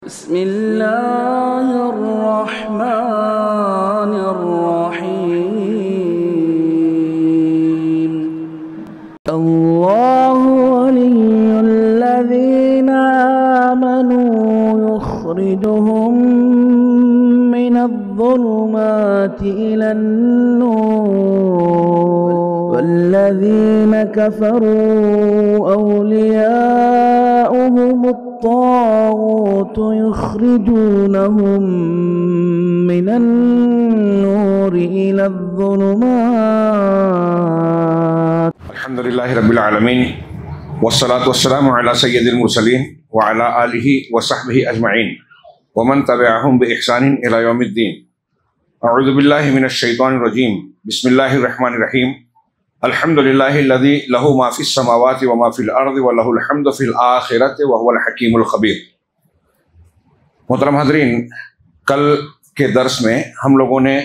بسم اللہ الرحمن الرحیم اللہ ولی الذین آمنوا یخرجهم من الظلمات إلى النور والذین كفروا أولیاؤهم الطاغوت يخرجونهم من النور إلى الظلمات. الحمد لله رب العالمين والصلاة والسلام على سيد المرسلين وعلى آله وصحبه أجمعين ومن تبعهم بإحسان إلى يوم الدين. أعوذ بالله من الشيطان الرجيم. بسم الله الرحمن الرحيم. الحمد لله الذي له ما في السماوات وما في الأرض وله الحمد في الآخرة وهو الحكيم الخبير. محترم حاضرین، کل کے درس میں ہم لوگوں نے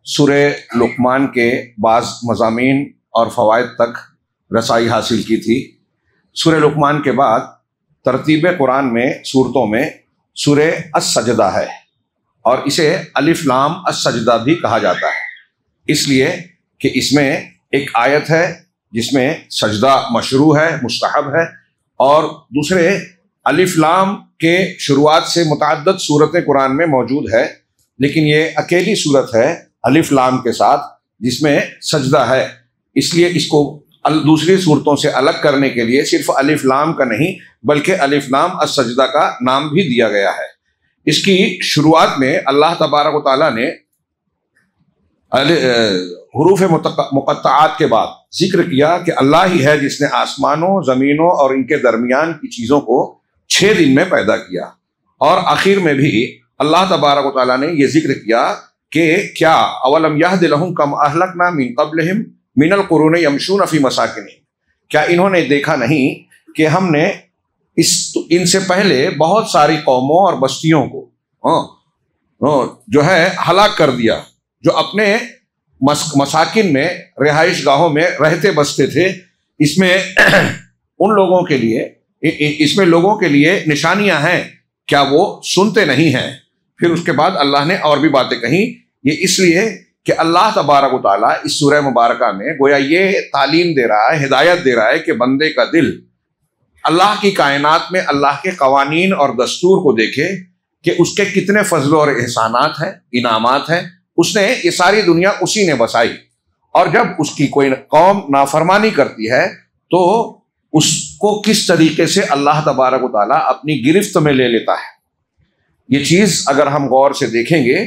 سورہ لقمان کے بعض مضامین اور فوائد تک رسائی حاصل کی تھی. سورہ لقمان کے بعد ترتیب قرآن میں صورتوں میں سورہ السجدہ ہے، اور اسے الف لام السجدہ بھی کہا جاتا ہے، اس لیے کہ اس میں ایک آیت ہے جس میں سجدہ مشروع ہے، مستحب ہے، اور دوسرے الف لام کے شروعات سے متعدد صورتیں قرآن میں موجود ہے، لیکن یہ اکیلی صورت ہے الف لام کے ساتھ جس میں سجدہ ہے. اس لیے اس کو دوسری صورتوں سے الگ کرنے کے لیے صرف الف لام کا نہیں بلکہ الف لام السجدہ کا نام بھی دیا گیا ہے. اس کی شروعات میں اللہ تبارک و تعالیٰ نے حروف مقطعات کے بعد ذکر کیا کہ اللہ ہی ہے جس نے آسمانوں، زمینوں اور ان کے درمیان کی چیزوں کو 6 دن میں پیدا کیا، اور آخر میں بھی اللہ تبارک و تعالیٰ نے یہ ذکر کیا کہ کیا اولم یہد لہم کم اہلکنا من قبلہم من القرون یمشون فی مساکنہم، کیا انہوں نے دیکھا نہیں کہ ہم نے ان سے پہلے بہت ساری قوموں اور بستیوں کو جو ہے ہلاک کر دیا، جو اپنے مساکن میں، رہائش گاہوں میں رہتے بستے تھے. اس میں ان لوگوں کے لیے لوگوں کے لیے نشانیاں ہیں، کیا وہ سنتے نہیں ہیں؟ پھر اس کے بعد اللہ نے اور بھی باتیں کہیں. یہ اس لیے کہ اللہ تبارک و تعالیٰ اس سورہ مبارکہ میں گویا یہ تعلیم دے رہا ہے، ہدایت دے رہا ہے کہ بندے کا دل اللہ کی کائنات میں اللہ کے قوانین اور دستور کو دیکھے کہ اس کے کتنے فضل اور احسانات ہیں، انعامات ہیں. اس نے یہ ساری دنیا اسی نے بسائی، اور جب اس کی کوئی قوم نافرمانی کرتی ہے تو اس کو کس طریقے سے اللہ تبارک و تعالیٰ اپنی گرفت میں لے لیتا ہے. یہ چیز اگر ہم غور سے دیکھیں گے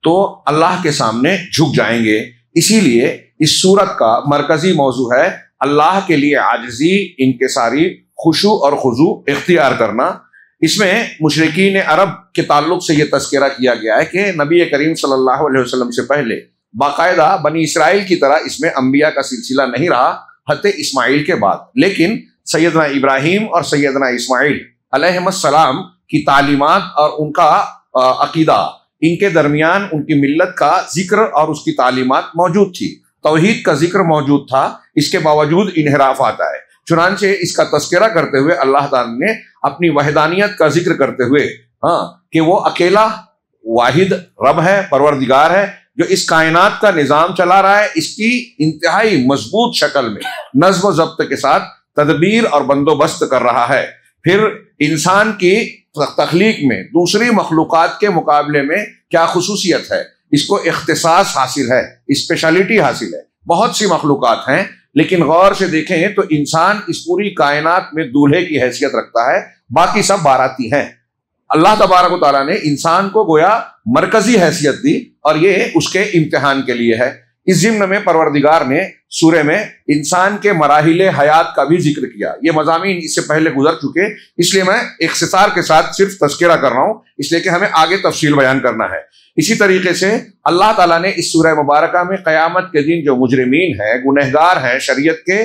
تو اللہ کے سامنے جھک جائیں گے. اسی لیے اس سورت کا مرکزی موضوع ہے اللہ کے لیے عاجزی، انکساری، خشوع اور خضوع اختیار کرنا. اس میں مشرکین عرب کے تعلق سے یہ تذکرہ کیا گیا ہے کہ نبی کریم صلی اللہ علیہ وسلم سے پہلے باقاعدہ بنی اسرائیل کی طرح اس میں انبیاء کا سلسلہ نہیں رہا حضرت اسماعیل کے بعد، لیکن سیدنا ابراہیم اور سیدنا اسماعیل علیہ السلام کی تعلیمات اور ان کا عقیدہ، ان کے درمیان ان کی ملت کا ذکر اور اس کی تعلیمات موجود تھی، توحید کا ذکر موجود تھا. اس کے باوجود انحراف آتا ہے. چنانچہ اس کا تذکرہ کرتے ہوئے اللہ تعالیٰ نے اپنی وحدانیت کا ذکر کرتے ہوئے کہ وہ اکیلا واحد رب ہے، پروردگار ہے، جو اس کائنات کا نظام چلا رہا ہے، اس کی انتہائی مضبوط شکل میں نظم و ضبط کے ساتھ تدبیر اور بندوبست کر رہا ہے. پھر انسان کی تخلیق میں دوسری مخلوقات کے مقابلے میں کیا خصوصیت ہے؟ اس کو اختصاص حاصل ہے، اسپیشلٹی حاصل ہے. بہت سی مخلوقات ہیں، لیکن غور سے دیکھیں تو انسان اس پوری کائنات میں دولہے کی حیثیت رکھتا ہے، باقی سب باراتی ہیں. اللہ تبارک و تعالیٰ نے انسان کو گویا مرکزی حیثیت دی، اور یہ اس کے امتحان کے لیے ہے. اس ضمن میں پروردگار نے سورہ میں انسان کے مراحل حیات کا بھی ذکر کیا. یہ مضامین اس سے پہلے گزر چکے، اس لیے میں اختصار کے ساتھ صرف تذکرہ کر رہا ہوں، اس لیے کہ ہمیں آگے تفصیل بیان کرنا ہے. اسی طریقے سے اللہ تعالیٰ نے اس سورہ مبارکہ میں قیامت کے دن جو مجرمین ہیں، گنہگار ہیں، شریعت کے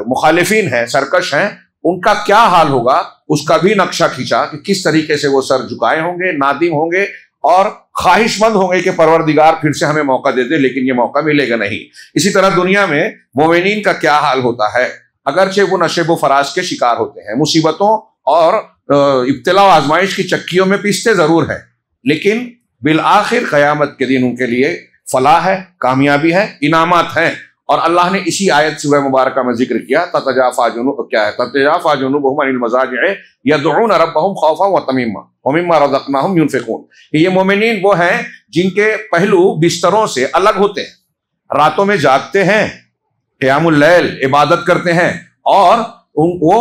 مخالفین ہیں، سرکش ہیں، ان کا کیا حال ہوگا اس کا بھی نقشہ کھینچا کہ کس طریقے سے وہ سر جھکائے ہوں گے، نادم ہوں گے اور خواہش مند ہوں گے کہ پروردگار پھر سے ہمیں موقع دے دے، لیکن یہ موقع ملے گا نہیں. اسی طرح دنیا میں مومنین کا کیا حال ہوتا ہے، اگرچہ وہ نشیب و فراز کے شکار ہوتے ہیں، مصیبتوں اور ابتلا و آزمائش کی چکیوں میں پیستے ضرور ہیں، لیکن بالآخر قیامت کے دن ان کے لیے فلاح ہے، کامیابی ہے، انعامات ہیں۔ اور اللہ نے اسی آیت سورہ مبارکہ میں ذکر کیا تتجافا جنوبهم عن المضاجع يدعون ربهم خوفا وطمعا ومما رزقناهم ينفقون، کہ یہ مومنین وہ ہیں جن کے پہلو بستروں سے الگ ہوتے ہیں، راتوں میں جاگتے ہیں، قیام اللیل عبادت کرتے ہیں، اور وہ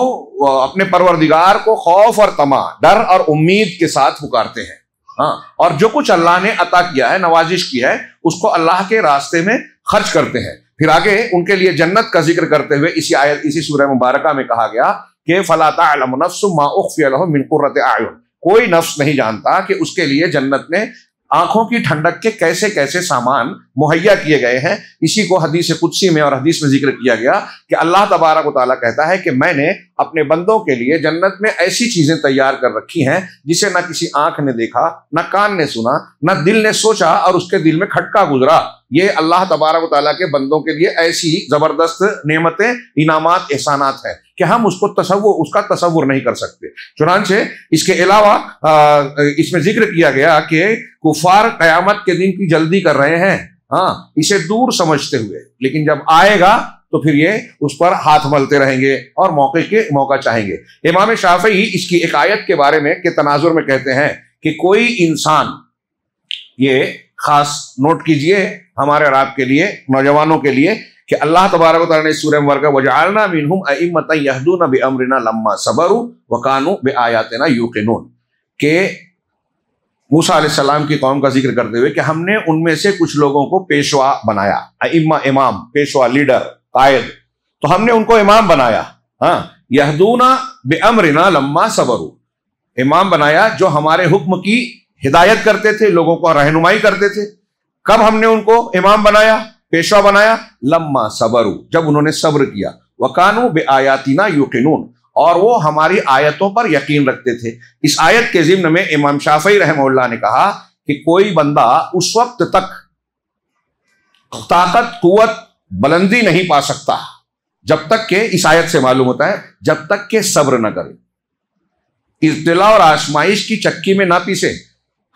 اپنے پروردگار کو خوف اور طمع، ڈر اور امید کے ساتھ پکارتے ہیں۔ ہاں، اور جو کچھ اللہ نے عطا کیا ہے، نوازش کی ہے، اس کو اللہ کے راستے میں خرچ کرتے ہیں۔ پھر آگے ان کے لیے جنت کا ذکر کرتے ہوئے اسی سورہ مبارکہ میں کہا گیا کہ فَلَا تَعْلَمُ نَفْسٌ مَا أُخْفِيَ لَهُم مِّن قُرَّةِ أَعْيُنٍ، کوئی نفس نہیں جانتا کہ اس کے لیے جنت میں آنکھوں کی ٹھنڈک کے کیسے کیسے سامان مہیا کیے گئے ہیں۔ اسی کو حدیث قدسی میں اور حدیث میں ذکر کیا گیا کہ اللہ تبارک و تعالیٰ کہتا ہے کہ میں نے اپنے بندوں کے لیے جنت میں ایسی چیزیں تیار کر رکھی ہیں جسے نہ کسی آنکھ نے دیکھا، نہ کان نے سنا، نہ دل نے سوچا اور اس کے دل میں کھٹکا گزرا۔ یہ اللہ تبارک و تعالیٰ کے بندوں کے لیے ایسی زبردست نعمتیں، انعامات، احسانات ہیں کہ ہم اس کا تصور نہیں کر سکتے۔ چنانچہ اس کے علاوہ اس میں ذکر کیا گیا کہ کفار قیامت کے دن کی جلدی کر رہے ہیں، ہاں، اسے دور سمجھتے ہوئے، لیکن جب آئے گا تو پھر یہ اس پر ہاتھ ملتے رہیں گے اور موقع چاہیں گے۔ امام شافعی اس کی ایک آیت کے بارے میں کہ تناظر میں کہتے ہیں کہ کوئی انسان، یہ خاص نوٹ کیجئے ہمارے اور آپ کے لیے، نوجوانوں کے لیے، کہ اللہ تبارک و تعالیٰ نے سورہ مبارکہ وَجَعَلْنَا مِنْهُمْ أَئِمَّةً يَهْدُونَ بِأَمْرِنَا لَمَّا صَبَرُوا وَكَانُوا بِآيَاتِنَا يُوقِنُونَ، کہ موسیٰ علیہ السلام کی قوم کا ذکر کرتے ہوئے کہ ہم نے ان میں سے کچھ لوگوں کو پیشوا بنایا، ائمہ، امام، پیشوا، لیڈر، قائد، تو ہم نے ان کو امام بنایا، ہاں، یہدونا بامرنا لما صبروا، امام بنایا جو ہمارے حکم کی ہدایت کرتے تھے، لوگوں کو رہنمائی کرتے تھے۔ کب ہم نے ان کو امام بنایا، پیشوا بنایا؟ لما صبروا، جب انہوں نے صبر کیا، وکانوا بآیاتنا یوقنون، اور وہ ہماری آیتوں پر یقین رکھتے تھے۔ اس آیت کے ضمن میں امام شافعی رحمہ اللہ نے کہا کہ کوئی بندہ اس وقت تک طاقت، قوت، بلندی نہیں پا سکتا جب تک کہ، اس آیت سے معلوم ہوتا ہے، جب تک کہ صبر نہ کرے، ابتلا اور آزمائش کی چکی میں نہ پیسے۔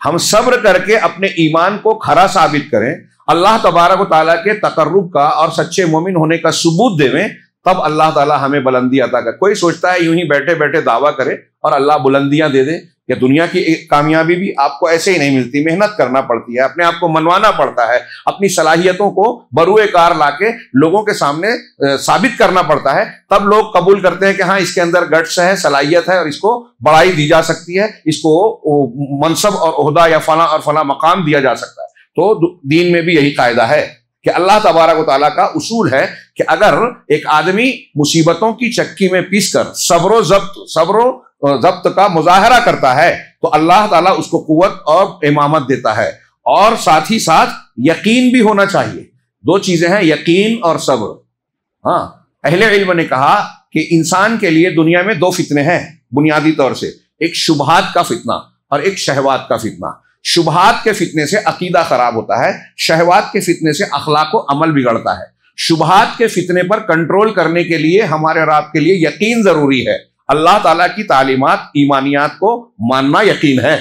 ہم صبر کر کے اپنے ایمان کو کھرا ثابت کریں، اللہ تبارک و تعالیٰ کے تقرب کا اور سچے مومن ہونے کا ثبوت دیں، تب اللہ تعالیٰ ہمیں بلندی عطا کر۔ کوئی سوچتا ہے یوں ہی بیٹھے بیٹھے دعویٰ کرے اور اللہ بلندیاں دے دے، کہ دنیا کی کامیابی بھی آپ کو ایسے ہی نہیں ملتی، محنت کرنا پڑتی ہے، اپنے آپ کو منوانا پڑتا ہے، اپنی صلاحیتوں کو بروئے کار لا کے لوگوں کے سامنے ثابت کرنا پڑتا ہے، تب لوگ قبول کرتے ہیں کہ ہاں اس کے اندر گٹس ہے، صلاحیت ہے، اور اس کو بڑائی دی جا سکتی ہے، اس کو منصب اور عہدہ یا فلاں اور فلاں مقام دیا جا سکتا ہے۔ تو دین میں بھی یہی قاعدہ ہے کہ اللہ تبارک و تعالیٰ کا اصول ہے کہ اگر ایک آدمی مصیبتوں کی چکی میں پیس کر صبر و ضبط کا مظاہرہ کرتا ہے تو اللہ تعالیٰ اس کو قوت اور امامت دیتا ہے، اور ساتھ ہی ساتھ یقین بھی ہونا چاہیے۔ دو چیزیں ہیں، یقین اور صبر۔ ہاں، اہل علم نے کہا کہ انسان کے لیے دنیا میں دو فتنے ہیں بنیادی طور سے، ایک شبہات کا فتنہ اور ایک شہوات کا فتنہ۔ شبہات کے فتنے سے عقیدہ خراب ہوتا ہے، شہوات کے فتنے سے اخلاق و عمل بگڑتا ہے۔ شبہات کے فتنے پر کنٹرول کرنے کے لیے ہمارے اور آپ کے لیے یقین ضروری ہے۔ اللہ تعالیٰ کی تعلیمات، ایمانیات کو ماننا یقین ہے،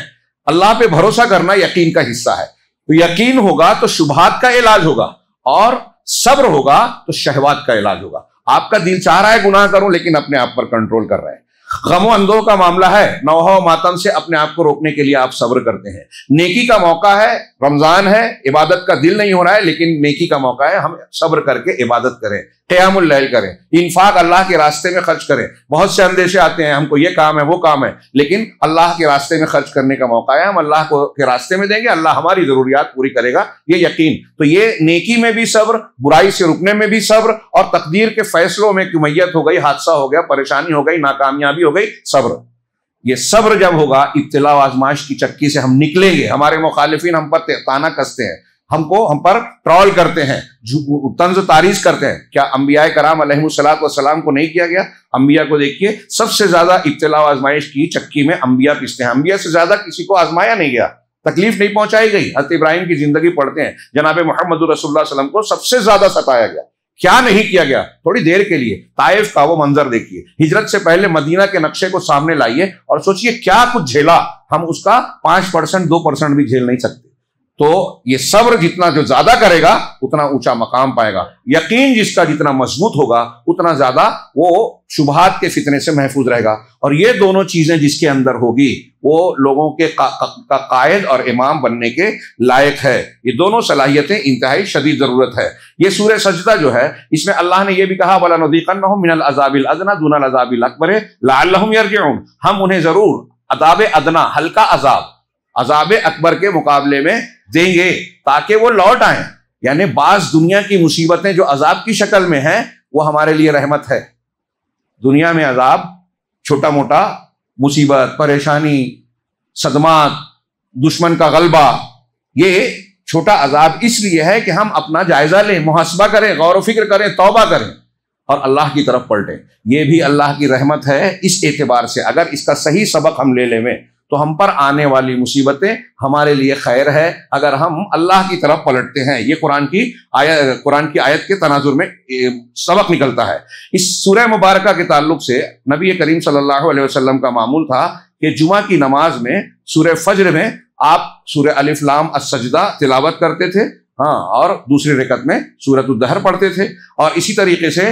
اللہ پہ بھروسہ کرنا یقین کا حصہ ہے۔ تو یقین ہوگا تو شبہات کا علاج ہوگا، اور صبر ہوگا تو شہوات کا علاج ہوگا۔ آپ کا دل چاہ رہا ہے گناہ کروں، لیکن اپنے آپ پر کنٹرول کر رہے ہیں۔ غم و اندوہ کا معاملہ ہے، نوحہ و ماتم سے اپنے آپ کو روکنے کے لیے آپ صبر کرتے ہیں۔ نیکی کا موقع ہے، رمضان ہے، عبادت کا دل نہیں ہو رہا ہے، لیکن نیکی کا موقع ہے، ہم صبر کر کے عبادت کریں، قیام اللیل کریں، انفاق اللہ کے راستے میں خرچ کریں۔ بہت سے اندیشے آتے ہیں، ہم کو یہ کام ہے، وہ کام ہے، لیکن اللہ کے راستے میں خرچ کرنے کا موقع ہے، ہم اللہ کے راستے میں دیں گے، اللہ ہماری ضروریات پوری کرے گا، یہ یقین۔ تو یہ نیکی میں بھی صبر، برائی سے رکنے میں بھی صبر، اور تقدیر کے فیصلوں میں کہ میت ہو گئی، حادثہ ہو گیا، پریشانی ہو گئی، ناکامیابی ہو گئی، صبر۔ یہ صبر جب ہوگا، ابتلا و آزمائش کی چکی سے ہم نکلیں گے۔ ہمارے مخالفین ہم پر طعنہ کستے ہیں، ہم پر ٹرول کرتے ہیں، طنز تعریض کرتے ہیں، کیا انبیاء کرام علیہ السلام کو نہیں کیا گیا؟ انبیاء کو دیکھیے، سب سے زیادہ ابتلا و آزمائش کی چکی میں انبیاء پستے ہیں، انبیاء سے زیادہ کسی کو آزمایا نہیں گیا، تکلیف نہیں پہنچائی گئی۔ حضرت ابراہیم کی زندگی پڑھتے ہیں، جناب محمد رسول اللہ صلی اللہ علیہ وسلم کو سب سے زیادہ ستایا گیا، کیا نہیں کیا گیا؟ تھوڑی دیر کے لیے طائف کا وہ منظر دیکھیے، ہجرت سے پہلے مدینہ کے نقشے کو سامنے لائیے اور سوچئے کیا کچھ جھیلا، ہم اس کا 5% 2% بھی جھیل نہیں سکتے۔ تو یہ صبر جتنا جو زیادہ کرے گا اتنا اونچا مقام پائے گا، یقین جس کا جتنا مضبوط ہوگا اتنا زیادہ وہ شبہات کے فتنے سے محفوظ رہے گا، اور یہ دونوں چیزیں جس کے اندر ہوگی وہ لوگوں کے قائد اور امام بننے کے لائق ہے۔ یہ دونوں صلاحیتیں انتہائی شدید ضرورت ہے۔ یہ سورہ سجدہ جو ہے اس میں اللہ نے یہ بھی کہا وَلَنُذِيقَنَّهُم مِّنَ الْعَذَابِ الْأَدْنَىٰ دُونَ الْعَذَابِ الْأَكْبَرِ لَعَلَّهُمْ يَرْجِعُونَ، ہم انہیں ضرور عذاب ادنا، ہلکا عذاب اکبر کے مقابلے میں دیں گے تاکہ وہ لوٹ آئیں۔ یعنی بعض دنیا کی مصیبتیں جو عذاب کی شکل میں ہیں وہ ہمارے لیے رحمت ہے۔ دنیا میں عذاب، چھوٹا موٹا مصیبت، پریشانی، صدمات، دشمن کا غلبہ، یہ چھوٹا عذاب اس لیے ہے کہ ہم اپنا جائزہ لیں، محاسبہ کریں، غور و فکر کریں، توبہ کریں اور اللہ کی طرف پلٹیں۔ یہ بھی اللہ کی رحمت ہے اس اعتبار سے، اگر اس کا صحیح سبق ہم لے لیں تو ہم پر آنے والی مصیبتیں ہمارے لیے خیر ہے اگر ہم اللہ کی طرف پلٹتے ہیں۔ یہ قرآن کی آیت کے تناظر میں سبق نکلتا ہے۔ اس سورہ مبارکہ کے تعلق سے نبی کریم صلی اللہ علیہ وسلم کا معمول تھا کہ جمعہ کی نماز میں سورہ فجر میں آپ سورہ الف لام السجدہ تلاوت کرتے تھے، اور دوسری رکعت میں سورۃ الدہر پڑھتے تھے، اور اسی طریقے سے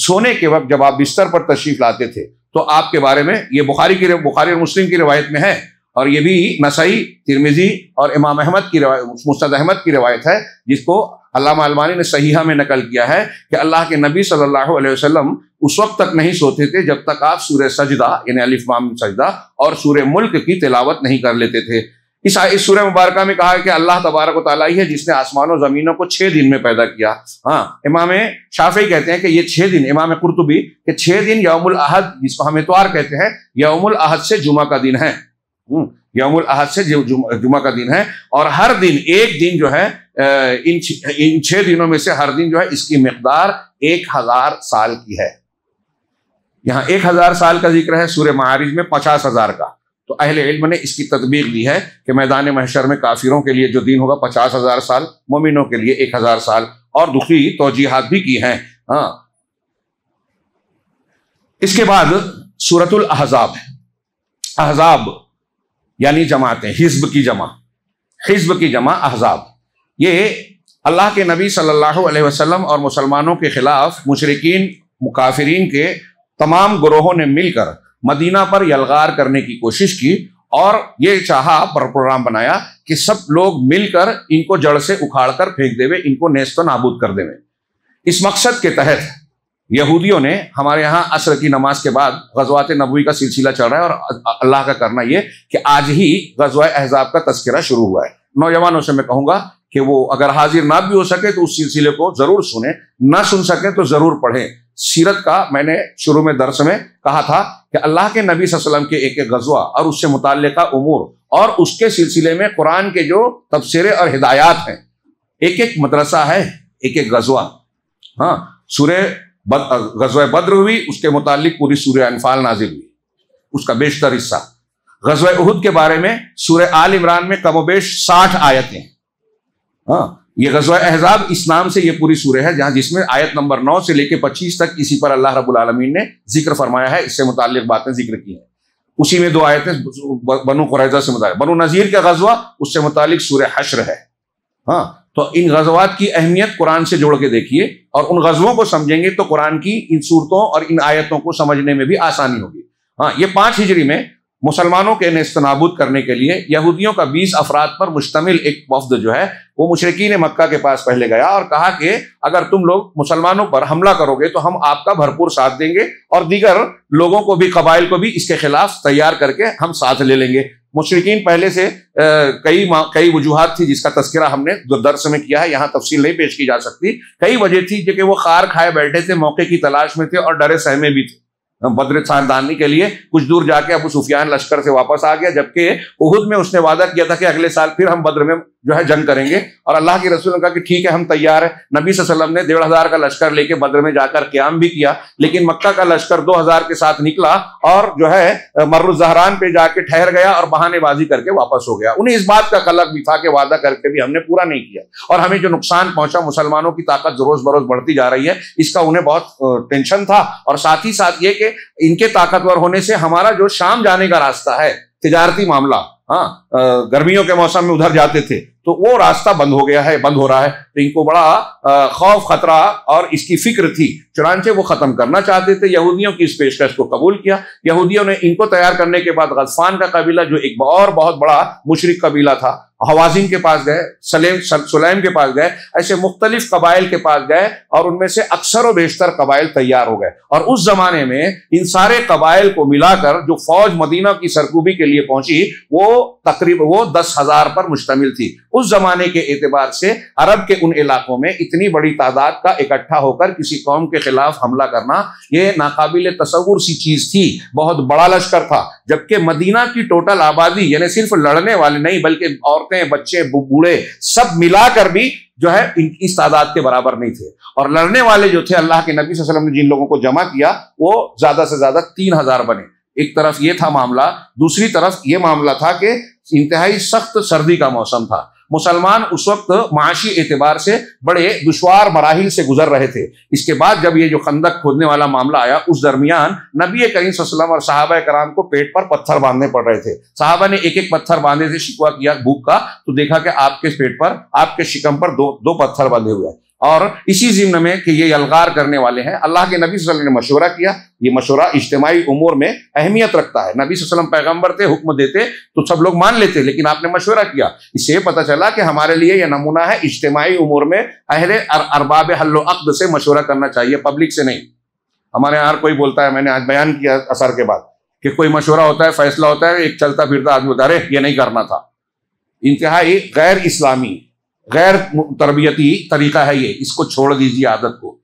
سونے کے وقت جب آپ بستر پر تشریف لاتے تھے تو آپ کے بارے میں یہ بخاری اور مسلم کی روایت میں ہے، اور یہ بھی نسائی، ترمذی اور امام احمد کی روایت، مسند احمد کی روایت ہے، جس کو علامہ البانی نے صحیحہ میں نقل کیا ہے کہ اللہ کے نبی صلی اللہ علیہ وسلم اس وقت تک نہیں سوتے تھے جب تک آپ سورہ سجدہ یعنی الف لام سجدہ اور سورہ ملک کی تلاوت نہیں کر لیتے تھے۔ اس سورہ مبارکہ میں کہا ہے کہ اللہ تبارک و تعالیٰ ہی ہے جس نے آسمان و زمینوں کو 6 دن میں پیدا کیا۔ امام شافعی کہتے ہیں کہ یہ 6 دن، امام قرطبی کہ 6 دن یوم الاحد جس کو ہم اتوار کہتے ہیں، یوم الاحد سے جمعہ کا دن ہے، یوم الاحد سے جمعہ کا دن ہے، اور ہر دن ایک دن جو ہے ان 6 دنوں میں سے ہر دن جو ہے اس کی مقدار 1000 سال کی ہے۔ یہاں 1000 سال کا ذکر ہے، سورہ معارج میں 50,000 کا۔ تو اہل علم نے اس کی تطبیق دی ہے کہ میدان محشر میں کافروں کے لیے جو دن ہوگا 50,000 سال، مومنوں کے لیے 1000 سال، اور دوسری توجیحات بھی کی ہیں۔ اس کے بعد سورۃ الاحزاب، احزاب یعنی جماعتیں، حزب کی جمع احزاب۔ یہ اللہ کے نبی صلی اللہ علیہ وسلم اور مسلمانوں کے خلاف مشرکین مکافرین کے تمام گروہوں نے مل کر مدینہ پر یلغار کرنے کی کوشش کی، اور یہ چاہا پروگرام بنایا کہ سب لوگ مل کر ان کو جڑ سے اکھاڑ کر پھینک دے ہوئے، ان کو نیست و نابود کر دے ہوئے۔ اس مقصد کے تحت یہودیوں نے ہمارے ہاں عصر کی نماز کے بعد غزوات نبوی کا سلسلہ چل رہا ہے، اور اللہ کا کرنا یہ کہ آج ہی غزوہ احزاب کا تذکرہ شروع ہوا ہے۔ نوجوانوں سے میں کہوں گا کہ وہ اگر حاضر نہ بھی ہو سکے تو اس سلسلے کو ضرور سنیں، نہ سن سکیں تو ضرور پڑھیں۔ سیرت کا میں نے شروع میں درس میں کہا تھا کہ اللہ کے نبی صلی اللہ علیہ وسلم کے ایک غزوہ اور اس سے متعلقہ امور اور اس کے سلسلے میں قرآن کے جو تفسیریں اور ہدایات ہیں، ایک مدرسہ ہے، ایک غزوہ۔ غزوہ بدر ہوئی، اس کے متعلق پوری سورہ انفال نازل ہوئی، اس کا بیشتر حصہ۔ غزوہ احد کے بارے میں سورہ آل عمران میں کم و بیش 60 آیتیں۔ یہ غزوہ احزاب اس نام سے یہ پوری سورہ ہے، جس میں آیت نمبر 9 سے لے کے 25 تک اسی پر اللہ رب العالمین نے ذکر فرمایا ہے، اس سے متعلق باتیں ذکر کی ہیں۔ اسی میں 2 آیتیں بنو قریظہ سے متعلق، بنو نذیر کا غزوہ اس سے متعلق سورہ حشر ہے۔ تو ان غزوات کی اہمیت قرآن سے جوڑ کے دیکھیے، اور ان غزووں کو سمجھیں گے تو قرآن کی ان صورتوں اور ان آیتوں کو سمجھنے میں بھی آسانی ہوگی۔ یہ 5 ہجری میں مسلمانوں کے نیست نابود کرنے کے لیے یہودیوں کا 20 افراد پر مشتمل ایک وفد جو ہے وہ مشرکین مکہ کے پاس پہلے گیا اور کہا کہ اگر تم لوگ مسلمانوں پر حملہ کرو گے تو ہم آپ کا بھرپور ساتھ دیں گے، اور دیگر لوگوں کو بھی، قبائل کو بھی اس کے خلاف تیار کر کے ہم ساتھ لے لیں گے۔ مشرکین پہلے سے کئی وجوہات تھی جس کا تذکرہ ہم نے درس میں کیا ہے، یہاں تفصیل نہیں پیش کی جا سکتی۔ کئی وجہ تھی کہ وہ خار کھائے بیٹھے تھے، موقع کی تلاش میں تھے اور ڈرے سہمے بھی تھے۔ بدر ساندانی کے لیے کچھ دور جا کے ابو سفیان لشکر سے واپس آ گیا، جبکہ احد میں اس نے وعدہ کیا تھا کہ اگلے سال پھر ہم بدر میں جو ہے جنگ کریں گے، اور اللہ کے رسول نے کہا کہ ٹھیک ہے ہم تیار ہیں۔ نبی صلی اللہ علیہ وسلم نے 1500 کا لشکر لے کے بدر میں جا کر قیام بھی کیا، لیکن مکہ کا لشکر 2000 کے ساتھ نکلا اور جو ہے مر الزہران پہ جا کے ٹھہر گیا اور بہانے بازی کر کے واپس ہو گیا۔ انہیں اس بات کا قلق بھی تھا کہ وعدہ کر کے بھی ہم نے پورا نہیں کیا، اور ہمیں جو نقصان پہنچا، مسلمانوں کی طاقت روز بروز بڑھتی جا رہی ہے، اس کا انہیں بہت ٹینشن تھا، اور ساتھ ہی ساتھ یہ کہ ان کے طاقتور ہونے سے ہمارا جو شام جانے کا راستہ ہے، تجارتی معاملہ، گرمیوں کے موسم میں ادھر جاتے تھے، تو وہ راستہ بند ہو گیا ہے، بند ہو رہا ہے، تو ان کو بڑا خوف خطرہ اور اس کی فکر تھی، چنانچہ وہ ختم کرنا چاہتے تھے۔ یہودیوں کی اس پیشکش کو قبول کیا۔ یہودیوں نے ان کو تیار کرنے کے بعد غطفان کا قبیلہ، جو ایک اور بہت بڑا مشرک قبیلہ تھا، حوازن کے پاس گئے، سلیم کے پاس گئے، ایسے مختلف قبائل کے پاس گئے، اور ان میں سے اکثر و بیشتر قبائل تیار ہو گئے، اور اس زمانے میں ان سارے قبائل کو ملا کر جو فوج مدینہ کی سرکوبی کے لیے پہنچی، وہ تقریباً 10,000 پر مشتمل تھی۔ اس زمانے کے اعتبار سے عرب کے ان علاقوں میں اتنی بڑی تعداد کا اکٹھا ہو کر کسی قوم کے خلاف حملہ کرنا یہ ناقابل تصور سی چیز تھی، بہت بڑا لشکر تھا، جبکہ مدینہ کی ٹوٹل آبادی، یعنی صرف لڑنے والے نہیں بلکہ عورتیں، بچے، بوڑھے سب ملا کر بھی جو ہے اس تعداد کے برابر نہیں تھے، اور لڑنے والے جو تھے، اللہ کے نبی صلی اللہ علیہ وسلم نے جن لوگوں کو جمع کیا وہ زیادہ سے زیادہ 3000 بنے۔ ایک طرف یہ تھا معاملہ، دوسری طرف یہ معاملہ تھا کہ انتہائی سخت سردی کا موسم تھا، مسلمان اس وقت معاشی اعتبار سے بڑے دشوار مراحل سے گزر رہے تھے۔ اس کے بعد جب یہ جو خندق کھودنے والا معاملہ آیا، اس درمیان نبی کریم صلی اللہ علیہ وسلم اور صحابہ کرام کو پیٹ پر پتھر باندھنے پڑ رہے تھے۔ صحابہ نے ایک ایک پتھر باندھے تھے، شکوہ کیا بھوک کا، تو دیکھا کہ آپ کے پیٹ پر، آپ کے شکم پر دو پتھر بندھے ہوئے ہیں، اور اسی ضمن میں کہ یہ یلغار کرنے والے ہیں۔ اللہ کے نبی صلی اللہ علیہ وسلم نے مشورہ کیا، یہ مشورہ اجتماعی امور میں اہمیت رکھتا ہے۔ نبی صلی اللہ علیہ وسلم پیغمبر تھے، حکم دیتے تو سب لوگ مان لیتے، لیکن آپ نے مشورہ کیا، اس سے پتہ چلا کہ ہمارے لیے یہ نمونہ ہے، اجتماعی امور میں اہل ارباب حل و عقد سے مشورہ کرنا چاہیے، پبلک سے نہیں۔ ہمارے یہاں کوئی بولتا ہے، میں نے آج بیان کیا اثر کے بعد، کہ کوئی مشورہ ہوتا ہے، فیصلہ ہوتا ہے، ایک چلتا پھرتا آدمی بتا رہے یہ نہیں کرنا تھا۔ انتہائی غیر اسلامی، غیر تربیتی طریقہ ہے یہ، اس کو چھوڑ دیجیے عادت کو۔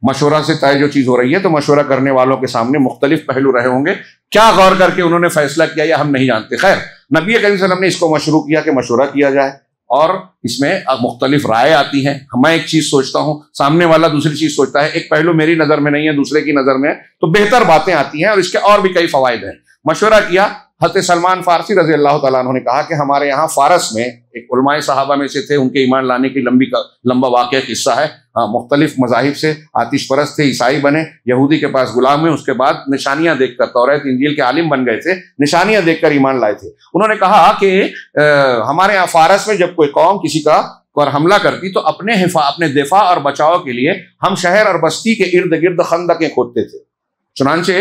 مشورہ سے طے جو چیز ہو رہی ہے تو مشورہ کرنے والوں کے سامنے مختلف پہلو رہے ہوں گے، کیا غور کر کے انہوں نے فیصلہ کیا یہ ہم نہیں جانتے۔ خیر، نبی کریم صلی اللہ علیہ وسلم نے اس کو مشروع کیا کہ مشورہ کیا جائے، اور اس میں مختلف رائے آتی ہیں۔ میں ایک چیز سوچتا ہوں، سامنے والا دوسری چیز سوچتا ہے، ایک پہلو میری نظر میں نہیں ہے، دوسرے کی نظر میں ہے، تو بہتر باتیں آتی ہیں، اور اس کے اور بھی کئی فوائد ہیں۔ مشورہ کیا، حضرت سلمان فارسی رضی اللہ تعالیٰ عنہ نے کہا کہ ہمارے یہاں فارس میں ایک علماء صحابہ میں سے تھے، ان کے ایمان لانے کی لمبا واقعہ قصہ ہے، مختلف مذاہب سے آتش پرست تھے، عیسائی بنے، یہودی کے پاس غلام ہوئے، اس کے بعد نشانیاں دیکھ کر توریت انجیل کے عالم بن گئے تھے، نشانیاں دیکھ کر ایمان لائے تھے۔ انہوں نے کہا کہ ہمارے یہاں فارس میں جب کوئی قوم کسی کا اور حملہ کرتی تو اپنے دفاع اور بچاؤ کے لیے ہم شہر اور بستی کے ارد گرد خندقیں کھودتے تھے، چنانچہ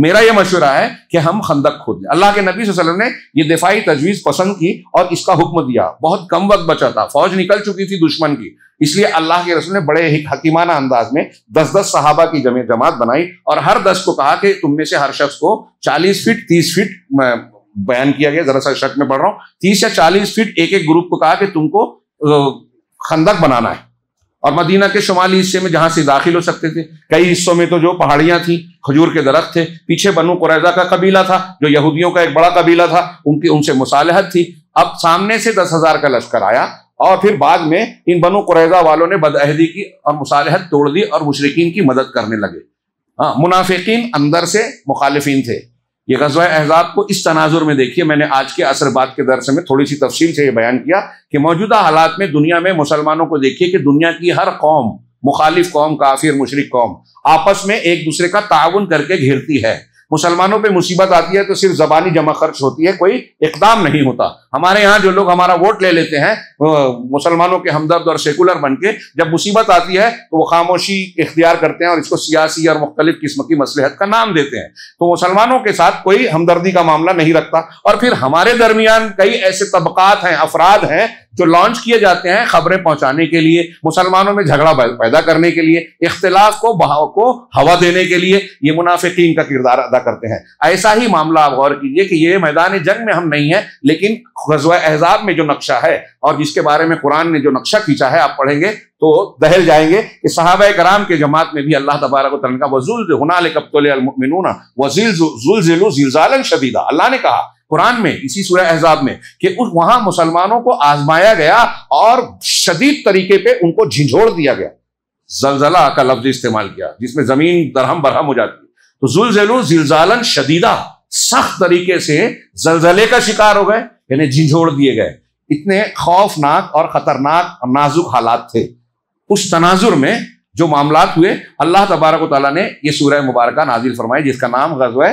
میرا یہ مشورہ ہے کہ ہم خندق کھود لیں۔ اللہ کے نبی صلی اللہ علیہ وسلم نے یہ دفاعی تجویز پسند کی اور اس کا حکم دیا۔ بہت کم وقت بچا تھا، فوج نکل چکی تھی دشمن کی، اس لیے اللہ کے رسول نے بڑے حکیمانہ انداز میں 10 صحابہ کی جماعت بنائی، اور ہر 10 کو کہا کہ تم میں سے ہر شخص کو 40 فٹ 30 فٹ بیان کیا گیا، ذرا سا شک میں پڑھ رہا ہوں، 30 یا 40 فٹ ایک ایک گروپ کو کہا کہ تم کو خندق بنانا ہے، اور مدینہ کے شمالی حصے میں جہاں سے داخل ہو سکتے تھے، کئی حصوں میں تو جو پہاڑیاں تھیں، کھجور کے درخت تھے، پیچھے بنو قریظہ کا قبیلہ تھا جو یہودیوں کا ایک بڑا قبیلہ تھا، ان سے مصالحت تھی۔ اب سامنے سے 10,000 کا لشکر آیا، اور پھر بعد میں ان بنو قریظہ والوں نے بدعہدی کی اور مصالحت توڑ دی اور مشرکین کی مدد کرنے لگے۔ منافقین اندر سے مخالفین تھے۔ یہ غزوہ احزاب کو اس تناظر میں دیکھیے، میں نے آج کے عصر بعد کے درس میں تھوڑی سی تفصیل سے یہ بیان کیا کہ موجودہ حالات میں دنیا میں مسلمانوں کو دیکھیے کہ دنیا کی ہر قوم، مخالف قوم، کافر مشرک قوم، آپس میں ایک دوسرے کا تعاون کر کے گھیرتی ہے۔ مسلمانوں پہ مصیبت آتی ہے تو صرف زبانی جمع خرچ ہوتی ہے، کوئی اقدام نہیں ہوتا۔ ہمارے یہاں جو لوگ ہمارا ووٹ لے لیتے ہیں مسلمانوں کے ہمدرد اور سیکولر بن کے، جب مصیبت آتی ہے تو وہ خاموشی اختیار کرتے ہیں اور اس کو سیاسی اور مختلف قسم کی مصلحت کا نام دیتے ہیں۔ تو مسلمانوں کے ساتھ کوئی ہمدردی کا معاملہ نہیں رکھتا، اور پھر ہمارے درمیان کئی ایسے طبقات ہیں، افراد ہیں جو لانچ کیے جاتے ہیں خبریں پہنچانے کے لیے، مسلمانوں میں جھگڑا پیدا کرنے کے لیے، اختلاف کو بہاؤ کو ہوا دینے کے لیے، یہ منافقین کا کردار ادا کرتے ہیں۔ ایسا ہی معاملہ آپ غور کیجئے کہ یہ میدان جنگ میں ہم نہیں ہیں، لیکن غزوہ احزاب میں جو نقشہ ہے اور جس کے بارے میں قرآن نے جو نقشہ کھینچا ہے آپ پڑھیں گے تو دہل جائیں گے کہ صحابہ کرام کے جماعت میں بھی اللہ تبارک و تعالیٰ کا وَزُلْزِلُوا هُنَالِكَ ابْتُلِيَ الْمُؤْمِنُونَ وَزُلْزِلُوا زِلْزَالًا شَدِيدًا، اللہ نے کہا قرآن میں اسی سورہ احزاب میں کہ وہاں مسلمانوں کو آزمایا گیا اور شدید طریقے پہ ان کو جھنجھوڑ دیا گیا۔ زلزلہ کا لفظ استعمال کیا جس میں زمین درہم برہم ہو جاتی ہے، تو زلزلوا زلزالا شدیدا، سخت طریقے سے زلزلے کا شکار ہو گئے، یعنی جھنجھوڑ دیے گئے۔ اتنے خوفناک اور خطرناک اور نازک حالات تھے۔ اس تناظر میں جو معاملات ہوئے، اللہ تبارک و تعالیٰ نے یہ سورہ مبارکہ نازل فرمائی جس کا نام غزوہ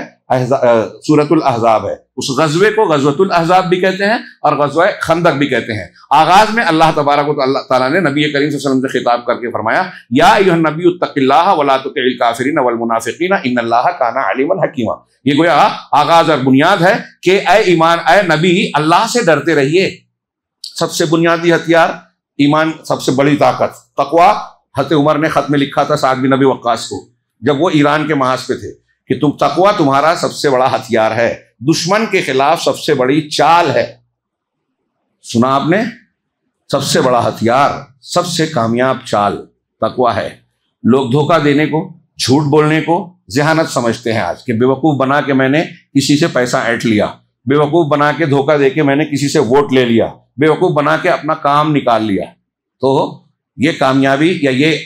سورۃ الاحزاب ہے۔ اس غزوے کو غزوۃ الاحزاب بھی کہتے ہیں اور غزوہ خندق بھی کہتے ہیں۔ آغاز میں اللہ تبارک و تعالیٰ نے نبی کریم صلی اللہ علیہ وسلم سے خطاب کر کے فرمایا یا ایھا النبی اتق اللہ ولا تطع الکافرین والمنافقین ان اللہ کان علیما حکیما۔ یہ گویا آغاز اور بنیاد ہے کہ اے نبی اللہ سے ڈرتے رہیے۔ سب سے بنیادی ہتھیار ایمان، سب سے بڑی طاقت تقویٰ۔ حضرت عمر نے خط میں لکھا تھا سعد بن ابی وقاص کو جب وہ ایران کے محاذ پہ تھے کہ تقویٰ تمہارا سب سے بڑا ہتھیار ہے، دشمن کے خلاف سب سے بڑی چال ہے۔ سنا آپ نے؟ سب سے بڑا ہتھیار، سب سے کامیاب چال تقویٰ ہے۔ لوگ دھوکہ دینے کو، جھوٹ بولنے کو ذہانت سمجھتے ہیں آج کہ بے وقوف بنا کے میں نے کسی سے پیسہ اینٹ لیا، بے وقوف بنا کے دھوکہ دے کے میں نے کسی سے ووٹ لے لیا، بے وقوف بنا کے اپنا کام نکال لیا۔ تو یہ کامیابی یا یہ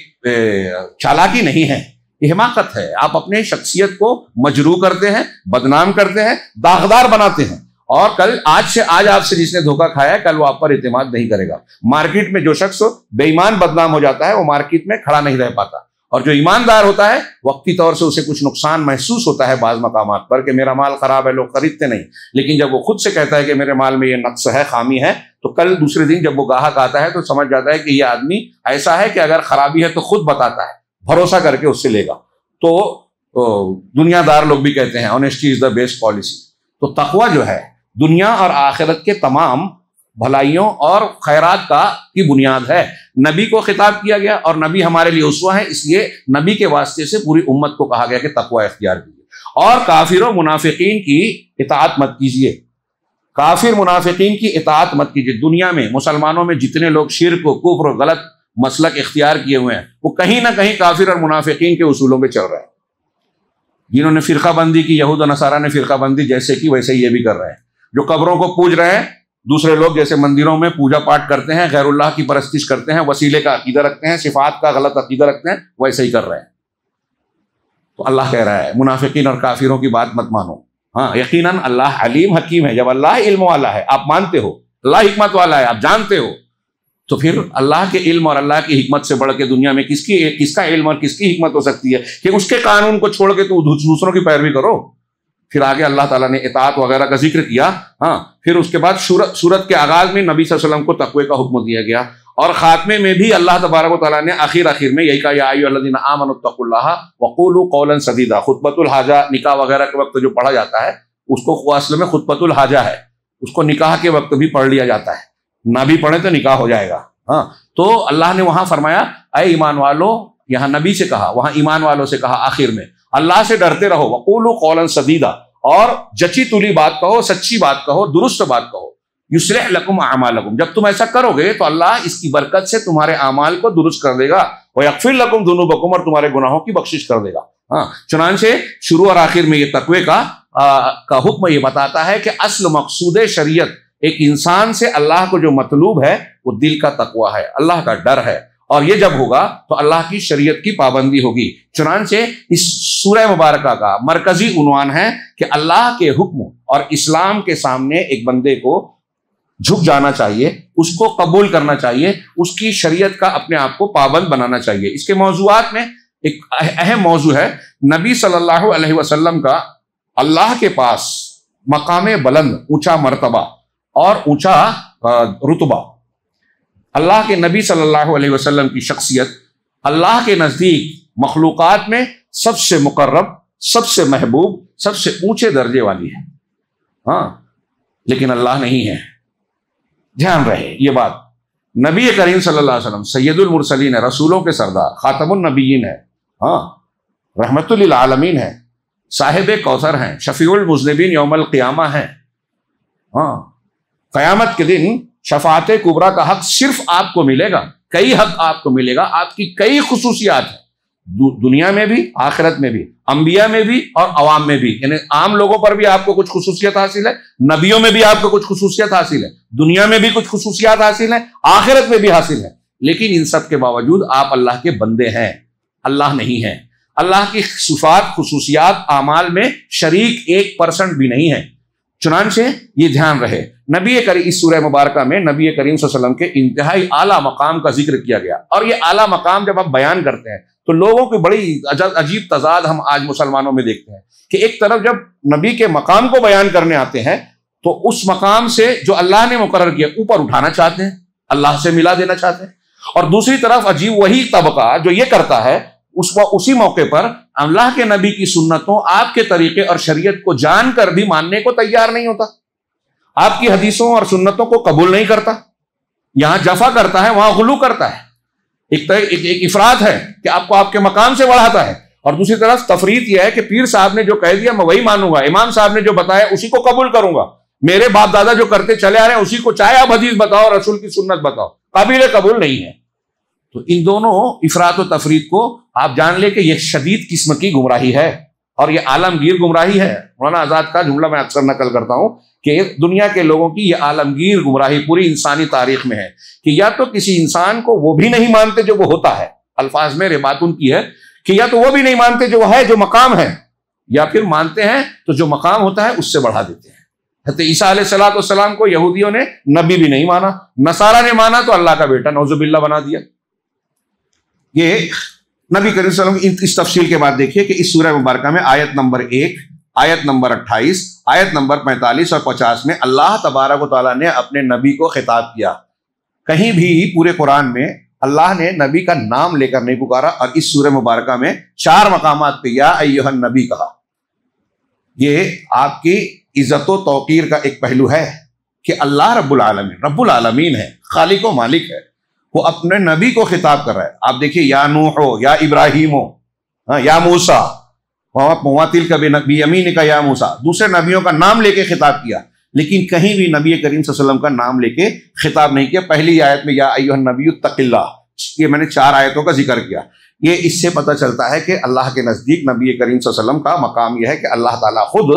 چالاکی نہیں ہے، یہ حماقت ہے۔ آپ اپنے شخصیت کو مجروح کرتے ہیں، بدنام کرتے ہیں، داغدار بناتے ہیں، اور کل آج آپ سے جس نے دھوکہ کھایا ہے کل وہ آپ پر اعتماد نہیں کرے گا۔ مارکیٹ میں جو شخص بے ایمان بدنام ہو جاتا ہے وہ مارکیٹ میں کھڑا نہیں رہ پاتا، اور جو ایماندار ہوتا ہے وقتی طور سے اسے کچھ نقصان محسوس ہوتا ہے بعض مقامات پر کہ میرا مال خراب ہے، لوگ خریدتے نہیں، لیکن جب وہ خود سے کہتا ہے کہ میرے مال میں یہ نقص ہے، خامی ہے، تو کل دوسرے دن جب وہ گاہک آتا ہے تو سمجھ جاتا ہے کہ یہ آدمی ایسا ہے کہ اگر خرابی ہے تو خود بتاتا ہے، بھروسہ کر کے اس سے لے گا۔ تو دنیا دار لوگ بھی کہتے ہیں honesty is the best policy. تو تقویٰ جو ہے دنیا اور آخرت کے تمام بھلائیوں اور خیرات کی بنیاد ہے۔ نبی کو خطاب کیا گیا اور نبی ہمارے لیے اسوہ ہے، اس لیے نبی کے واسطے سے پوری امت کو کہا گیا کہ تقویٰ اختیار کیجیے اور کافر و منافقین کی اطاعت مت کیجیے۔ کافر منافقین کی اطاعت مت کیجیے۔ دنیا میں مسلمانوں میں جتنے لوگ شرک و کفر و غلط مسلک اختیار کیے ہوئے ہیں وہ کہیں نہ کہیں کافر اور منافقین کے اصولوں پہ چل رہے ہیں۔ جنہوں نے فرقہ بندی کی، یہود و نصارہ نے فرقہ بندی جیسے کی ویسے یہ بھی کر رہے ہیں۔ جو قبروں کو پوج رہے ہیں، دوسرے لوگ جیسے مندروں میں پوجا پاٹ کرتے ہیں، غیر اللہ کی پرستش کرتے ہیں، وسیلے کا عقیدہ رکھتے ہیں، صفات کا غلط عقیدہ رکھتے ہیں، ویسے ہی کر رہے ہیں۔ تو اللہ کہہ رہا ہے منافقین اور کافروں کی بات مت مانو۔ ہاں یقیناً اللہ علیم حکیم ہے۔ جب اللہ علم والا ہے، آپ مانتے ہو، اللہ حکمت والا ہے، آپ جانتے ہو، تو پھر اللہ کے علم اور اللہ کی حکمت سے بڑھ کے دنیا میں کس کا علم اور کس کی حکمت ہو سکتی ہے کہ اس کے قانون کو چھوڑ کے تو دوسروں کی پیروی کرو۔ پھر آگے اللہ تعالیٰ نے اطاعت وغیرہ کا ذکر کیا۔ ہاں پھر اس کے بعد سورت کے آغاز میں نبی صلی اللہ علیہ وسلم کو تقوی کا حکم دیا گیا، اور خاتمے میں بھی اللہ تبارک و تعالیٰ نے آخر میں یہی کہا یا ایھا الذین آمنوا اتقوا اللہ وقولوا قولا سدیدا۔ خطبۃ الحاجہ، نکاح وغیرہ کے وقت جو پڑھا جاتا ہے اس کو اصل میں خطبۃ الحاجہ ہے، اس کو نکاح کے وقت بھی پڑھ لیا جاتا ہے، نہ بھی پڑھے تو نکاح ہو جائے گا۔ ہاں تو اللہ نے وہاں فرمایا اے ایمان والو، یہاں نبی سے کہا، وہاں ایمان والوں سے کہا آخر میں، اللہ سے ڈرتے رہو، وقولوا قولا سدیدا، اور جچی تلی بات کہو، سچی بات کہو، درست بات کہو، یصلح لکم اعمالکم۔ جب تم ایسا کرو گے تو اللہ اس کی برکت سے تمہارے اعمال کو درست کر دے گا، ویغفر لکم ذنوبکم، اور تمہارے گناہوں کی بخشش کر دے گا۔ ہاں چنانچہ شروع اور آخر میں یہ تقوی کا حکم یہ بتاتا ہے کہ اصل مقصود شریعت ایک انسان سے اللہ کو جو مطلوب ہے وہ دل کا تقوی ہے، اللہ کا ڈر ہے، اور یہ جب ہوگا تو اللہ کی شریعت کی پابندی ہوگی۔ چنانچہ اس سورہ مبارکہ کا مرکزی عنوان ہے کہ اللہ کے حکم اور اسلام کے سامنے ایک بندے کو جھک جانا چاہیے، اس کو قبول کرنا چاہیے، اس کی شریعت کا اپنے آپ کو پابند بنانا چاہیے۔ اس کے موضوعات میں ایک اہم موضوع ہے نبی صلی اللہ علیہ وسلم کا اللہ کے پاس مقام بلند، اونچا مرتبہ اور اونچا رتبہ۔ اللہ کے نبی صلی اللہ علیہ وسلم کی شخصیت اللہ کے نزدیک مخلوقات میں سب سے مقرب، سب سے محبوب، سب سے اونچے درجے والی ہے۔ ہاں لیکن اللہ نہیں ہے، دھیان رہے یہ بات۔ نبی کریم صلی اللہ علیہ وسلم سید المرسلین ہے، رسولوں کے سردار، خاتم النبیین ہے، ہاں، رحمت للعالمین ہے، صاحب کوثر ہیں، شفیع المذنبین یوم القیامہ ہیں، ہاں، قیامت کے دن شفاعت کبریٰ کا حق صرف آپ کو ملے گا، کئی حق آپ کو ملے گا، آپ کی کئی خصوصیات ہیں دنیا میں بھی، آخرت میں بھی، انبیاء میں بھی اور عوام میں بھی، یعنی عام لوگوں پر بھی آپ کو کچھ خصوصیت حاصل ہے، نبیوں میں بھی آپ کو کچھ خصوصیت حاصل ہے، دنیا میں بھی کچھ خصوصیات حاصل ہیں، آخرت میں بھی حاصل ہے، لیکن ان سب کے باوجود آپ اللہ کے بندے ہیں، اللہ نہیں ہیں، اللہ کی صفات، خصوصیات، اعمال میں شریک 1% بھی نہیں ہے۔ چنانچہ یہ دھیان رہے، نبی کریم اس سورہ مبارکہ میں نبی کریم صلی اللہ علیہ وسلم کے انتہائی اعلیٰ مقام کا ذکر کیا گیا، اور یہ اعلیٰ مقام جب آپ بیان کرتے ہیں تو لوگوں کی بڑی عجیب تضاد ہم آج مسلمانوں میں دیکھتے ہیں کہ ایک طرف جب نبی کے مقام کو بیان کرنے آتے ہیں تو اس مقام سے جو اللہ نے مقرر کیا اوپر اٹھانا چاہتے ہیں، اللہ سے ملا دینا چاہتے ہیں، اور دوسری طرف عجیب وہی طبقہ جو یہ کرتا ہے اسی موقع پر اللہ کے نبی کی سنتوں، آپ کے طریقے اور شریعت کو جان کر بھی ماننے کو تیار نہیں ہوتا، آپ کی حدیثوں اور سنتوں کو قبول نہیں کرتا، یہاں جفا کرتا ہے، وہاں غلو کرتا ہے۔ ایک افراد ہے کہ آپ کو آپ کے مقام سے بڑھاتا ہے، اور دوسری طرف تفریط یہ ہے کہ پیر صاحب نے جو کہہ دیا میں وہی مانوں گا، امام صاحب نے جو بتایا اسی کو قبول کروں گا، میرے باپ دادا جو کرتے چلے آ رہے ہیں اسی کو، چاہے آپ حدیث بتاؤ، رسول کی سنت بتاؤ، قابل قبول نہیں ہے۔ تو ان دونوں افراط و تفریط کو آپ جان لے کہ یہ شدید قسم کی گمراہی ہے، اور یہ عالمگیر گمراہی ہے۔ مولانا آزاد کا جملہ میں اکثر نقل کرتا ہوں کہ دنیا کے لوگوں کی یہ عالمگیر گمراہی پوری انسانی تاریخ میں ہے کہ یا تو کسی انسان کو وہ بھی نہیں مانتے جو وہ ہوتا ہے، الفاظ میں بات ان کی ہے کہ یا تو وہ بھی نہیں مانتے جو وہ ہے، جو مقام ہے، یا پھر مانتے ہیں تو جو مقام ہوتا ہے اس سے بڑھا دیتے ہیں۔ حضرت عیسیٰ علیہ السلام کو یہودیوں نے نبی بھی نہیں مانا، نصارہ نے مانا تو اللہ کا بیٹا نعوذ باللہ بنا دیا۔ یہ نبی کریم صلی اللہ علیہ وسلم اس تفصیل کے بعد دیکھیے کہ اس سورہ مبارکہ میں آیت نمبر 1، آیت نمبر 28، آیت نمبر 45 اور 50 میں اللہ تبارک و تعالیٰ نے اپنے نبی کو خطاب کیا۔ کہیں بھی پورے قرآن میں اللہ نے نبی کا نام لے کر نہیں پکارا، اور اس سورہ مبارکہ میں 4 مقامات پہ یا ایھا النبی کہا۔ یہ آپ کی عزت و توقیر کا ایک پہلو ہے کہ اللہ رب العالمین ہے، خالق و مالک ہے، وہ اپنے نبی کو خطاب کر رہا ہے۔ آپ دیکھیے یا نوح ہو، یا ابراہیم ہو، یا موسیٰ، مواتل کا بیمین کا یا موسیٰ، دوسرے نبیوں کا نام لے کے خطاب کیا، لیکن کہیں بھی نبی کریم صلی اللہ علیہ وسلم کا نام لے کے خطاب نہیں کیا۔ پہلی آیت میں یا ایھا النبی اتق اللہ، یہ میں نے 4 آیتوں کا ذکر کیا۔ یہ اس سے پتہ چلتا ہے کہ اللہ کے نزدیک نبی کریم صلی اللہ علیہ وسلم کا مقام یہ ہے کہ اللہ تعالیٰ خود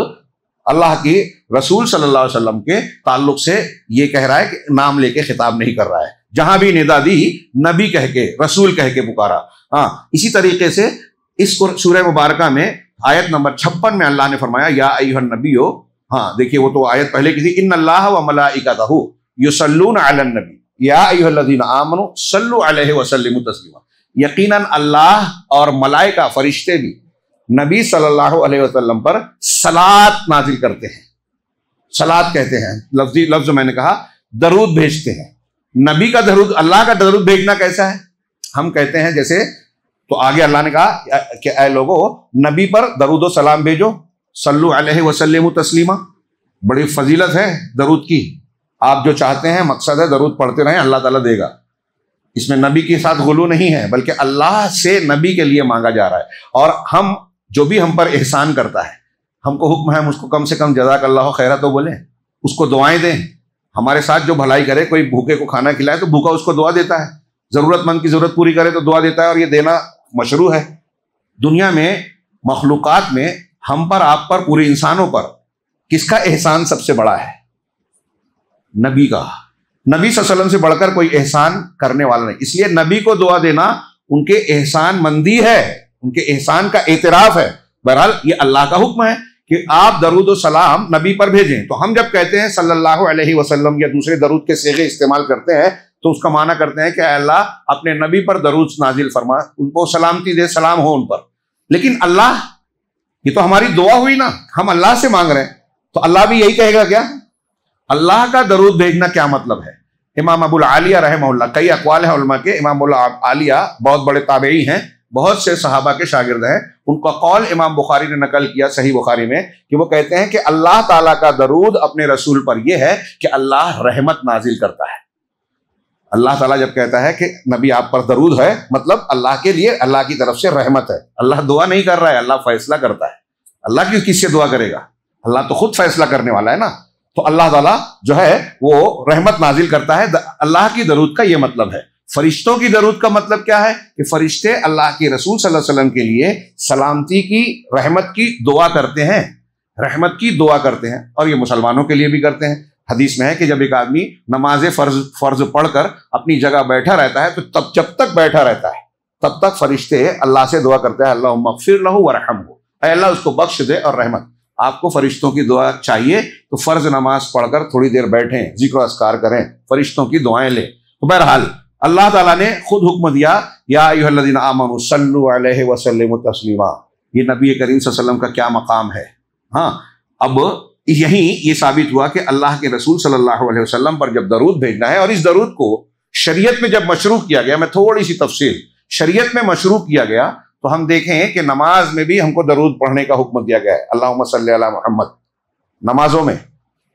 اللہ کی رسول صلی اللہ علیہ وسلم کے تعلق سے یہ کہہ رہا ہے کہ نام لے کے خطاب نہیں کر رہا ہے، جہاں بھی ندا دی نبی کہہ کے، رسول کہہ کے پکارا۔ ہاں، اسی طریقے سے اس سورہ مبارکہ میں آیت نمبر 56 میں اللہ نے فرمایا یا ایھا النبی، ہاں دیکھیے وہ تو آیت پہلے کی تھی، ان اللہ و ملائکتہ یصلون علی النبی یا ایھا الذین آمنوا صلوا علیہ وسلموا تسلیما۔ یقیناً اللہ اور ملائکہ، فرشتے بھی نبی صلی اللہ علیہ وسلم پر صلاۃ نازل کرتے ہیں۔ صلاۃ کہتے ہیں، لفظ میں نے کہا درود بھیجتے ہیں۔ نبی کا درود، اللہ کا درود بھیجنا کیسا ہے؟ ہم کہتے ہیں جیسے، تو آگے اللہ نے کہا کہ اے لوگو نبی پر درود و سلام بھیجو، صلو علیہ وسلم تسلیما۔ بڑی فضیلت ہے درود کی، آپ جو چاہتے ہیں مقصد ہے درود پڑھتے رہیں، اللہ تعالیٰ دے گا۔ اس میں نبی کے ساتھ غلو نہیں ہے، بلکہ اللہ سے نبی کے لیے مانگا جا رہا ہے، اور ہم جو بھی ہم پر احسان کرتا ہے، ہم کو حکم ہے ہم اس کو کم سے کم جزاک اللہ خیرہ تو بولیں، اس کو دعائیں دیں۔ ہمارے ساتھ جو بھلائی کرے، کوئی بھوکے کو کھانا کھلائے تو بھوکا اس کو دعا دیتا ہے، ضرورت مند کی ضرورت پوری کرے تو دعا دیتا ہے، اور یہ دینا مشروع ہے۔ دنیا میں مخلوقات میں ہم پر، آپ پر، پورے انسانوں پر کس کا احسان سب سے بڑا ہے؟ نبی کا۔ نبی صلی اللہ علیہ وسلم سے بڑھ کر کوئی احسان کرنے والا نہیں، اس لیے نبی کو دعا دینا ان کے احسان مندی ہے، ان کے احسان کا اعتراف ہے۔ بہرحال یہ اللہ کا حکم ہے کہ آپ درود و سلام نبی پر بھیجیں، تو ہم جب کہتے ہیں صلی اللہ علیہ وسلم یا دوسرے درود کے صیغے استعمال کرتے ہیں تو اس کا معنی کرتے ہیں کہ اے اللہ اپنے نبی پر درود نازل فرما، ان کو سلامتی دے، سلام ہو ان پر۔ لیکن اللہ، یہ تو ہماری دعا ہوئی نا، ہم اللہ سے مانگ رہے ہیں، تو اللہ بھی یہی کہے گا کیا؟ اللہ کا درود بھیجنا کیا مطلب ہے؟ امام ابو العالیہ رحمہ اللہ، کئی اقوال ہیں علماء کے، امام ابو العالیہ بہت بڑے تابعی ہیں، بہت سے صحابہ کے شاگرد ہیں، ان کا قول امام بخاری نے نقل کیا صحیح بخاری میں کہ وہ کہتے ہیں کہ اللہ تعالیٰ کا درود اپنے رسول پر یہ ہے کہ اللہ رحمت نازل کرتا ہے۔ اللہ تعالیٰ جب کہتا ہے کہ نبی آپ پر درود ہے، مطلب اللہ کے لیے اللہ کی طرف سے رحمت ہے. اللہ دعا نہیں کر رہا ہے، اللہ فیصلہ کرتا ہے. اللہ کس سے دعا کرے گا؟ اللہ تو خود فیصلہ کرنے والا ہے نا. تو اللہ تعالیٰ جو ہے وہ رحمت نازل کرتا ہے. اللہ کی درود کا یہ مطلب ہے. فرشتوں کی درود کا مطلب کیا ہے؟ کہ فرشتے اللہ کے رسول صلی اللہ علیہ وسلم کے لیے سلامتی کی، رحمت کی دعا کرتے ہیں، رحمت کی دعا کرتے ہیں. اور یہ مسلمانوں کے لیے بھی کرتے ہیں. حدیث میں ہے کہ جب ایک آدمی نماز فرض پڑھ کر اپنی جگہ بیٹھا رہتا ہے تو جب تک بیٹھا رہتا ہے تب تک فرشتے اللہ سے دعا کرتے ہیں اللہم اغفر لہ ورحمہ، اے اللہ اس کو بخش دے اور رحمت. آپ کو فرشتوں کی دعا چاہیے تو فرض نماز پڑھ کر تھوڑی دیر بیٹھیں، ذکر و اذکار کریں، فرشتوں کی دعائیں لیں. تو بہرحال اللہ تعالیٰ نے خود حکم دیا یا ایھا الذین آمنوا صلوا علیہ وسلموا تسلیما. یہ نبی کریم صلی اللہ علیہ وسلم کا کیا مقام ہے. ہاں، اب یہیں یہ ثابت ہوا کہ اللہ کے رسول صلی اللہ علیہ وسلم پر جب درود بھیجنا ہے، اور اس درود کو شریعت میں جب مشروع کیا گیا، میں تھوڑی سی تفصیل، شریعت میں مشروع کیا گیا تو ہم دیکھیں کہ نماز میں بھی ہم کو درود پڑھنے کا حکم دیا گیا ہے. اللہم صلی علی محمد. نمازوں میں،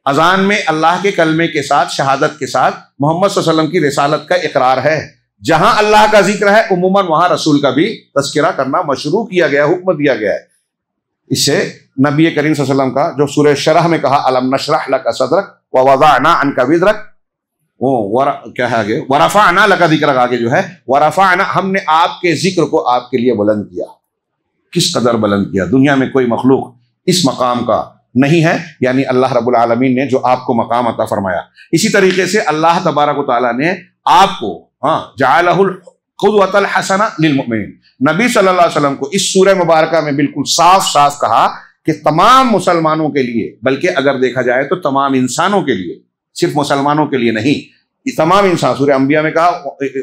اذان میں اللہ کے کلمے کے ساتھ، شہادت کے ساتھ محمد صلی اللہ علیہ وسلم کی رسالت کا اقرار ہے. جہاں اللہ کا ذکر ہے عموماً وہاں رسول کا بھی تذکرہ کرنا مشروع کیا گیا، حکم دیا گیا ہے. اس سے نبی کریم صلی اللہ علیہ وسلم کا جو سورہ شرح میں کہا الم نشرح لک صدرک ووضعنا عنک وزرک، کیا ہے آگے، ورفعنا لک ذکرک، آگے جو ہے ورفعنا، ہم نے آپ کے ذکر کو آپ کے لیے بلند کیا. کس قدر بلند کیا؟ دنیا میں کوئی مخلوق اس مقام کا نہیں ہے، یعنی اللہ رب العالمین نے جو آپ کو مقام عطا فرمایا. اسی طریقے سے اللہ تبارک و تعالیٰ نے آپ کو جعلہ القدوۃ الحسنہ للمؤمنین، نبی صلی اللہ علیہ وسلم کو اس سورہ مبارکہ میں بالکل صاف صاف کہا کہ تمام مسلمانوں کے لیے، بلکہ اگر دیکھا جائے تو تمام انسانوں کے لیے، صرف مسلمانوں کے لیے نہیں، یہ تمام انسان. سورہ انبیاء میں کہا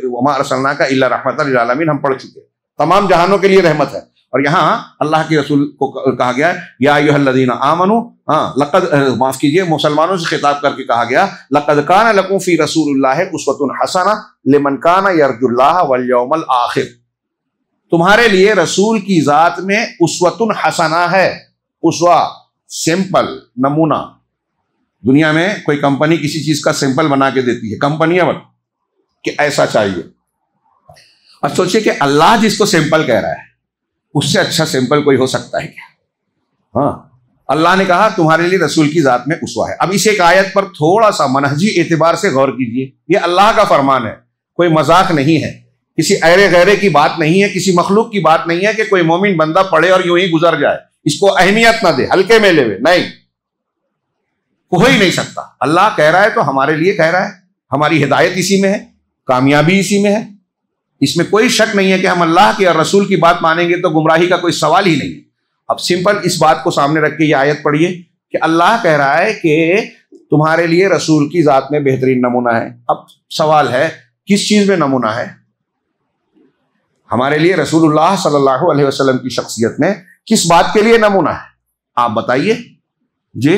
وما ارسلناک الا رحمۃ للعالمین، ہم پڑھ چکے، تمام جہانوں کے لیے رحمت ہے. اور یہاں اللہ کے رسول کو کہا گیا یا ایھا الذین آمنوا، لقد، معاف کیجئے، مسلمانوں سے خطاب کر کے کہا گیا لقد کان لکم فی رسول اللہ اسوۃ حسنہ لمن کان یرجو اللہ والیوم الآخر. تمہارے لیے رسول کی ذات میں اسوۃ حسنہ ہے. اسوہ سمپل، نمونہ. دنیا میں کوئی کمپنی کسی چیز کا سمپل بنا کے دیتی ہے، کمپنیاں کہ ایسا چاہیے. اب سوچئے کہ اللہ جس کو سمپل کہہ رہا ہے اس سے اچھا سمپل کوئی ہو سکتا ہے کیا؟ ہاں، اللہ نے کہا تمہارے لیے رسول کی ذات میں اسوہ ہے. اب اس ایک آیت پر تھوڑا سا منہجی اعتبار سے غور کیجئے. یہ اللہ کا فرمان ہے، کوئی مذاق نہیں ہے، کسی ایرے غیرے کی بات نہیں ہے، کسی مخلوق کی بات نہیں ہے کہ کوئی مومن بندہ پڑھے اور یوں ہی گزر جائے، اس کو اہمیت نہ دے، ہلکے میں لے ہوئے. نہیں، ہو ہی نہیں سکتا. اللہ کہہ رہا ہے تو ہمارے لیے کہہ رہا ہے، ہماری ہدایت اسی میں ہے، کامیابی اسی میں ہے. اس میں کوئی شک نہیں ہے کہ ہم اللہ کی اور رسول کی بات مانیں گے تو گمراہی کا کوئی سوال ہی نہیں ہے. اب سمپل اس بات کو سامنے رکھ کے یہ آیت پڑھیے کہ اللہ کہہ رہا ہے کہ تمہارے لیے رسول کی ذات میں بہترین نمونہ ہے. اب سوال ہے کس چیز میں نمونہ ہے؟ ہمارے لیے رسول اللہ صلی اللہ علیہ وسلم کی شخصیت میں کس بات کے لیے نمونہ ہے؟ آپ بتائیے. جی،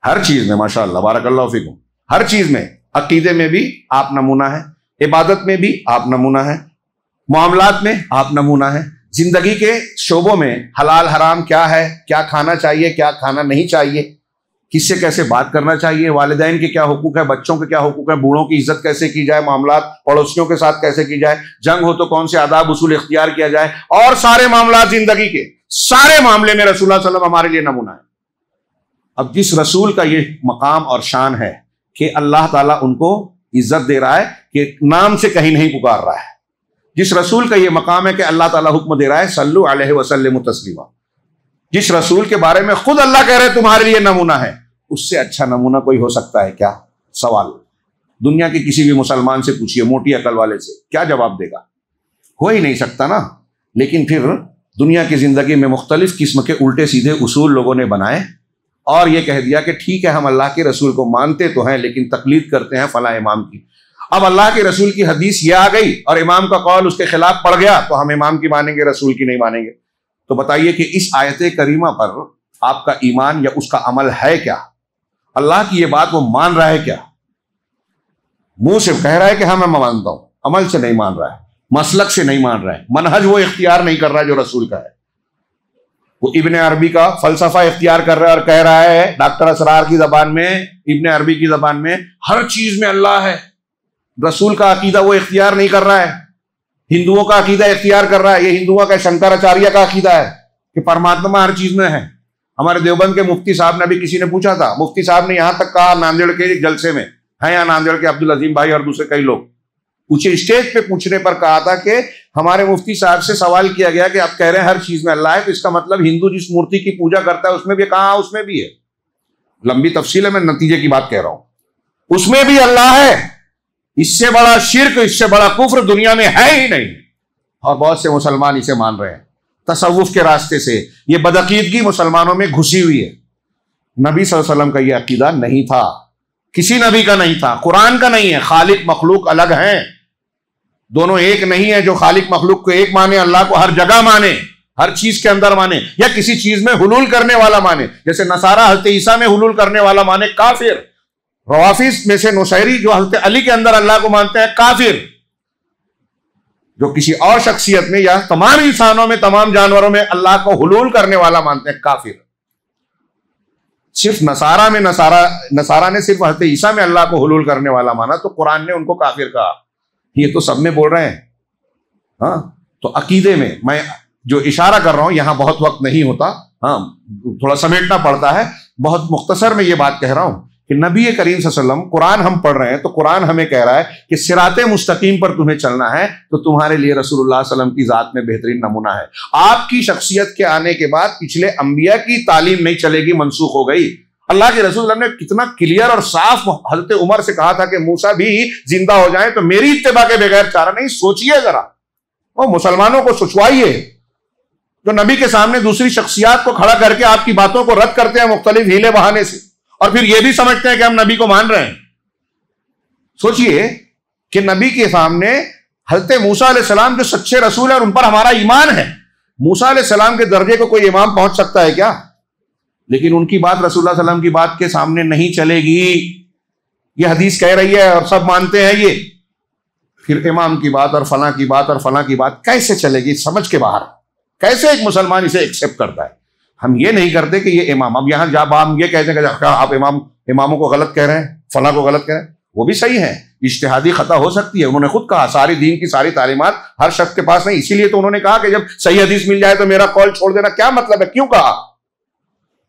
ہر چیز میں، ماشاء اللہ، بارک اللہ فیکم. ہر چیز میں، عقیدے میں بھی آپ نمونہ ہیں، عبادت میں بھی آپ نمونہ ہیں، معاملات میں آپ نمونہ ہیں، زندگی کے شعبوں میں حلال حرام کیا ہے، کیا کھانا چاہیے، کیا کھانا نہیں چاہیے، کس سے کیسے بات کرنا چاہیے، والدین کے کیا حقوق ہے، بچوں کے کیا حقوق ہے، بوڑھوں کی عزت کیسے کی جائے، معاملات پڑوسیوں کے ساتھ کیسے کی جائے، جنگ ہو تو کون سے آداب اصول اختیار کیا جائے، اور سارے معاملات زندگی کے سارے معاملے میں رسول اللہ صلی اللہ علیہ وسلم ہمارے لیے نمونہ ہے. اب جس رسول کا یہ مقام اور شان ہے کہ اللہ تعالیٰ ان کو عزت دے رہا ہے کہ نام سے کہیں نہیں پکار رہا ہے، جس رسول کا یہ مقام ہے کہ اللہ تعالیٰ حکم دے رہا ہے صلو علیہ وسلم تسلیما، جس رسول کے بارے میں خود اللہ کہہ رہے تمہارے لیے نمونہ ہے، اس سے اچھا نمونہ کوئی ہو سکتا ہے کیا؟ سوال دنیا کے کسی بھی مسلمان سے پوچھئے، موٹی عقل والے سے، کیا جواب دے گا؟ ہو ہی نہیں سکتا نا. لیکن پھر دنیا کی زندگی میں مختلف قسم کے الٹے سیدھے اصول لوگوں نے بنائے اور یہ کہہ دیا کہ ٹھیک ہے ہم اللہ کے رسول کو مانتے تو ہیں لیکن تقلید کرتے ہیں فلاں امام کی. اب اللہ کے رسول کی حدیث یہ آ گئی اور امام کا قول اس کے خلاف پڑ گیا تو ہم امام کی مانیں گے، رسول کی نہیں مانیں گے. تو بتائیے کہ اس آیت کریمہ پر آپ کا ایمان یا اس کا عمل ہے کیا؟ اللہ کی یہ بات وہ مان رہا ہے کیا؟ منہ سے کہہ رہا ہے کہ ہاں میں مانتا ہوں، عمل سے نہیں مان رہا ہے، مسلک سے نہیں مان رہا ہے، منہج وہ اختیار نہیں کر رہا ہے جو رسول کا ہے. وہ ابن عربی کا فلسفہ اختیار کر رہا ہے اور کہہ رہا ہے ڈاکٹر اسرار کی زبان میں، ابن عربی کی زبان میں، ہر چیز میں اللہ ہے. رسول کا عقیدہ وہ اختیار نہیں کر رہا ہے، ہندوؤں کا عقیدہ اختیار کر رہا ہے. یہ ہندوؤں کا شنکراچاریہ کا عقیدہ ہے کہ پرماتما ہر چیز میں ہے. ہمارے دیوبند کے مفتی صاحب نے ابھی کسی نے پوچھا تھا، مفتی صاحب نے یہاں تک کہا ناندیڑ کے ایک جلسے میں ہیں، یہاں ناندیڑ کے عبدالعظیم بھائی اور دوسرے کئی لوگ پوچھے، اسٹیج پہ پوچھنے پر کہا تھا کہ ہمارے مفتی صاحب سے سوال کیا گیا کہ آپ کہہ رہے ہیں ہر چیز میں اللہ ہے، تو اس کا مطلب ہندو جس مورتی کی پوجا کرتا ہے اس میں بھی؟ کہاں اس میں بھی ہے. لمبی تفصیل ہے، میں نتیجے کی بات کہہ رہا ہوں. اس میں بھی اللہ ہے. اس سے بڑا شرک، اس سے بڑا کفر دنیا میں ہے ہی نہیں. اور بہت سے مسلمان اسے مان رہے ہیں تصوف کے راستے سے. یہ بدعقیدگی مسلمانوں میں گھسی ہوئی ہے. نبی صلی اللہ علیہ وسلم کا یہ عقیدہ نہیں تھا، کسی نبی کا نہیں تھا، قرآن کا نہیں ہے. خالق مخلوق الگ ہیں، دونوں ایک نہیں ہے. جو خالق مخلوق کو ایک مانے، اللہ کو ہر جگہ مانے، ہر چیز کے اندر مانے، یا کسی چیز میں حلول کرنے والا مانے، جیسے نصارہ حضرت عیسیٰ میں حلول کرنے والا مانے، کافر. روافظ میں سے نصیری جو حضرت علی کے اندر اللہ کو مانتے ہیں، کافر. جو کسی اور شخصیت میں یا تمام انسانوں میں، تمام جانوروں میں اللہ کو حلول کرنے والا مانتے ہیں، کافر. صرف نصارہ نے صرف حضرت عیسیٰ میں اللہ کو حلول کرنے والا مانا، تو قرآن نے ان کو کافر کہا. یہ تو سب میں بول رہے ہیں. ہاں، تو عقیدے میں میں جو اشارہ کر رہا ہوں، یہاں بہت وقت نہیں ہوتا، ہاں تھوڑا سمیٹنا پڑتا ہے. بہت مختصر میں یہ بات کہہ رہا ہوں کہ نبی کریم صلی اللہ علیہ وسلم، قرآن ہم پڑھ رہے ہیں تو قرآن ہمیں کہہ رہا ہے کہ صراط مستقیم پر تمہیں چلنا ہے، تو تمہارے لیے رسول اللہ صلی اللہ علیہ وسلم کی ذات میں بہترین نمونہ ہے. آپ کی شخصیت کے آنے کے بعد پچھلے انبیاء کی تعلیم نہیں چلے گی، منسوخ ہو گئی. اللہ کے رسول اللہ نے کتنا کلیئر اور صاف حضرت عمر سے کہا تھا کہ موسیٰ بھی زندہ ہو جائیں تو میری اتباع کے بغیر چارہ نہیں. سوچئے ذرا، اور مسلمانوں کو سوچوائیے جو نبی کے سامنے دوسری شخصیات کو کھڑا کر کے آپ کی باتوں کو رد کرتے ہیں مختلف ہیلے بہانے سے، اور پھر یہ بھی سمجھتے ہیں کہ ہم نبی کو مان رہے ہیں. سوچئے کہ نبی کے سامنے حضرت موسیٰ علیہ السلام جو سچے رسول ہیں اور ان پر ہمارا ایمان ہے، موسیٰ علیہ السلام کے درجے کو کوئی امام پہنچ سکتا ہے کیا؟ لیکن ان کی بات رسول اللہ صلی اللہ علیہ وسلم کی بات کے سامنے نہیں چلے گی. یہ حدیث کہہ رہی ہے اور سب مانتے ہیں، یہ پھر امام کی بات اور فلاں کی بات اور فلاں کی بات کیسے چلے گی؟ سمجھ کے باہر. کیسے ایک مسلمان اسے ایکسپٹ کرتا ہے؟ ہم یہ نہیں کرتے کہ یہ امام، اب یہاں جب ہم یہ کہتے ہیں کہ آپ اماموں کو غلط کہہ رہے ہیں، فلاں کو غلط کہہ رہے ہیں، وہ بھی صحیح ہے. اجتہادی خطا ہو سکتی ہے. انہوں نے خود کہا ساری دین کی ساری تعلیمات ہر شخص کے پاس نہیں، اسی لیے تو انہوں نے کہا کہ جب صحیح حدیث مل جائے تو میرا قول چھوڑ دینا. کیا مطلب ہے؟ کیوں کہا؟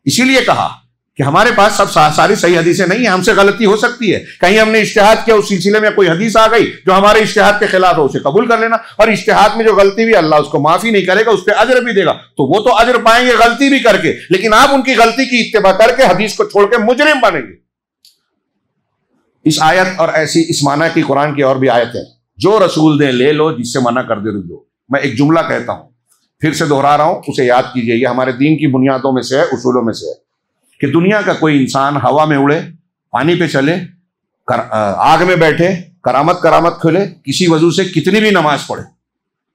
اسی لیے کہا کہ ہمارے پاس سب ساری صحیح حدیثیں نہیں ہیں، ہم سے غلطی ہو سکتی ہے. کہیں ہم نے اجتہاد کیا، اس سلسلے میں کوئی حدیث آ گئی جو ہمارے اجتہاد کے خلاف ہے، اسے قبول کر لینا. اور اجتہاد میں جو غلطی بھی، اللہ اس کو معافی نہیں کرے گا، اس پہ اجر بھی دے گا. تو وہ تو اجر پائیں گے غلطی بھی کر کے، لیکن آپ ان کی غلطی کی اتباع کر کے حدیث کو چھوڑ کے مجرم بنیں گے. اس آیت اور ایسی اس معنی کی قرآن کی اور بھی آیت ہے، جو رسول دیں لے لو، جس سے منع کر دے رک دو. میں ایک جملہ کہتا ہوں، پھر سے دہرا رہا ہوں، اسے یاد کیجئے. یہ ہمارے دین کی بنیادوں میں سے ہے، اصولوں میں سے ہے کہ دنیا کا کوئی انسان ہوا میں اڑے، پانی پہ چلے، آگ میں بیٹھے، کرامت کھلے، کسی وضو سے کتنی بھی نماز پڑھے،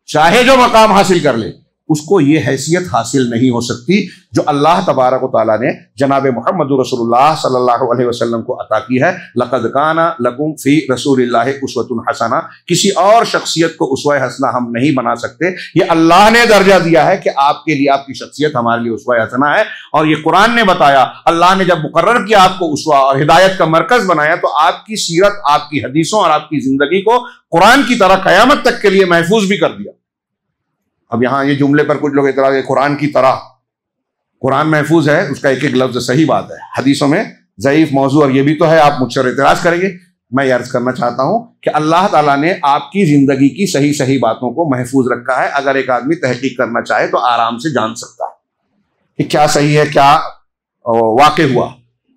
چاہے جو مقام حاصل کر لے، اس کو یہ حیثیت حاصل نہیں ہو سکتی جو اللہ تبارک و تعالیٰ نے جناب محمد رسول اللہ صلی اللہ علیہ وسلم کو عطا کی ہے. لقد کان لکم فی رسول اللہ اسوۃ حسنہ. کسی اور شخصیت کو اسوہ حسنہ ہم نہیں بنا سکتے. یہ اللہ نے درجہ دیا ہے کہ آپ کے لیے آپ کی شخصیت ہمارے لیے اسوہ حسنہ ہے، اور یہ قرآن نے بتایا. اللہ نے جب مقرر کیا آپ کو اسوہ اور ہدایت کا مرکز بنایا، تو آپ کی سیرت، آپ کی حدیثوں اور آپ کی زندگی کو قرآن کی طرح قیامت تک کے لیے محفوظ بھی کر دیا. اب یہاں یہ جملے پر کچھ لوگ اعتراض ہے، قرآن کی طرح. قرآن محفوظ ہے، اس کا ایک ایک لفظ صحیح بات ہے. حدیثوں میں ضعیف موضوع اور یہ بھی تو ہے. آپ مجھ سے اعتراض کریں گے. میں یہ عرض کرنا چاہتا ہوں کہ اللہ تعالیٰ نے آپ کی زندگی کی صحیح باتوں کو محفوظ رکھا ہے. اگر ایک آدمی تحقیق کرنا چاہے تو آرام سے جان سکتا ہے کہ کیا صحیح ہے، کیا واقع ہوا.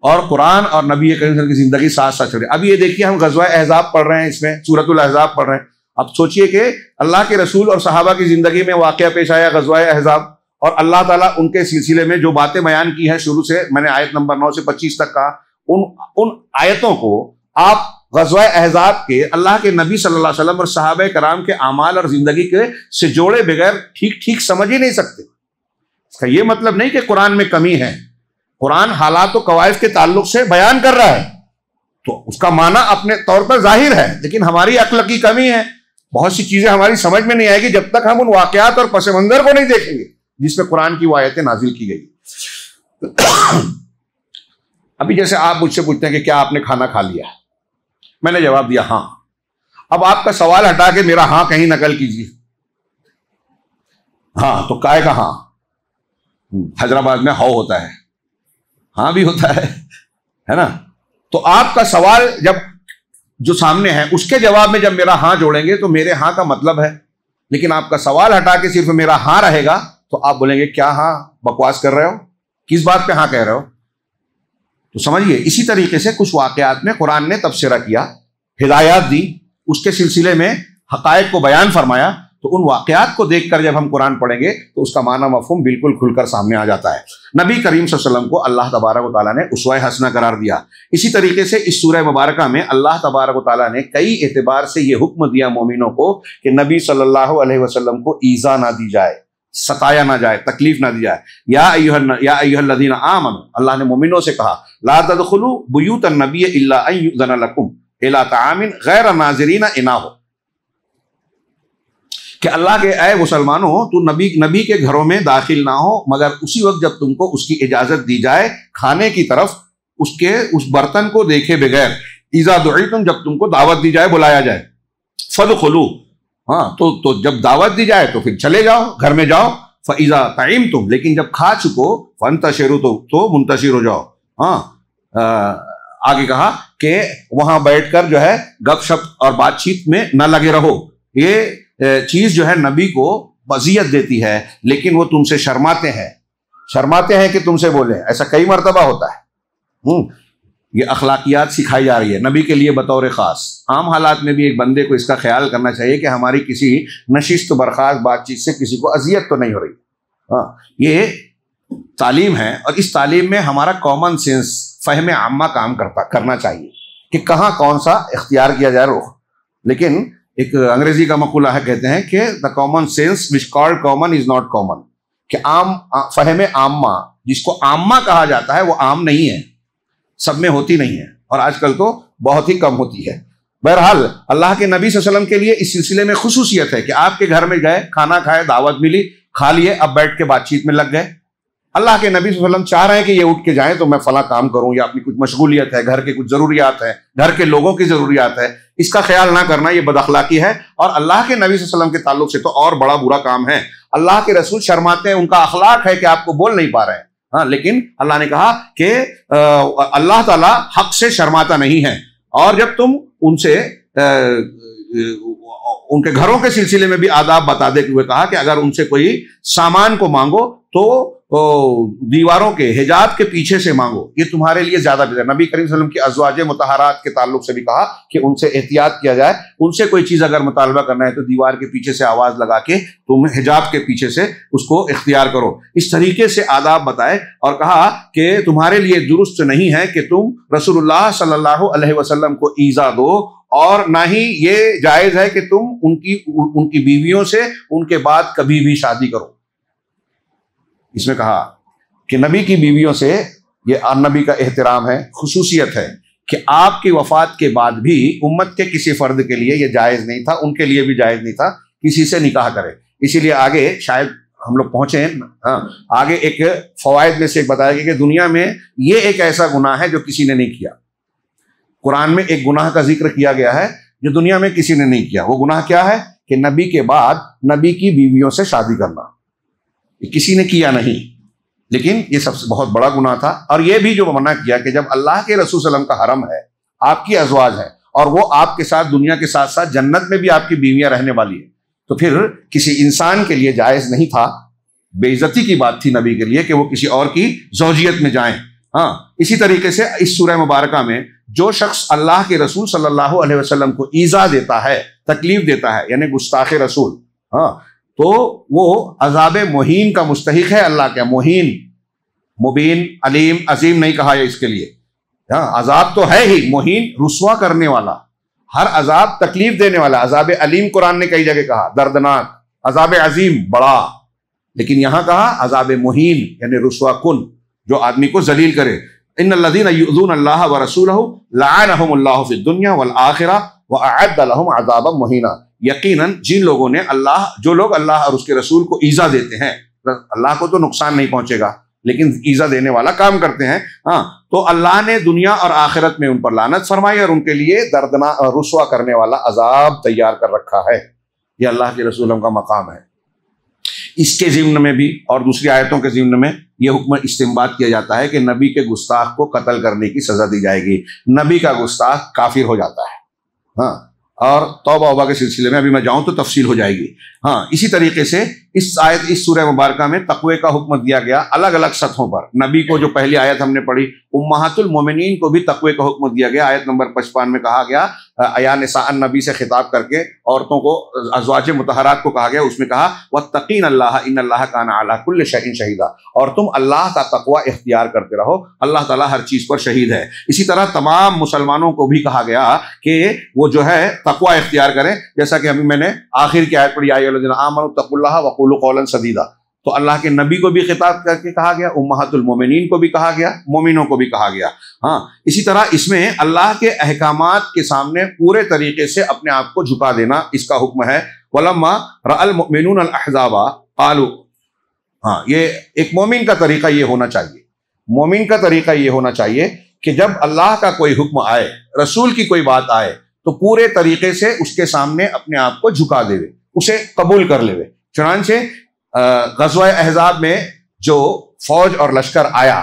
اور قرآن اور نبی کریم صلی اللہ علیہ وسلم کی زندگی ساتھ ساتھ چل رہی ہے. اب یہ دیکھیے، ہم غزوہ احزاب پڑھ رہے ہیں، اس میں سورۃ الاحزاب پڑھ رہے ہیں. اب سوچئے کہ اللہ کے رسول اور صحابہ کی زندگی میں واقعہ پیش آیا غزوہ احزاب، اور اللہ تعالیٰ ان کے سلسلے میں جو باتیں بیان کی ہیں شروع سے، میں نے آیت نمبر 9 سے 25 تک کہا، ان آیتوں کو آپ غزوہ احزاب کے اللہ کے نبی صلی اللہ علیہ وسلم اور صحابہ کرام کے اعمال اور زندگی کے سے جوڑے بغیر ٹھیک سمجھ ہی نہیں سکتے. اس کا یہ مطلب نہیں کہ قرآن میں کمی ہے. قرآن حالات و قوائف کے تعلق سے بیان کر رہا ہے، تو اس کا معنی اپنے طور پر ظاہر ہے، لیکن ہماری عقل کی کمی ہے. بہت سی چیزیں ہماری سمجھ میں نہیں آئے گی جب تک ہم ان واقعات اور پس منظر کو نہیں دیکھیں گے جس میں قرآن کی وہ آیتیں نازل کی گئی. ابھی جیسے آپ مجھ سے پوچھتے ہیں کہ کیا آپ نے کھانا کھا لیا؟ میں نے جواب دیا ہاں. اب آپ کا سوال ہٹا کے میرا ہاں کہیں نقل کیجیے. ہاں تو کائے کا ہاں؟ حیدرآباد میں ہاؤ ہوتا ہے، ہاں بھی ہوتا ہے نا. تو آپ کا سوال جب جو سامنے ہے اس کے جواب میں جب میرا ہاں جوڑیں گے تو میرے ہاں کا مطلب ہے. لیکن آپ کا سوال ہٹا کے صرف میرا ہاں رہے گا تو آپ بولیں گے کیا ہاں بکواس کر رہے ہو، کس بات پہ ہاں کہہ رہے ہو. تو سمجھیے اسی طریقے سے کچھ واقعات میں قرآن نے تبصرہ کیا، ہدایات دی، اس کے سلسلے میں حقائق کو بیان فرمایا. تو ان واقعات کو دیکھ کر جب ہم قرآن پڑھیں گے تو اس کا معنی مفہوم بالکل کھل کر سامنے آ جاتا ہے. نبی کریم صلی اللہ علیہ وسلم کو اللہ تبارک و تعالیٰ نے اسوہ حسنہ قرار دیا. اسی طریقے سے اس سورہ مبارکہ میں اللہ تبارک و تعالیٰ نے کئی اعتبار سے یہ حکم دیا مومنوں کو کہ نبی صلی اللہ علیہ وسلم کو ایذا نہ دی جائے، ستایا نہ جائے، تکلیف نہ دی جائے. یا ایھا الذین آمنوا، اللہ نے مومنوں سے کہا لا تدخلوا بیوت النبی الا ان یؤذن لکم الی طعام غیر ناظرین اناہ، کہ اللہ کے اے مسلمانوں تو نبی کے گھروں میں داخل نہ ہو مگر اسی وقت جب تم کو اس کی اجازت دی جائے کھانے کی طرف، اس برتن کو دیکھے بغیر. اذا دعیتم، جب تم کو دعوت دی جائے، بلایا جائے. فادخلوا، ہاں تو جب دعوت دی جائے تو پھر چلے جاؤ، گھر میں جاؤ. فاذا طعمتم، لیکن جب کھا چکو، فانتشروا، تو منتشر ہو جاؤ. ہاں آگے کہا کہ وہاں بیٹھ کر جو ہے گپ شپ اور بات چیت میں نہ لگے رہو. یہ چیز جو ہے نبی کو اذیت دیتی ہے، لیکن وہ تم سے شرماتے ہیں کہ تم سے بولیں. ایسا کئی مرتبہ ہوتا ہے. یہ اخلاقیات سکھائی جا رہی ہے نبی کے لیے بطور خاص. عام حالات میں بھی ایک بندے کو اس کا خیال کرنا چاہیے کہ ہماری کسی نشست برخاست بات چیت سے کسی کو اذیت تو نہیں ہو رہی. یہ تعلیم ہے اور اس تعلیم میں ہمارا کامن سینس، فہم عامہ کام کرنا چاہیے کہ کہاں کون سا اختیار کیا جائے رخ. لیکن ایک انگریزی کا مقولہ ہے، کہتے ہیں کہ the common sense which called common is not common, کہ عام فہم عامہ جس کو عامہ کہا جاتا ہے وہ عام نہیں ہے، سب میں ہوتی نہیں ہے، اور آج کل تو بہت ہی کم ہوتی ہے. بہرحال اللہ کے نبی صلی اللہ علیہ وسلم کے لیے اس سلسلے میں خصوصیت ہے کہ آپ کے گھر میں گئے، کھانا کھائے، دعوت ملی، کھا لیے، اب بیٹھ کے بات چیت میں لگ گئے. اللہ کے نبی صلی اللہ علیہ وسلم چاہ رہے ہیں کہ یہ اٹھ کے جائیں تو میں فلاں کام کروں، یا اپنی کچھ مشغولیت ہے، گھر کے کچھ ضروریات ہے، گھر کے لوگوں کی ضروریات ہے، اس کا خیال نہ کرنا یہ بد اخلاقی ہے. اور اللہ کے نبی صلی اللہ علیہ وسلم کے تعلق سے تو اور بڑا برا کام ہے. اللہ کے رسول شرماتے ہیں، ان کا اخلاق ہے کہ آپ کو بول نہیں پا رہے ہیں. ہاں لیکن اللہ نے کہا کہ اللہ تعالیٰ حق سے شرماتا نہیں ہے. اور جب تم ان سے ان کے گھروں کے سلسلے میں بھی آداب بتا دے ہوئے کہا کہ اگر ان سے کوئی سامان کو مانگو تو دیواروں کے حجاب کے پیچھے سے مانگو، یہ تمہارے لیے زیادہ بہتر. نبی کریم صلی اللہ علیہ وسلم کی ازواج مطہرات کے تعلق سے بھی کہا کہ ان سے احتیاط کیا جائے، ان سے کوئی چیز اگر مطالبہ کرنا ہے تو دیوار کے پیچھے سے آواز لگا کے تم حجاب کے پیچھے سے اس کو اختیار کرو. اس طریقے سے آداب بتائے اور کہا کہ تمہارے لیے درست نہیں ہے کہ تم رسول اللہ صلی اللہ علیہ وسلم کو ایذا دو، اور نہ ہی یہ جائز ہے کہ تم ان کی بیویوں سے ان کے بعد کبھی بھی شادی کرو. اس میں کہا کہ نبی کی بیویوں سے یہ نبی کا احترام ہے، خصوصیت ہے کہ آپ کی وفات کے بعد بھی امت کے کسی فرد کے لیے یہ جائز نہیں تھا، ان کے لیے بھی جائز نہیں تھا کسی سے نکاح کرے. اسی لیے آگے شاید ہم لوگ پہنچے، آگے ایک فوائد میں سے ایک بتایا گیا کہ دنیا میں یہ ایک ایسا گناہ ہے جو کسی نے نہیں کیا. قرآن میں ایک گناہ کا ذکر کیا گیا ہے جو دنیا میں کسی نے نہیں کیا. وہ گناہ کیا ہے؟ کہ نبی کے بعد نبی کی بیویوں سے شادی کرنا. یہ کسی نے کیا نہیں، لیکن یہ سب سے بہت بڑا گناہ تھا. اور یہ بھی جو منع کیا کہ جب اللہ کے رسول صلی اللہ علیہ وسلم کا حرم ہے، آپ کی ازواج ہے، اور وہ آپ کے ساتھ دنیا کے ساتھ ساتھ جنت میں بھی آپ کی بیویاں رہنے والی ہیں، تو پھر کسی انسان کے لیے جائز نہیں تھا، بے عزتی کی بات تھی نبی کے لیے کہ وہ کسی اور کی زوجیت میں جائیں. اسی طریقے سے اس سورہ مبارکہ میں جو شخص اللہ کے رسول صلی اللہ علیہ وسلم کو ایذا دیتا ہے، تکلیف دیتا ہے، یعنی گستاخ رسول، تو وہ عذاب مہین کا مستحق ہے. اللہ کا مہین، مبین، علیم، عظیم نہیں کہا ہے اس کے لیے. عذاب تو ہے ہی، مہین رسوا کرنے والا، ہر عذاب تکلیف دینے والا. عذاب علیم قرآن نے کئی جگہ کہا، دردناک. عذاب عظیم بڑا، لیکن یہاں کہا عذاب مہین یعنی رسوا کن، جو آدمی کو ذلیل کرے. ان الذین یؤذون اللہ ورسولہ لعنہم اللہ فی الدنیا والآخرہ واعد لهم عذابا مہینا. یقیناً جن لوگوں نے جو لوگ اللہ اور اس کے رسول کو ایذا دیتے ہیں، اللہ کو تو نقصان نہیں پہنچے گا لیکن ایزا دینے والا کام کرتے ہیں. ہاں تو اللہ نے دنیا اور آخرت میں ان پر لعنت فرمائی اور ان کے لیے دردناک اور رسوا کرنے والا عذاب تیار کر رکھا ہے. یہ اللہ کے رسولوں کا مقام ہے. اس کے ضمن میں بھی اور دوسری آیتوں کے ضمن میں یہ حکم استنباط کیا جاتا ہے کہ نبی کے گستاخ کو قتل کرنے کی سزا دی جائے گی. نبی کا گستاخ کافر ہو جاتا ہے. ہاں اور توبہ وبا کے سلسلے میں ابھی میں جاؤں تو تفصیل ہو جائے گی. ہاں اسی طریقے سے اس سورہ مبارکہ میں تقوی کا حکم دیا گیا الگ الگ سطحوں پر. نبی کو جو پہلی آیت ہم نے پڑھی امہات المومنین کو بھی تقوی کا حکم دیا گیا. آیت نمبر 55 میں کہا گیا یا نساء النبی سے خطاب کر کے عورتوں کو ازواج مطہرات کو کہا گیا. اس میں کہا واتقین اللہ ان اللہ کان علی کل شیء شہیدا, اور تم اللہ کا تقوی اختیار کرتے رہو, اللہ تعالیٰ ہر چیز پر شہید ہے. اسی طرح تمام مسلمانوں کو بھی کہا گیا کہ وہ جو ہے تقوی اختیار کریں, جیسا کہ ابھی میں نے آخر کی آیت پڑھی یا ایھا الذین آمنوا اتقوا اللہ وقولوا قولا سدیدا. تو اللہ کے نبی کو بھی خطاب کر کے کہا گیا, امہات المومنین کو بھی کہا گیا, مومنوں کو بھی کہا گیا. ہاں اسی طرح اس میں اللہ کے احکامات کے سامنے پورے طریقے سے اپنے آپ کو جھکا دینا اس کا حکم ہے. وَلَمَّا رَأَى الْمُؤْمِنُونَ الْأَحْزَابَ قَالُوا, ہاں یہ ایک مومن کا طریقہ یہ ہونا چاہیے. مومن کا طریقہ یہ ہونا چاہیے کہ جب اللہ کا کوئی حکم آئے, رسول کی کوئی بات آئے, تو پورے طریقے سے اس کے سامنے اپنے آپ کو جھکا دے, اسے قبول کر لے. چنانچہ غزوہ احزاب میں جو فوج اور لشکر آیا,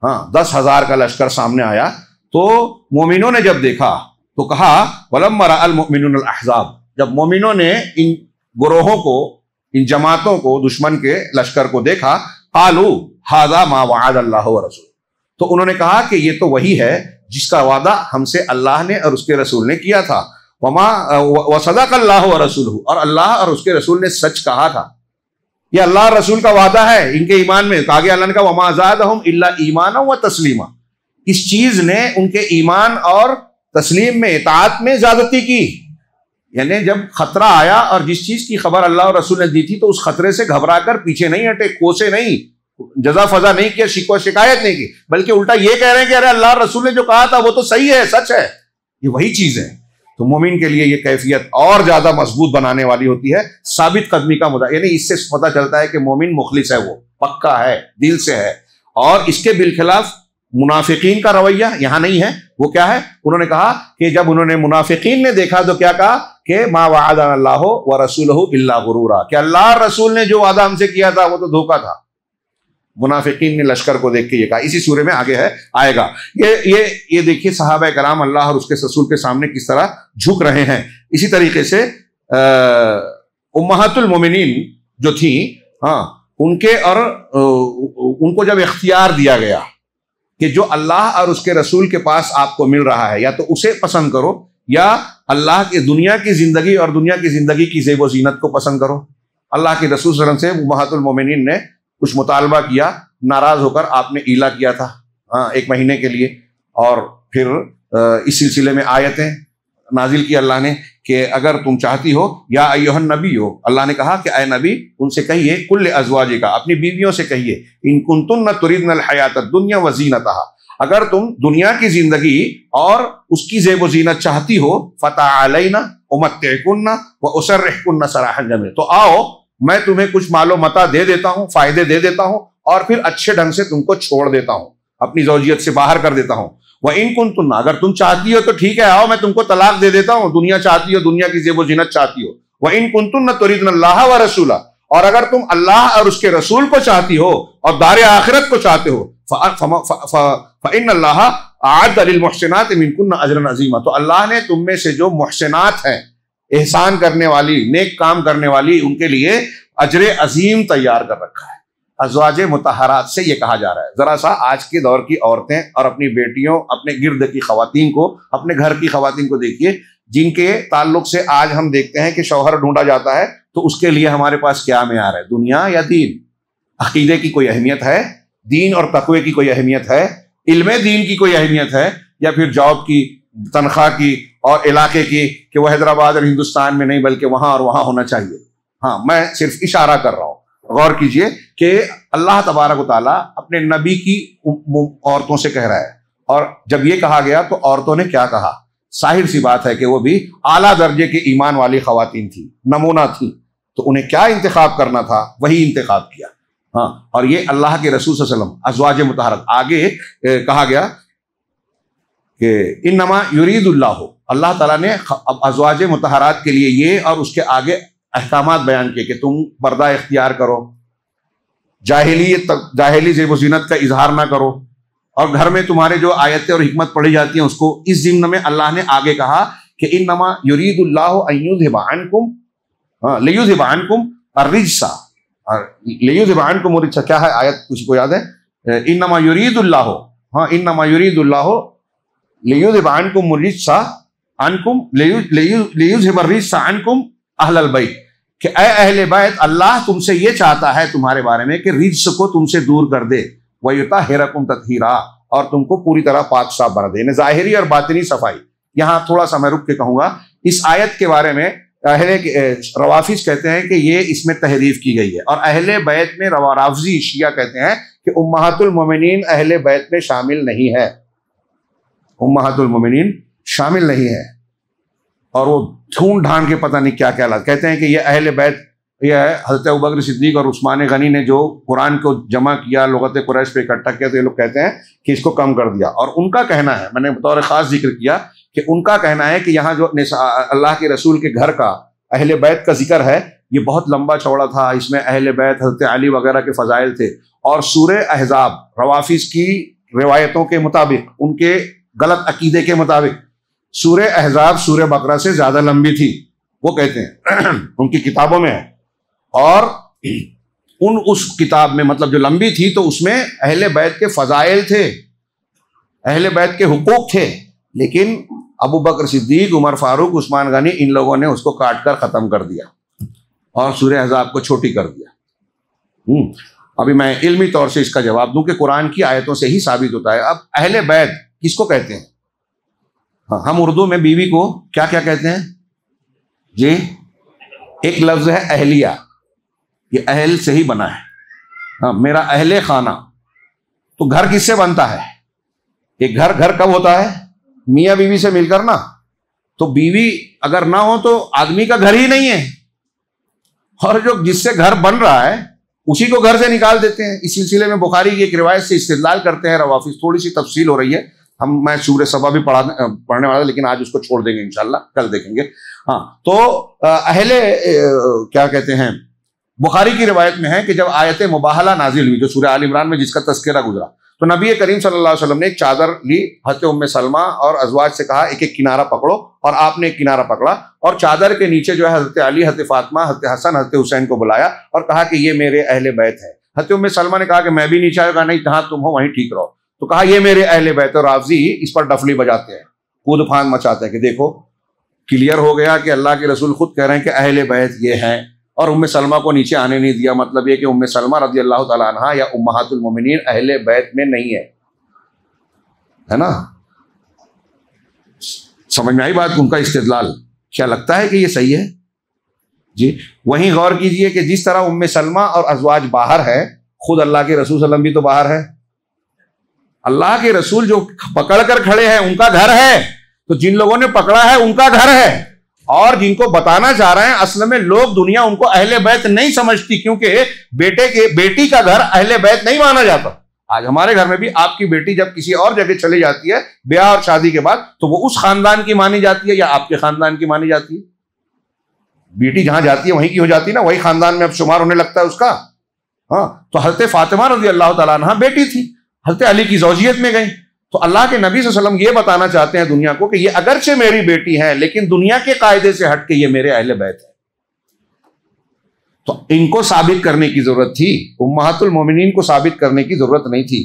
ہاں 10,000 کا لشکر سامنے آیا, تو مومنوں نے جب دیکھا تو کہا وَلَمَّا رَأَى الْمُؤْمِنُونَ الْأَحْزَابَ, جب مومنوں نے ان گروہوں کو, ان جماعتوں کو, دشمن کے لشکر کو دیکھا, قَالُوا هَذَا مَا وَعَدَ اللَّهُ وَرَسُولُهُ, تو انہوں نے کہا کہ یہ تو وہی ہے جس کا وعدہ ہم سے اللہ نے اور اس کے رسول نے کیا تھا. وَصَدَقَ اللَّهُ وَرَسُولُهُ, اور اللہ اور اس کے رسول نے سچ کہا تھا. یہ اللہ اور رسول کا وعدہ ہے ان کے ایمان میں. آگے اللہ نے کہا وَمَا زَادَهُمْ إِلَّا إِيمَانًا وَتَسْلِيمًا, اس چیز نے ان کے ایمان اور تسلیم میں, اطاعت میں زیادتی کی. یعنی جب خطرہ آیا اور جس چیز کی خبر اللہ اور رسول نے دی تھی تو اس خطرے سے گھبرا کر پیچھے نہیں ہٹے, کوسے نہیں, جزا فضا نہیں کیا, شکوہ شکایت نہیں کی, بلکہ الٹا یہ کہہ رہے ہیں کہ ارے اللہ اور رسول نے جو کہا تھا وہ تو صحیح ہے, سچ ہے. یہ وہی چیز ہے. تو مومن کے لیے یہ کیفیت اور زیادہ مضبوط بنانے والی ہوتی ہے, ثابت قدمی کا مدعا. یعنی اس سے پتہ چلتا ہے کہ مومن مخلص ہے, وہ پکا ہے, دل سے ہے. اور اس کے بالخلاف منافقین کا رویہ یہاں نہیں ہے. وہ کیا ہے؟ انہوں نے کہا کہ جب انہوں نے منافقین نے دیکھا تو کیا کہا کہ ما وعدنا اللہ ورسولہ الا غرورا, کہ اللہ اور رسول نے جو وعدہ ہم سے کیا تھا وہ تو دھوکا تھا. منافقین نے لشکر کو دیکھ کے یہ کہا. اسی سورے میں آگے ہے آئے گا. یہ دیکھیے صحابہ کرام اللہ اور اس کے رسول کے سامنے کس طرح جھک رہے ہیں. اسی طریقے سے امہات المومنین جو تھیں, ہاں ان کے اور ان کو جب اختیار دیا گیا کہ جو اللہ اور اس کے رسول کے پاس آپ کو مل رہا ہے یا تو اسے پسند کرو یا اللہ کی دنیا کی زندگی اور دنیا کی زندگی کی زیب و زینت کو پسند کرو. اللہ کے رسول صلی اللہ علیہ وسلم سے امہات المومنین نے کچھ مطالبہ کیا, ناراض ہو کر آپ نے ایلا کیا تھا 1 مہینے کے لیے. اور پھر اس سلسلے میں آیتیں نازل کی اللہ نے کہ اگر تم چاہتی ہو یا ایھا النبی ہو, اللہ نے کہا کہ اے نبی ان سے کہیے کل ازواجک, اپنی بیویوں سے کہیے ان کنتن تردن الحیات الدنیا وزینتہا, اگر تم دنیا کی زندگی اور اس کی زیب و زینت چاہتی ہو, فتعالینا امتعکن واسرحکن سراحا جمیلا, تو آؤ میں تمہیں کچھ مال و متاع دے دیتا ہوں, فائدے دے دیتا ہوں, اور پھر اچھے ڈھنگ سے تم کو چھوڑ دیتا ہوں, اپنی زوجیت سے باہر کر دیتا ہوں. وَإِن كُنتُنَّ, اگر تم چاہتی ہو تو ٹھیک ہے, آؤ میں تم کو طلاق دے دیتا ہوں, دنیا چاہتی ہو, دنیا کی زیب و زینت چاہتی ہو. وَإِن كُنتُنَّ تُرِدْنَ اللَّهَ وَرَسُولَهُ, اور اگر تم اللہ اور اس کے رسول کو چاہتی ہو اور دار آخرت کو چاہتے ہو, فَإِنَّ اللَّهَ أَعَدَّ لِلْمُحْسِنَاتِ مِنكُنَّ أَجْرًا عَظِيمًا, تو اللہ نے تم میں سے جو محسنات ہیں, احسان کرنے والی, نیک کام کرنے والی, ان کے لیے اجر عظیم تیار کر رکھا ہے. ازواج مطہرات سے یہ کہا جا رہا ہے. ذرا سا آج کے دور کی عورتیں اور اپنی بیٹیوں, اپنے گرد کی خواتین کو, اپنے گھر کی خواتین کو دیکھیے, جن کے تعلق سے آج ہم دیکھتے ہیں کہ شوہر ڈھونڈا جاتا ہے تو اس کے لیے ہمارے پاس کیا معیار ہے؟ دنیا یا دین؟ عقیدے کی کوئی اہمیت ہے؟ دین اور تقوی کی کوئی اہمیت ہے؟ علم دین کی کوئی اہمیت ہے؟ یا پھر جاب کی, تنخواہ کی اور علاقے کی کہ وہ حیدرآباد اور ہندوستان میں نہیں بلکہ وہاں اور وہاں ہونا چاہیے؟ ہاں میں صرف اشارہ کر رہا ہوں. غور کیجئے کہ اللہ تبارک و تعالیٰ اپنے نبی کی عورتوں سے کہہ رہا ہے, اور جب یہ کہا گیا تو عورتوں نے کیا کہا؟ ظاہر سی بات ہے کہ وہ بھی اعلیٰ درجے کے ایمان والی خواتین تھی, نمونہ تھی, تو انہیں کیا انتخاب کرنا تھا؟ وہی انتخاب کیا. ہاں، اور یہ اللہ کے رسول صلی اللہ علیہ وسلم ازواج مطہرات. آگے کہا گیا کہ انما یرید اللہ تعالیٰ نے ازواج مطہرات کے لیے یہ اور اس کے آگے احکامات بیان کیے کہ تم پردہ اختیار کرو، جاہلی زیب و زینت کا اظہار نہ کرو، اور گھر میں تمہارے جو آیتیں اور حکمت پڑھی جاتی ہیں اس کو. اس ضمن میں اللہ نے آگے کہا کہ انما یرید اللہ ان یذھب عنکم لیذھب عنکم الرجس. لیذھب عنکم الرجس کیا ہے آیت کسی کو یاد ہے؟ انما یرید اللہ، انما یرید اللہ لیذھب عنکم الرجس عنکم لیذھب الرجس عنکم اہل البیت، کہ اے اہل بیت اللہ تم سے یہ چاہتا ہے تمہارے بارے میں کہ رجس کو تم سے دور کر دے، وَيُطَهِّرَكُمْ تَطْهِيرًا، اور تم کو پوری طرح پاک صاف بنا دے، ظاہری اور باطنی صفائی. یہاں تھوڑا سا میں رک کے کہوں گا اس آیت کے بارے میں. روافظ کہتے ہیں کہ یہ اس میں تحریف کی گئی ہے، اور اہل بیت میں رافضی شیعہ کہتے ہیں کہ امہات المومنین اہل بیت میں شامل نہیں ہے، امہات المومنین شامل نہیں ہے. اور وہ ڈھونڈ ڈھانڈ کے پتہ نہیں کیا کیا کہتے ہیں کہ یہ اہل بیت یہ ہے. حضرت ابوبکر صدیق اور عثمان غنی نے جو قرآن کو جمع کیا، لغت قریش پہ اکٹھا کیا، تو یہ لوگ کہتے ہیں کہ اس کو کم کر دیا. اور ان کا کہنا ہے، میں نے بطور خاص ذکر کیا کہ ان کا کہنا ہے کہ یہاں جو اللہ کے رسول کے گھر کا اہل بیت کا ذکر ہے یہ بہت لمبا چوڑا تھا، اس میں اہل بیت حضرت علی وغیرہ کے فضائل تھے. اور سورہ احزاب روافظ کی روایتوں کے مطابق، ان کے غلط عقیدے کے مطابق سورہ احزاب سورہ بقرہ سے زیادہ لمبی تھی، وہ کہتے ہیں ان کی کتابوں میں ہے. اور اس کتاب میں مطلب جو لمبی تھی تو اس میں اہل بیت کے فضائل تھے، اہل بیت کے حقوق تھے، لیکن ابو بکر صدیق، عمر فاروق، عثمان غنی ان لوگوں نے اس کو کاٹ کر ختم کر دیا اور سورہ احزاب کو چھوٹی کر دیا. ابھی میں علمی طور سے اس کا جواب دوں کہ قرآن کی آیتوں سے ہی ثابت ہوتا ہے. اب اہل بیت کس کو کہتے ہیں؟ ہم اردو میں بیوی کو کیا کیا کہتے ہیں جی؟ ایک لفظ ہے اہلیہ، یہ اہل سے ہی بنا ہے. میرا اہل خانہ. تو گھر کس سے بنتا ہے؟ ایک گھر کب ہوتا ہے؟ میاں بیوی سے مل کر نا. تو بیوی اگر نہ ہو تو آدمی کا گھر ہی نہیں ہے، اور جو جس سے گھر بن رہا ہے اسی کو گھر سے نکال دیتے ہیں. اس سلسلے میں بخاری کی ایک روایت سے استدلال کرتے ہیں روافظ. تھوڑی سی تفصیل ہو رہی ہے، میں سورہ سبا بھی پڑھنے والا، لیکن آج اس کو چھوڑ دیں گے انشاءاللہ، کل دیکھیں گے. تو اہل کیا کہتے ہیں، بخاری کی روایت میں ہے کہ جب آیت مباہلہ نازل ہوئی جو سورہ آل عمران میں جس کا تذکرہ گزرا، تو نبی کریم صلی اللہ علیہ وسلم نے ایک چادر لی، حضرت ام سلمہ اور ازواج سے کہا ایک ایک کنارہ پکڑو، اور آپ نے ایک کنارہ پکڑا، اور چادر کے نیچے جو ہے حضرت علی، حضرت فاطمہ، حضرت حسن، حضرت حسین کو بلایا اور کہا کہ یہ میرے اہل بیت ہے. حضرت ام سلمہ نے کہا کہ میں بھی نیچے آئے گا، نہیں جہاں تم ہو وہیں ٹھیک رہو. تو کہا یہ میرے اہل بیت. اور رافضی اس پر ڈفلی بجاتے ہیں، کود پھاند مچاتے ہیں کہ دیکھو کلیئر ہو گیا کہ اللہ کے رسول خود کہہ رہے ہیں کہ اہل بیت یہ ہیں، اور ام سلمہ کو نیچے آنے نہیں دیا. مطلب یہ کہ ام سلمہ رضی اللہ تعالیٰ عنہا یا امہات المومنین اہل بیت میں نہیں ہے نا. سمجھ میں آئی بات؟ ان کا استدلال کیا لگتا ہے کہ یہ صحیح ہے جی؟ وہیں غور کیجئے کہ جس طرح ام سلمہ اور ازواج باہر ہے، خود اللہ کے رسول صلی اللہ علیہ وسلم بھی تو باہر ہے. اللہ کے رسول جو پکڑ کر کھڑے ہیں ان کا گھر ہے، تو جن لوگوں نے پکڑا ہے ان کا گھر ہے. اور جن کو بتانا چاہ رہے ہیں اصل میں لوگ، دنیا ان کو اہل بیت نہیں سمجھتی، کیونکہ بیٹی کا گھر اہل بیت نہیں مانا جاتا. آج ہمارے گھر میں بھی آپ کی بیٹی جب کسی اور جگہ چلی جاتی ہے بیاہ اور شادی کے بعد، تو وہ اس خاندان کی مانی جاتی ہے یا آپ کے خاندان کی مانی جاتی ہے؟ بیٹی جہاں جاتی ہے وہیں کی ہو جاتی ہے نا، وہی خاندان میں اب شمار ہونے لگتا ہے اس کا. تو حضرت فاطمہ رضی اللہ تعالیٰ عنہ بیٹی تھی، حضرت علی کی زوجیت میں گئی. تو اللہ کے نبی صلی اللہ علیہ وسلم یہ بتانا چاہتے ہیں دنیا کو کہ یہ اگرچہ میری بیٹی ہے لیکن دنیا کے قاعدے سے ہٹ کے یہ میرے اہل بیت ہے. تو ان کو ثابت کرنے کی ضرورت تھی، امہات المومنین کو ثابت کرنے کی ضرورت نہیں تھی.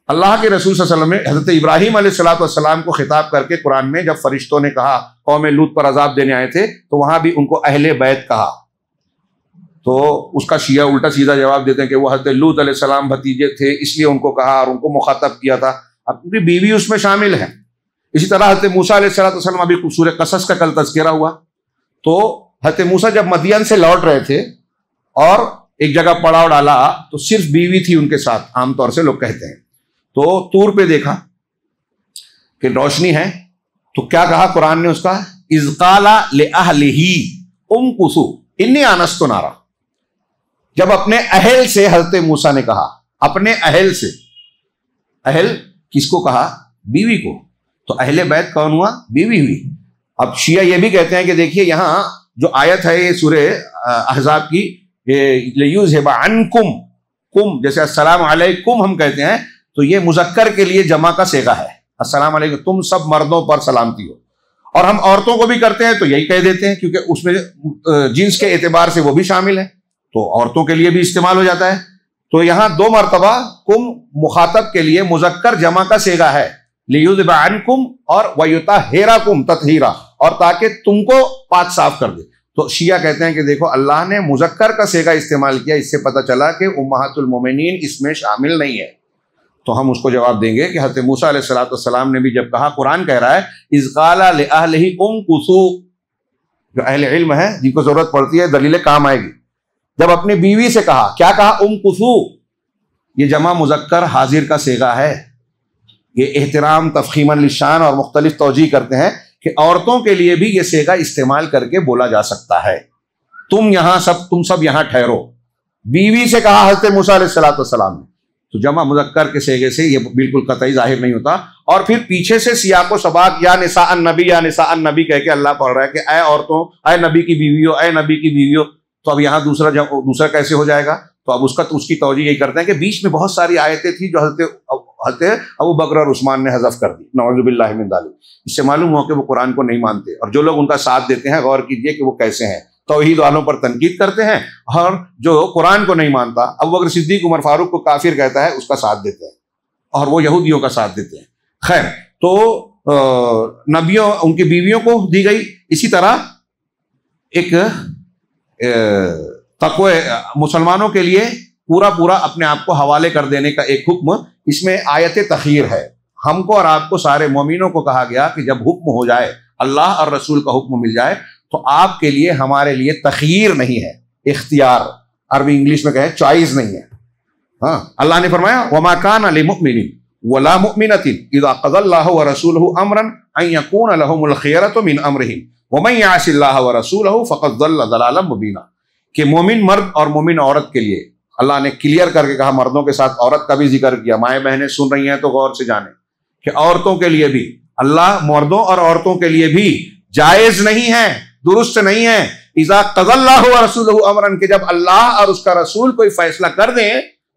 اللہ کے رسول صلی اللہ علیہ وسلم نے حضرت ابراہیم علیہ السلام کو خطاب کر کے قرآن میں جب فرشتوں نے کہا قوم لوط پر عذاب دینے آئے تھے، تو وہاں بھی ان کو اہل بیت کہا. تو اس کا شیعہ الٹا سیدھا جواب دیتے ہیں کہ وہ حضرت لوط علیہ السلام بھتیجے تھے اس لیے ان کو کہا اور ان کو مخاطب کیا تھا، اب کیونکہ بیوی اس میں شامل ہے. اسی طرح حضرت موسیٰ علیہ السلام، ابھی سورہ قصص کا کل تذکرہ ہوا، تو حضرت موسیٰ جب مدین سے لوٹ رہے تھے اور ایک جگہ پڑاؤ ڈالا تو صرف بیوی تھی ان کے ساتھ، عام طور سے لوگ کہتے ہیں. تو طور پہ دیکھا کہ روشنی ہے، تو کیا کہا قرآن نے اس کا؟ اذ قال لأہلہ امکثوا انی آنست نارا. جب اپنے اہل سے حضرت موسیٰ نے کہا، اپنے اہل سے، اہل کس کو کہا؟ بیوی کو. تو اہل بیت کون ہوا؟ بیوی ہوئی. اب شیعہ یہ بھی کہتے ہیں کہ دیکھیے یہاں جو آیت ہے یہ سورہ احزاب کی، لیذھب عنکم، کم جیسے السلام علیکم ہم کہتے ہیں، تو یہ مذکر کے لیے جمع کا صیغہ ہے. السلام علیکم، تم سب مردوں پر سلامتی ہو. اور ہم عورتوں کو بھی کرتے ہیں تو یہی کہہ دیتے ہیں، کیونکہ اس میں جنس کے اعتبار سے وہ بھی شامل ہے، تو عورتوں کے لیے بھی استعمال ہو جاتا ہے. تو یہاں 2 مرتبہ کم مخاطب کے لیے مذکر جمع کا صیغہ ہے، لیذھب عنکم اور ویطہرکم تطہیرا، اور تاکہ تم کو پاک صاف کر دے. تو شیعہ کہتے ہیں کہ دیکھو اللہ نے مذکر کا صیغہ استعمال کیا، اس سے پتہ چلا کہ امہات المومنین اس میں شامل نہیں ہے. تو ہم اس کو جواب دیں گے کہ حضرت موسیٰ علیہ السلام نے بھی جب کہا، قرآن کہہ رہا ہے اذ قال لأہلہ امکثوا، جو اہل علم ہے جن کو ضرورت پڑتی ہے دلیل کام آئے گی، جب اپنی بیوی سے کہا، کیا کہا؟ امکثوا. یہ جمع مذکر حاضر کا صیغہ ہے. یہ احترام تفخیما للشان اور مختلف توجیہ کرتے ہیں کہ عورتوں کے لیے بھی یہ صیغہ استعمال کر کے بولا جا سکتا ہے. تم سب یہاں ٹھہرو. بیوی سے کہا حضرت موسیٰ علیہ السلام نے، تو جمع مذکر کے صیغے سے یہ بالکل قطعی ظاہر نہیں ہوتا. اور پھر پیچھے سے سیاق و سباق یا نساء النبی یا نساء النبی کہہ کے اللہ پڑھ رہا ہے کہ اے عورتوں، اے نبی کی بیویوں، اے نبی کی بیویوں. تو اب یہاں دوسرا کیسے ہو جائے گا؟ تو اب اس کی توجہ یہی کرتے ہیں کہ بیچ میں بہت ساری آیتیں تھیں جو حضرت ابو بکر اور عثمان نے حذف کر دی، نعوذ باللہ من ذلک. اس سے معلوم ہوا کہ وہ قرآن کو نہیں مانتے، اور جو لوگ ان کا ساتھ دیتے ہیں غور کیجئے کہ وہ کیسے ہیں. توحید والوں پر تنقید کرتے ہیں، اور جو قرآن کو نہیں مانتا، ابو بکر صدیق عمر فاروق کو کافر کہتا ہے، اس کا ساتھ دیتے ہیں، اور وہ یہودیوں کا ساتھ دیتے ہیں. خیر، تو نبیوں ان کی بیویوں کو دی گئی. اسی طرح ایک تقوی مسلمانوں کے لیے پورا اپنے آپ کو حوالے کر دینے کا ایک حکم اس میں آیت تخیر ہے. ہم کو اور آپ کو سارے مومنوں کو کہا گیا کہ جب حکم ہو جائے، اللہ اور رسول کا حکم مل جائے، تو آپ کے لیے ہمارے لیے تخیر نہیں ہے، اختیار. عربی انگلش میں کہیں چوائس نہیں ہے. ہاں، اللہ نے فرمایا وما كان لمؤمن ولا مؤمنة اذا قضى الله ورسوله امرا ان يكون لهم الخيرة من امرهم ومن يعص الله ورسوله فقد ضل ضلالا مبینا. کہ مومن مرد اور مومن عورت کے لیے اللہ نے کلیئر کر کے کہا، مردوں کے ساتھ عورت کا بھی ذکر کیا. مائیں بہنیں سن رہی ہیں تو غور سے جانیں کہ عورتوں کے لیے بھی اللہ مردوں اور عورتوں کے لیے بھی جائز نہیں ہے، درست نہیں ہے. اذا قضى الله ورسوله امرا، کہ جب اللہ اور اس کا رسول کوئی فیصلہ کر دیں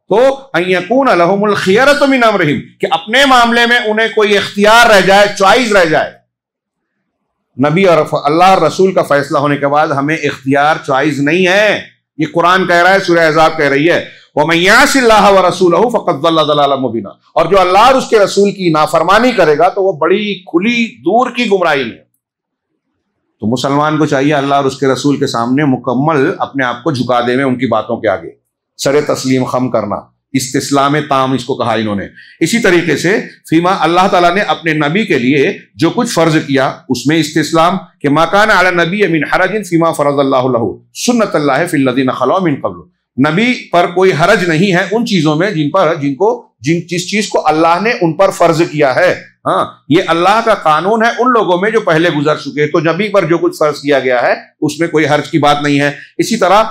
تو ان يكون لهم الخيرة من امرهم، کہ اپنے معاملے میں انہیں کوئی اختیار رہ جائے، چوائس رہ جائے. نبی اور اللہ اور رسول کا فیصلہ ہونے کے بعد ہمیں اختیار چوائس نہیں ہے. یہ قرآن کہہ رہا ہے، سورہ احزاب کہہ رہی ہے وَمَن يَعْصِ اللَّهَ وَرَسُولَهُ فَقَدْ ضَلَّ ضَلَالًا مُبِينًا. اور جو اللہ اور اس کے رسول کی نافرمانی کرے گا تو وہ بڑی کھلی دور کی گمراہی ہے. تو مسلمان کو چاہیے اللہ اور اس کے رسول کے سامنے مکمل اپنے آپ کو جھکا دے میں ان کی باتوں کے آگے سر تسلیم خم کرنا. استسلام تام اس کو کہا انہوں نے. اسی طریقے سے فیما اللہ تعالیٰ نے اپنے نبی کے لیے جو کچھ فرض کیا اس میں استسلام، کہ ما کان علی النبی من حرج فیما فرض اللہ له سنت اللہ فی الذین خلو من قبل. نبی پر کوئی حرج نہیں ہے ان چیزوں میں جس چیز کو اللہ نے ان پر فرض کیا ہے. ہاں، یہ اللہ کا قانون ہے ان لوگوں میں جو پہلے گزر چکے. تو نبی پر جو کچھ فرض کیا گیا ہے اس میں کوئی حرج کی بات نہیں ہے. اسی طرح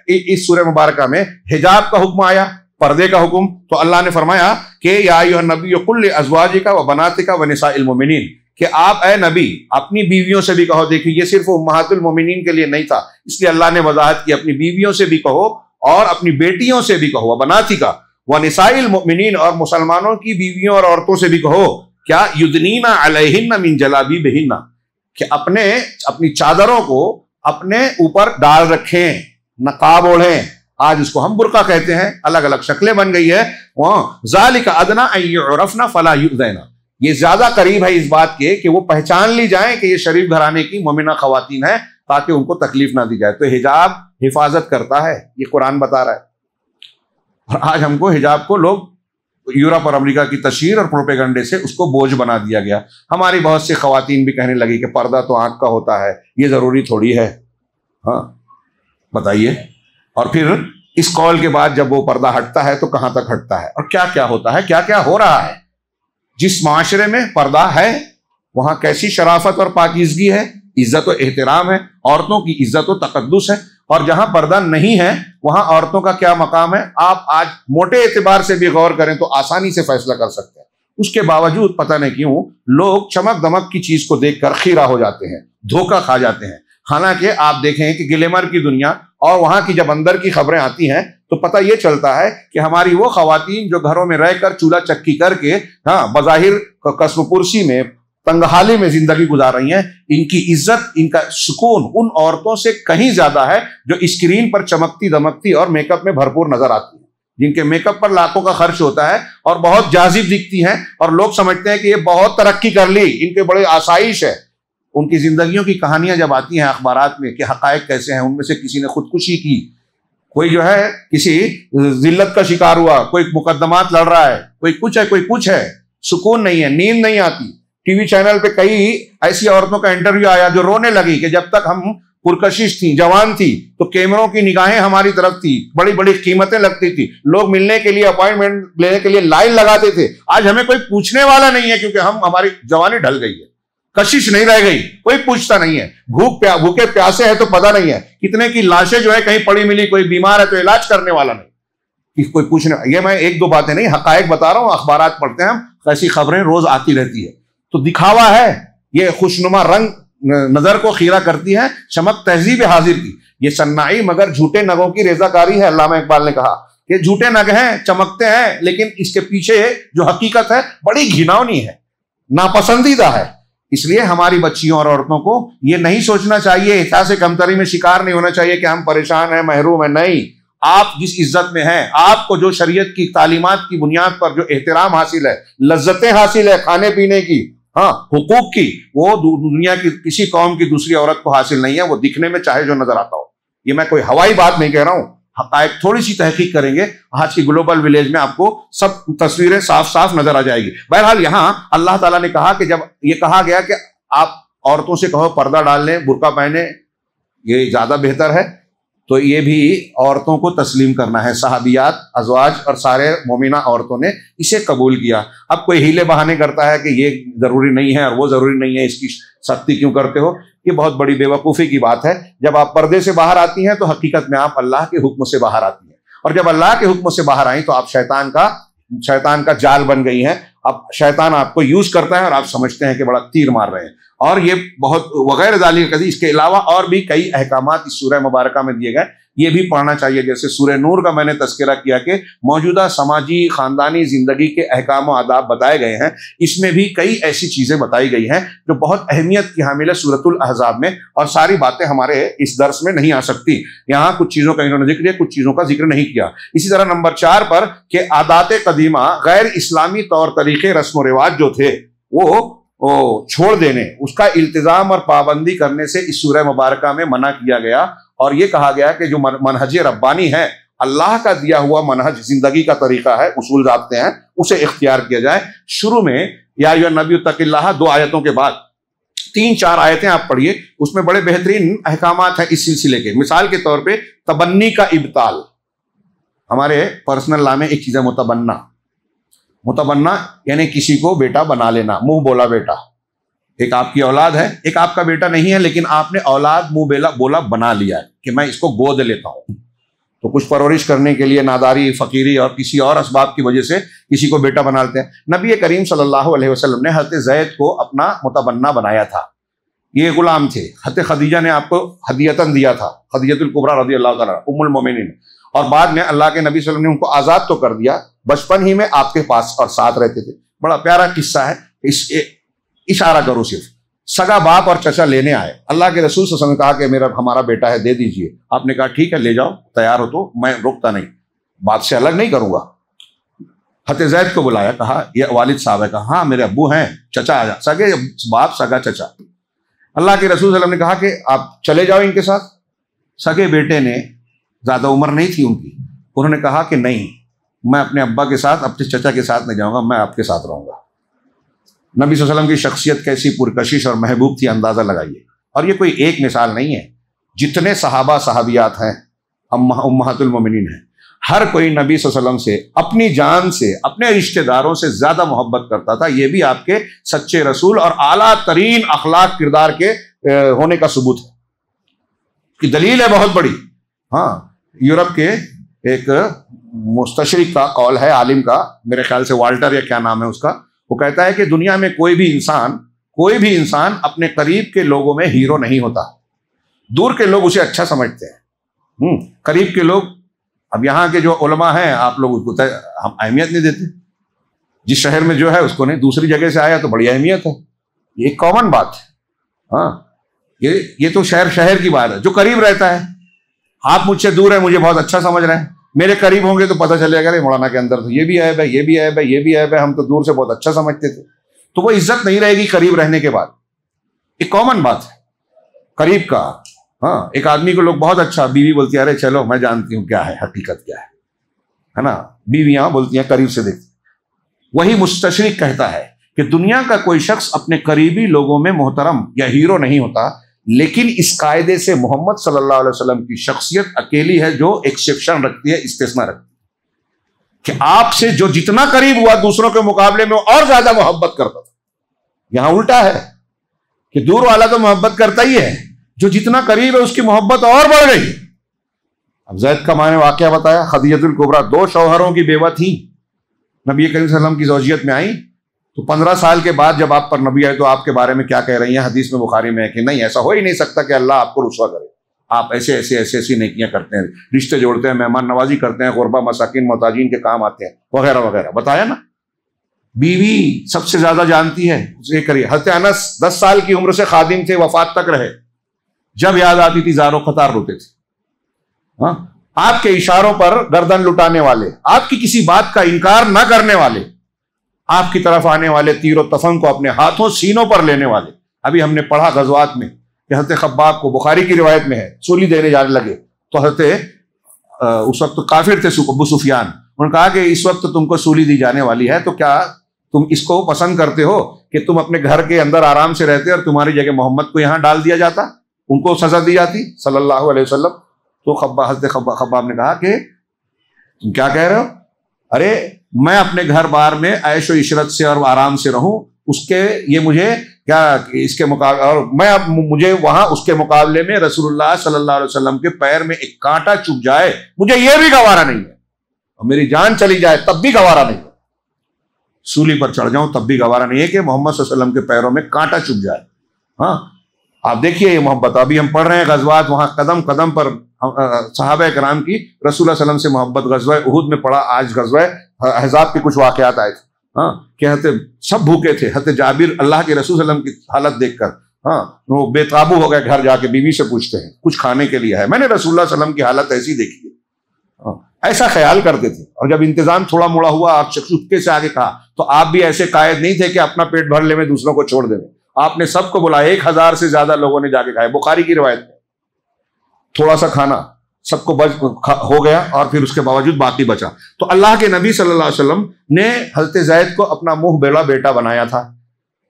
اس سورہ مبارکہ میں حجاب کا حکم آیا، پردے کا حکم. تو اللہ نے فرمایا کہ یا ایھا النبی قل لازواجک وبناتک ونساء المؤمنین، کہ آپ اے نبی اپنی بیویوں سے بھی کہو. دیکھیے یہ صرف امہات المومنین کے لیے نہیں تھا، اس لیے اللہ نے وضاحت کی اپنی بیویوں سے بھی کہو اور اپنی بیٹیوں سے بھی کہو. وبناتک ونساء المؤمنین، اور مسلمانوں کی بیویوں اور عورتوں سے بھی کہو کیا یدنین علیہن من جلابیبہن، کہ اپنی چادروں کو اپنے اوپر ڈال رکھیں، نقاب اوڑھیں. آج اس کو ہم برقع کہتے ہیں، الگ الگ شکلیں بن گئی ہے. ذالک ادنی ان یعرفن فلا یؤذین، یہ زیادہ قریب ہے اس بات کے کہ وہ پہچان لی جائیں کہ یہ شریف گھرانے کی مومنہ خواتین ہیں، تاکہ ان کو تکلیف نہ دی جائے. تو حجاب حفاظت کرتا ہے، یہ قرآن بتا رہا ہے. اور آج ہم کو حجاب کو لوگ یورپ اور امریکہ کی تشہیر اور پروپیگنڈے سے اس کو بوجھ بنا دیا گیا. ہماری بہت سی خواتین بھی کہنے لگی کہ پردہ تو آنکھ کا ہوتا ہے، یہ ضروری تھوڑی ہے. ہاں بتائیے. اور پھر اس قول کے بعد جب وہ پردہ ہٹتا ہے تو کہاں تک ہٹتا ہے اور کیا کیا ہوتا ہے، کیا کیا ہو رہا ہے. جس معاشرے میں پردہ ہے وہاں کیسی شرافت اور پاکیزگی ہے، عزت و احترام ہے، عورتوں کی عزت و تقدس ہے. اور جہاں پردہ نہیں ہے وہاں عورتوں کا کیا مقام ہے، آپ آج موٹے اعتبار سے بھی غور کریں تو آسانی سے فیصلہ کر سکتے ہیں۔ اس کے باوجود پتہ نہیں کیوں لوگ چمک دمک کی چیز کو دیکھ کر خیرہ ہو جاتے ہیں، دھوکہ کھا جاتے ہیں۔ حالانکہ آپ دیکھیں کہ گلیمر کی دنیا اور وہاں کی جب اندر کی خبریں آتی ہیں تو پتہ یہ چلتا ہے کہ ہماری وہ خواتین جو گھروں میں رہ کر چولہا چکی کر کے بظاہر قصب پرسی میں تنگحالی میں زندگی گزار رہی ہیں، ان کی عزت، ان کا سکون ان عورتوں سے کہیں زیادہ ہے جو اسکرین پر چمکتی دمکتی اور میک اپ میں بھرپور نظر آتی ہیں، جن کے میک اپ پر لاکھوں کا خرچ ہوتا ہے اور بہت جاذب دکھتی ہیں، اور لوگ سمجھتے ہیں کہ یہ بہت ترقی کر لی، ان کے بڑے آسائش ہے۔ ان کی زندگیوں کی کہانیاں جب آتی ہیں اخبارات میں کہ حقائق کیسے ہیں، ان میں سے کسی نے خودکشی کی، کوئی جو ہے کسی ذلت کا شکار ہوا، کوئی مقدمات لڑ رہا ہے، کوئی کچھ ہے، سکون نہیں ہے، نیند نہیں آتی۔ ٹی وی چینل پہ کئی ایسی عورتوں کا انٹرویو آیا جو رونے لگی کہ جب تک ہم پرکشش تھیں، جوان تھی، تو کیمروں کی نگاہیں ہماری طرف تھی، بڑی بڑی قیمتیں لگتی تھی، لوگ ملنے کے لیے اپوائنٹمنٹ لینے کے لیے لائن لگاتے تھے، آج ہمیں کوئی پوچھنے والا نہیں ہے کیونکہ ہماری جوانی ڈھل گئی ہے، کشش نہیں رہ گئی، کوئی پوچھتا نہیں ہے، بھوکے پیاسے ہیں تو پتہ نہیں ہے، کتنے کی لاشیں جو ہے کہیں پڑی ملی، کوئی بیمار ہے تو علاج کرنے والا نہیں، کوئی پوچھنے۔ یہ میں ایک دو باتیں نہیں، حقائق بتا رہا ہوں، اخبارات پڑھتے ہیں ہم، ایسی خبریں روز آتی رہتی ہے۔ تو دکھاوا ہے، یہ خوشنما رنگ نظر کو خیرہ کرتی ہے، چمک تہذیب حاضر کی، یہ صناعی مگر جھوٹے نگوں کی ریزہ کاری ہے۔ علامہ اقبال نے کہا کہ جھوٹے نگ ہیں، چمکتے ہیں، لیکن اس کے پیچھے جو حقیقت ہے بڑی گھناؤنی ہے، ناپسندیدہ ہے۔ اس لیے ہماری بچیوں اور عورتوں کو یہ نہیں سوچنا چاہیے، احساس کمتری میں شکار نہیں ہونا چاہیے کہ ہم پریشان ہیں، محروم ہیں۔ نہیں، آپ جس عزت میں ہیں، آپ کو جو شریعت کی تعلیمات کی بنیاد پر جو احترام حاصل ہے، لذتیں حاصل ہے کھانے پینے کی، حقوق کی، وہ دنیا کی کسی قوم کی دوسری عورت کو حاصل نہیں ہے، وہ دکھنے میں چاہے جو نظر آتا ہو۔ یہ میں کوئی ہوائی بات نہیں کہہ رہا ہوں، حقائق تھوڑی سی تحقیق کریں گے، آج کی گلوبل ولیج میں آپ کو سب تصویریں صاف صاف نظر آ جائے گی۔ بہرحال یہاں اللہ تعالیٰ نے کہا کہ جب یہ کہا گیا کہ آپ عورتوں سے کہو پردہ ڈال لیں، برقع پہنے، یہ زیادہ بہتر ہے، تو یہ بھی عورتوں کو تسلیم کرنا ہے۔ صحابیات، ازواج اور سارے مومنہ عورتوں نے اسے قبول کیا۔ اب کوئی ہیلے بہانے کرتا ہے کہ یہ ضروری نہیں ہے اور وہ ضروری نہیں ہے، اس کی سختی کیوں کرتے ہو، یہ بہت بڑی بے وقوفی کی بات ہے۔ جب آپ پردے سے باہر آتی ہیں تو حقیقت میں آپ اللہ کے حکم سے باہر آتی ہیں، اور جب اللہ کے حکم سے باہر آئیں تو آپ شیطان کا جال بن گئی ہیں۔ اب شیطان آپ کو یوز کرتا ہے اور آپ سمجھتے ہیں کہ بڑا تیر مار رہے ہیں، اور یہ بہت وغیرہ ذالک کثیر۔ اس کے علاوہ اور بھی کئی احکامات اس سورہ مبارکہ میں دیے گئے، یہ بھی پڑھنا چاہیے۔ جیسے سورہ نور کا میں نے تذکرہ کیا کہ موجودہ سماجی خاندانی زندگی کے احکام و آداب بتائے گئے ہیں، اس میں بھی کئی ایسی چیزیں بتائی گئی ہیں جو بہت اہمیت کی حامل ہے سورۃ الاحزاب میں، اور ساری باتیں ہمارے اس درس میں نہیں آ سکتی۔ یہاں کچھ چیزوں کا انہوں نے ذکر کیا، کچھ چیزوں کا ذکر نہیں کیا۔ اسی طرح نمبر 4 پر کہ عادات قدیمہ، غیر اسلامی طور طریقے، رسم و رواج جو تھے وہ چھوڑ دینے، اس کا التزام اور پابندی کرنے سے اس سورہ مبارکہ میں منع کیا گیا، اور یہ کہا گیا کہ جو منہج ربانی ہے، اللہ کا دیا ہوا منہج، زندگی کا طریقہ ہے، اصول ضابطے ہیں، اسے اختیار کیا جائے۔ شروع میں یا ایھا النبی اتق اللہ 2 آیتوں کے بعد 3-4 آیتیں آپ پڑھیے، اس میں بڑے بہترین احکامات ہیں اس سلسلے کے۔ مثال کے طور پہ تبنی کا ابطال، ہمارے پرسنل لا میں ایک چیز ہے متبنہ یعنی کسی کو بیٹا بنا لینا، منہ بولا بیٹا۔ ایک آپ کی اولاد ہے، ایک آپ کا بیٹا نہیں ہے، لیکن آپ نے اولاد منہ بولا بنا لیا ہے کہ میں اس کو گود لیتا ہوں۔ تو کچھ پرورش کرنے کے لیے ناداری، فقیری اور کسی اور اسباب کی وجہ سے کسی کو بیٹا بنا لیتے ہیں۔ نبی کریم صلی اللہ علیہ وسلم نے حضرت زید کو اپنا متبنہ بنایا تھا، یہ غلام تھے، حضرت خدیجہ نے آپ کو ہدیتاً دیا تھا، خدیجہ الکبریٰ رضی اللہ تعالیٰ ام المومنین، اور بعد میں اللہ کے نبی صلی اللہ علیہ وسلم نے ان کو آزاد تو کر دیا، بچپن ہی میں آپ کے پاس اور ساتھ رہتے تھے۔ بڑا پیارا قصہ ہے، اشارہ کرو صرف۔ سگا باپ اور چچا لینے آئے، اللہ کے رسول صلی اللہ علیہ وسلم نے کہا کہ ہمارا بیٹا ہے، دے دیجئے۔ آپ نے کہا ٹھیک ہے، لے جاؤ، تیار ہو تو میں روکتا نہیں، بات سے الگ نہیں کروں گا۔ حضرت زید کو بلایا، کہا یہ والد صاحب ہے، کہا ہاں میرے ابو ہیں، چچا آجا، سگے باپ سگا چچا۔ اللہ کے رسول صلی اللہ علیہ وسلم نے کہا کہ آپ چلے جاؤ ان کے ساتھ۔ سگے بیٹے نے، زیادہ عمر نہیں تھی ان کی، انہوں نے کہا کہ نہیں، میں اپنے ابا کے ساتھ، اپنے چچا کے ساتھ نہیں جاؤں گا، میں آپ کے ساتھ رہوں گا۔ نبی صلی اللہ علیہ وسلم کی شخصیت کیسی پرکشش اور محبوب تھی، اندازہ لگائیے۔ اور یہ کوئی ایک مثال نہیں ہے، جتنے صحابہ صحابیات ہیں، امہات المومنین ہیں، ہر کوئی نبی صلی اللہ علیہ وسلم سے، اپنی جان سے، اپنے رشتہ داروں سے زیادہ محبت کرتا تھا۔ یہ بھی آپ کے سچے رسول اور اعلیٰ ترین اخلاق کردار کے ہونے کا ثبوت ہے، کی دلیل ہے بہت بڑی ہاں، یورپ کے ایک مستشرق کا قول ہے، عالم کا، میرے خیال سے والٹر یا کیا نام ہے اس کا، وہ کہتا ہے کہ دنیا میں کوئی بھی انسان اپنے قریب کے لوگوں میں ہیرو نہیں ہوتا، دور کے لوگ اسے اچھا سمجھتے ہیں، قریب کے لوگ، اب یہاں کے جو علماء ہیں آپ لوگ اس کو ہم اہمیت نہیں دیتے، جس شہر میں جو ہے اس کو نہیں، دوسری جگہ سے آیا تو بڑی اہمیت ہے، یہ ایک کامن بات ہے۔ ہاں، یہ تو شہر کی بات ہے۔ جو قریب رہتا ہے، آپ مجھ سے دور ہیں، مجھے بہت اچھا سمجھ رہے ہیں، میرے قریب ہوں گے تو پتہ چلے گا مولانا کے اندر تو یہ بھی عیب ہے، یہ بھی عیب ہے، یہ بھی عیب ہے، ہم تو دور سے بہت اچھا سمجھتے تھے، تو وہ عزت نہیں رہے گی قریب رہنے کے بعد۔ ایک کامن بات ہے قریب کا۔ ہاں، ایک آدمی کو لوگ بہت اچھا، بیوی بولتی ہے ارے چلو میں جانتی ہوں کیا ہے حقیقت، کیا ہے نا، بیویاں بولتی ہیں قریب سے دیکھتی۔ وہی مستشرق کہتا ہے کہ دنیا کا کوئی شخص اپنے قریبی لوگوں میں محترم یا ہیرو نہیں ہوتا، لیکن اس قاعدے سے محمد صلی اللہ علیہ وسلم کی شخصیت اکیلی ہے جو ایکسیپشن رکھتی ہے، استثناء رکھتی ہے، کہ آپ سے جو جتنا قریب ہوا دوسروں کے مقابلے میں اور زیادہ محبت کرتا تھا۔ یہاں الٹا ہے کہ دور والا تو محبت کرتا ہی ہے، جو جتنا قریب ہے اس کی محبت اور بڑھ گئی۔ اب زید کا میں نے واقعہ بتایا، خدیجہ الکبریٰ 2 شوہروں کی بیوہ تھیں، نبی کریم صلی اللہ علیہ وسلم کی زوجیت میں آئیں تو 15 سال کے بعد جب آپ پر نبی آئے تو آپ کے بارے میں کیا کہہ رہی ہیں؟ حدیث میں بخاری میں ہے کہ نہیں، ایسا ہو ہی نہیں سکتا کہ اللہ آپ کو رسوا کرے، آپ ایسی نیکیاں کرتے ہیں، رشتے جوڑتے ہیں، مہمان نوازی کرتے ہیں، غربا مساکین محتاجین کے کام آتے ہیں، وغیرہ وغیرہ۔ بتایا نا، بیوی سب سے زیادہ جانتی ہے، یہ کریے۔ حضرت انس 10 سال کی عمر سے خادم تھے، وفات تک رہے، جب یاد آتی تھی زارو قطار روتے تھے۔ ہاں، آپ کے اشاروں پر گردن لٹانے والے، آپ کی کسی بات کا انکار نہ کرنے والے، آپ کی طرف آنے والے تیر و تفنگ کو اپنے ہاتھوں سینوں پر لینے والے۔ ابھی ہم نے پڑھا غزوات میں کہ حضرت خباب کو، بخاری کی روایت میں ہے، سولی دینے جانے لگے تو حضرت اس وقت کافر تھے ابو سفیان، انہوں نے کہا کہ اس وقت تم کو سولی دی جانے والی ہے تو کیا تم اس کو پسند کرتے ہو کہ تم اپنے گھر کے اندر آرام سے رہتے اور تمہاری جگہ محمد کو یہاں ڈال دیا جاتا، ان کو سزا دی جاتی صلی اللہ علیہ وسلم؟ تو حضرت خباب نے کہا کہ تم کیا کہہ رہے ہو؟ ارے میں اپنے گھر بار میں عیش و عشرت سے اور آرام سے رہوں، اس کے یہ مجھے کیا اس کے مقابلے، اور میں اب مجھے وہاں اس کے مقابلے میں رسول اللہ صلی اللہ علیہ وسلم کے پیر میں ایک کانٹا چبھ جائے مجھے یہ بھی گوارا نہیں ہے، اور میری جان چلی جائے تب بھی گوارا نہیں ہے، سولی پر چڑھ جاؤں تب بھی گوارا نہیں ہے کہ محمد صلی اللہ علیہ وسلم کے پیروں میں کانٹا چبھ جائے۔ ہاں، آپ دیکھیے یہ محبت، ابھی ہم پڑھ رہے ہیں غزوات، وہاں قدم قدم پر صحابہ کرام کی رسول اللہ علیہ وسلم سے محبت۔ غزوہ احد میں پڑھا، آج غزوہ احزاب کے کچھ واقعات آئے تھے، ہاں، کہ سب بھوکے تھے، حضرت جابر اللہ کے رسول صلی اللہ علیہ وسلم کی حالت دیکھ کر، ہاں، وہ بے قابو ہو گئے، گھر جا کے بیوی سے پوچھتے ہیں کچھ کھانے کے لیے ہے؟ میں نے رسول اللہ صلی اللہ علیہ وسلم کی حالت ایسی دیکھی ہے، ہاں، ایسا خیال کرتے تھے۔ اور جب انتظام تھوڑا موڑا ہوا، آپ چپکے سے آگے کہا، تو آپ بھی ایسے قائد نہیں تھے کہ اپنا پیٹ بھر لے میں دوسروں کو چھوڑ دیں، آپ نے سب کو بلایا، 1000 سے زیادہ لوگوں نے جا کے کھایا، بخاری کی روایت میں۔ تھوڑا سا کھانا سب کو ہو گیا اور پھر اس کے باوجود باقی بچا، تو اللہ کے نبی صلی اللہ علیہ وسلم نے حضرت زید کو اپنا منہ بیڑا بیٹا بنایا تھا۔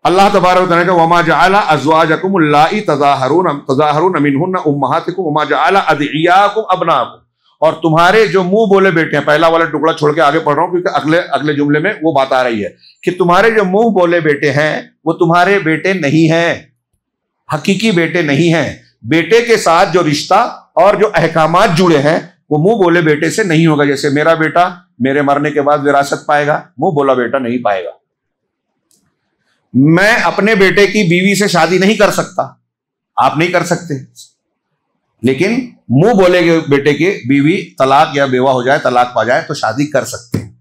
اللہ تبارک و تعالیٰ نے وما جعل ازواجکم اللائی تظاہرون منہن امہاتکم وما جعل ادعیاکم ابناکم، اور تمہارے جو منہ بولے بیٹے ہیں، پہلا والا ٹکڑا چھوڑ کے آگے پڑھ رہا ہوں کیونکہ اگلے جملے میں وہ بات آ رہی ہے کہ تمہارے جو منہ بولے بیٹے ہیں وہ تمہارے بیٹے نہیں ہیں، حقیقی بیٹے نہیں ہیں، بیٹے کے ساتھ جو رشتہ اور جو احکامات جڑے ہیں وہ منہ بولے بیٹے سے نہیں ہوگا۔ جیسے میرا بیٹا میرے مرنے کے بعد وراثت پائے گا، منہ بولا بیٹا نہیں پائے گا۔ میں اپنے بیٹے کی بیوی سے شادی نہیں کر سکتا، آپ نہیں کر سکتے، لیکن منہ بولے گے بیٹے کی بیوی طلاق یا بیوہ ہو جائے، طلاق پا جائے تو شادی کر سکتے ہیں۔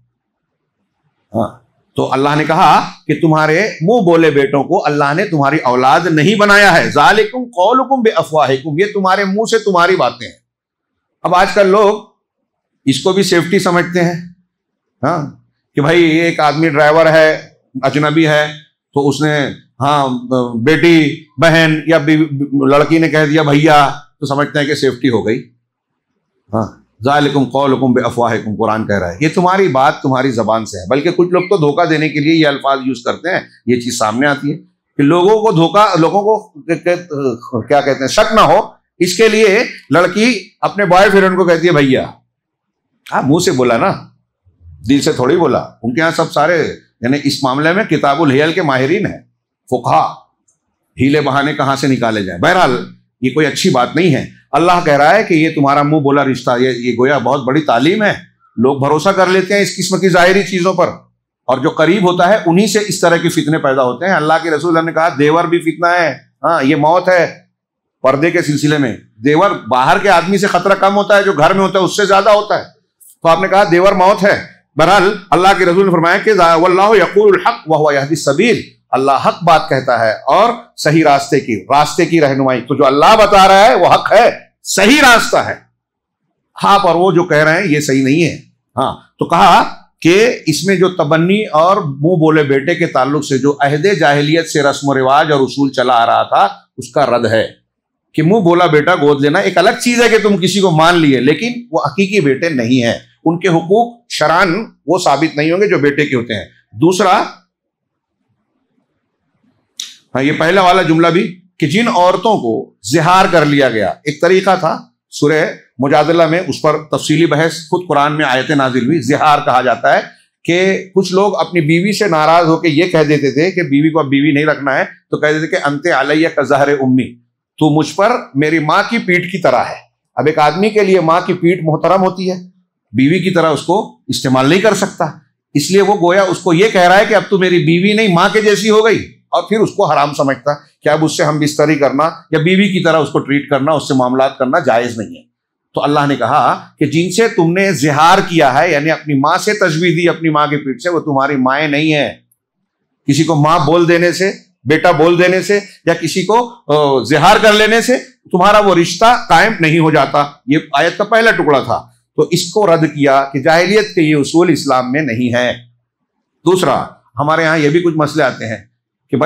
ہاں، تو اللہ نے کہا کہ تمہارے منہ بولے بیٹوں کو اللہ نے تمہاری اولاد نہیں بنایا ہے، ذالکم قولکم بافواہکم، یہ تمہارے منہ سے تمہاری باتیں ہیں۔ اب آج کل لوگ اس کو بھی سیفٹی سمجھتے ہیں، ہاں، کہ بھائی ایک آدمی ڈرائیور ہے، اجنبی ہے، تو اس نے ہاں بیٹی بہن یا لڑکی نے کہہ دیا بھیا تو سمجھتے ہیں کہ سیفٹی ہو گئی۔ ہاں، ذالکم قولکم بافواہکم، قرآن کہہ رہا ہے یہ تمہاری بات تمہاری زبان سے ہے۔ بلکہ کچھ لوگ تو دھوکہ دینے کے لیے یہ الفاظ یوز کرتے ہیں، یہ چیز سامنے آتی ہے کہ لوگوں کو کیا کہتے ہیں، شک نہ ہو، اس کے لیے لڑکی اپنے بوائے فرینڈ کو کہتی ہے بھیا۔ ہاں، منہ سے بولا نا، دل سے تھوڑی بولا۔ ان کے یہاں سب سارے یعنی اس معاملے میں کتاب الحیل کے ماہرین ہیں، فقہا، ہیلے بہانے کہاں سے نکالے جائیں۔ بہرحال یہ کوئی اچھی بات نہیں ہے۔ اللہ کہہ رہا ہے کہ یہ تمہارا منہ بولا رشتہ، یہ گویا بہت بڑی تعلیم ہے۔ لوگ بھروسہ کر لیتے ہیں اس قسم کی ظاہری چیزوں پر، اور جو قریب ہوتا ہے انہی سے اس طرح کے فتنے پیدا ہوتے ہیں۔ اللہ کے رسول نے کہا دیور بھی فتنہ ہے، ہاں یہ موت ہے پردے کے سلسلے میں۔ دیور باہر کے آدمی سے خطرہ کم ہوتا ہے، جو گھر میں ہوتا ہے اس سے زیادہ ہوتا ہے، تو آپ نے کہا دیور موت ہے۔ بہرحال اللہ کے رسول نے فرمایا کہ واللہ یقول الحق وہو یہدی السبیل، اللہ حق بات کہتا ہے اور صحیح راستے کی رہنمائی۔ تو جو اللہ بتا رہا ہے وہ حق ہے، صحیح راستہ ہے، ہاں پر وہ جو کہہ رہے ہیں یہ صحیح نہیں ہے۔ ہاں تو کہا کہ اس میں جو تبنی اور منہ بولے بیٹے کے تعلق سے جو عہد جاہلیت سے رسم و رواج اور اصول چلا آ رہا تھا اس کا رد ہے کہ منہ بولا بیٹا گود لینا ایک الگ چیز ہے کہ تم کسی کو مان لیے، لیکن وہ حقیقی بیٹے نہیں ہیں، ان کے حقوق شرعاً وہ ثابت نہیں ہوں گے جو بیٹے کے ہوتے ہیں۔ دوسرا، ہاں یہ پہلا والا جملہ بھی کہ جن عورتوں کو زہار کر لیا گیا، ایک طریقہ تھا سورہ مجادلہ میں اس پر تفصیلی بحث، خود قرآن میں آیت نازل ہوئی۔ زہار کہا جاتا ہے کہ کچھ لوگ اپنی بیوی سے ناراض ہو کے یہ کہہ دیتے تھے کہ بیوی کو اب بیوی نہیں رکھنا ہے تو کہہ دیتے کہ انت علیہ کظہر امی، تو مجھ پر میری ماں کی پیٹھ کی طرح ہے۔ اب ایک آدمی کے لیے ماں کی پیٹھ محترم ہوتی ہے، بیوی کی طرح اس کو استعمال نہیں کر سکتا، اس لیے وہ گویا اس کو یہ کہہ رہا ہے کہ اب تو میری بیوی نہیں ماں کے جیسی ہو گئی، اور پھر اس کو حرام سمجھتا کہ اب اس سے ہم بستری کرنا یا بیوی کی طرح اس کو ٹریٹ کرنا، اس سے معاملات کرنا جائز نہیں ہے۔ تو اللہ نے کہا کہ جن سے تم نے زہار کیا ہے، یعنی اپنی ماں سے تجویز دی اپنی ماں کی پیٹھ سے، وہ تمہاری مائیں نہیں ہیں۔ کسی کو ماں بول دینے سے، بیٹا بول دینے سے، یا کسی کو زہار کر لینے سے تمہارا وہ رشتہ قائم نہیں ہو جاتا۔ یہ آیت کا پہلا ٹکڑا تھا، تو اس کو رد کیا کہ جاہلیت کے یہ اصول اسلام میں نہیں ہے۔ دوسرا، ہمارے ہاں یہ بھی کچھ مسئلے آتے ہیں کہ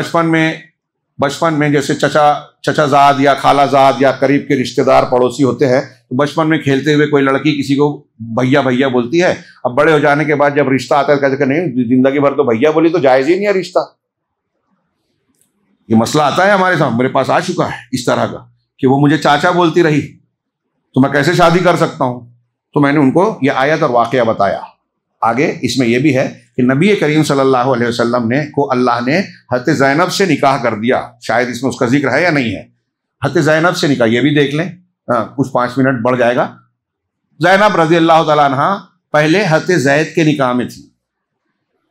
بچپن میں جیسے چچا زاد یا خالہ زاد یا قریب کے رشتہ دار پڑوسی ہوتے ہیں، تو بچپن میں کھیلتے ہوئے کوئی لڑکی کسی کو بھیا بھیا بولتی ہے، اب بڑے ہو جانے کے بعد جب رشتہ آتا ہے کہتے کہ نہیں زندگی بھر تو بھیا بولی تو جائز ہی نہیں ہے رشتہ۔ یہ مسئلہ آتا ہے ہمارے سامنے، میرے پاس آ چکا ہے اس طرح کا کہ وہ مجھے چاچا بولتی رہی تو میں کیسے شادی کر سکتا ہوں؟ تو میں نے ان کو یہ آیت اور واقعہ بتایا۔ آگے اس میں یہ بھی ہے کہ نبی کریم صلی اللہ علیہ وسلم کو اللہ نے حضرت زینب سے نکاح کر دیا، شاید اس میں اس کا ذکر ہے یا نہیں ہے۔ حضرت زینب سے نکاح، یہ بھی دیکھ لیں، کچھ 5 منٹ بڑھ جائے گا۔ زینب رضی اللہ تعالیٰ عنہ پہلے حضرت زید کے نکاح میں تھی۔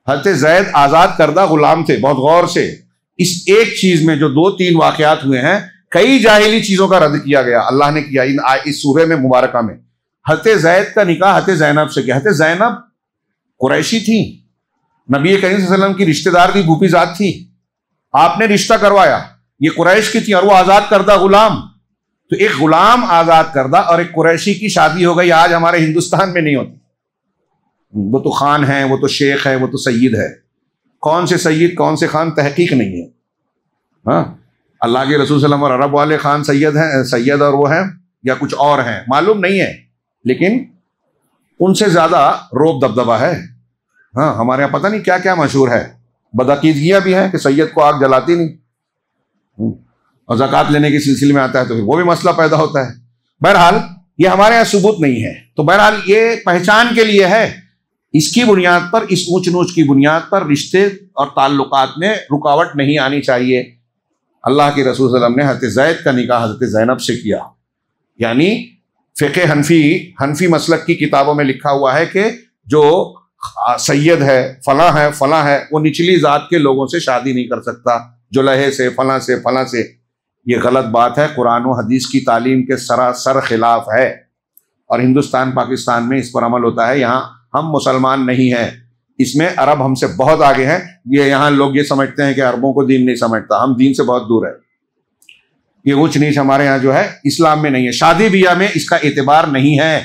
حضرت زید آزاد کردہ غلام تھے۔ بہت غور سے اس ایک چیز میں جو 2-3 واقعات ہوئے ہیں، کئی جاہلی چیزوں کا رد کیا گیا، اللہ نے کیا اس سورہ میں مبارکہ میں۔ حضرت زید کا نکاح حضرت زینب سے کیا۔ حضرت زینب قریشی تھی، نبی کریم صلی اللہ علیہ وسلم کی رشتہ دار تھی، پھوپھی ذات تھی، آپ نے رشتہ کروایا، یہ قریش کی تھی اور وہ آزاد کردہ غلام۔ تو ایک غلام آزاد کردہ اور ایک قریشی کی شادی ہو گئی، آج ہمارے ہندوستان میں نہیں ہوتی۔ وہ تو خان ہیں، وہ تو شیخ ہے، وہ تو سید ہے، کون سے سید کون سے خان تحقیق نہیں ہے۔ ہاں اللہ کے رسول صلی اللہ علیہ وسلم اور عرب والے خان سید اور وہ ہیں یا کچھ اور ہیں معلوم نہیں ہے، لیکن ان سے زیادہ روب دبدبہ ہے۔ ہاں ہمارے یہاں پتہ نہیں کیا کیا مشہور ہے، بدعقیدگیاں بھی ہیں کہ سید کو آگ جلاتی نہیں، اور زکوٰۃ لینے کے سلسلے میں آتا ہے تو پھر وہ بھی مسئلہ پیدا ہوتا ہے۔ بہرحال یہ ہمارے یہاں ثبوت نہیں ہے، تو بہرحال یہ پہچان کے لیے ہے، اس کی بنیاد پر، اس اونچ نوچ کی بنیاد پر رشتے اور تعلقات میں رکاوٹ نہیں آنی چاہیے۔ اللہ کے رسول صلی اللہ علیہ وسلم نے حضرت زید کا نکاح حضرت زینب سے کیا، یعنی فقہ حنفی مسلک کی کتابوں میں لکھا ہوا ہے کہ جو سید ہے فلاں ہے وہ نچلی ذات کے لوگوں سے شادی نہیں کر سکتا، جلہے سے فلاں سے۔ یہ غلط بات ہے، قرآن و حدیث کی تعلیم کے سراسر خلاف ہے، اور ہندوستان پاکستان میں اس پر عمل ہوتا ہے۔ یہاں ہم مسلمان نہیں ہیں، اس میں عرب ہم سے بہت آگے ہیں۔ یہ یہاں لوگ یہ سمجھتے ہیں کہ عربوں کو دین نہیں سمجھتا، ہم دین سے بہت دور ہے۔ یہ اونچ نیچ ہمارے یہاں جو ہے اسلام میں نہیں ہے، شادی بیاہ میں اس کا اعتبار نہیں ہے۔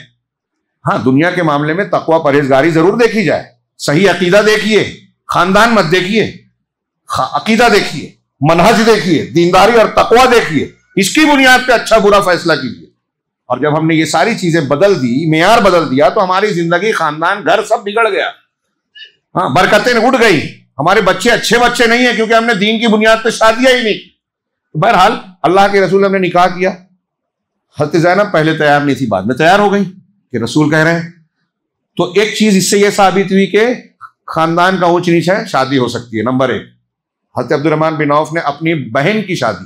ہاں دنیا کے معاملے میں تقوی پرہیزگاری ضرور دیکھی جائے، صحیح عقیدہ دیکھیے، خاندان مت دیکھیے، عقیدہ دیکھیے، منہج دیکھیے، دینداری اور تقوی دیکھیے، اس کی بنیاد پہ اچھا برا فیصلہ کیجیے۔ اور جب ہم نے یہ ساری چیزیں بدل دی، معیار بدل دیا، تو ہماری زندگی، خاندان، گھر سب بگڑ گیا، ہاں برکتیں اٹھ گئی، ہمارے بچے اچھے بچے نہیں ہیں کیونکہ ہم نے دین کی بنیاد پہ شادیاں ہی نہیں کی۔ بہرحال اللہ کے رسول نے نکاح کیا، حضرت زینب پہلے تیار نہیں تھی، بعد میں تیار ہو گئی کہ رسول کہہ رہے ہیں۔ تو ایک چیز اس سے یہ ثابت ہوئی کہ خاندان کا اونچ نیچ ہے، شادی ہو سکتی ہے۔ نمبر 1، حضرت عبد الرحمن بن عوف نے اپنی بہن کی شادی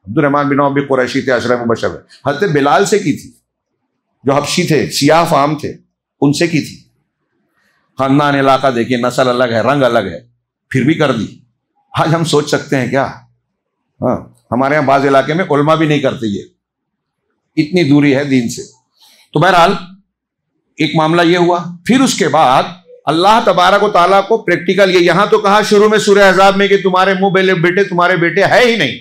عبد الرحمن بن عوف بھی قریشی تھے، عشرہ مبشر میں. حضرت بلال سے کی تھی جو حبشی تھے، سیاہ فام تھے، ان سے کی تھی. خاندان علاقہ دیکھیے، نسل الگ ہے، رنگ الگ ہے، پھر بھی کر دی. آج ہم سوچ سکتے ہیں کیا؟ ہاں، ہمارے یہاں بعض علاقے میں علماء بھی نہیں کرتے، یہ اتنی دوری ہے دین سے. تو بہرحال ایک معاملہ یہ ہوا. پھر اس کے بعد اللہ تبارک و تعالیٰ کو پریکٹیکل، یہ یہاں تو کہا شروع میں سورہ احزاب میں کہ تمہارے منہ بیٹے تمہارے بیٹے ہے ہی نہیں،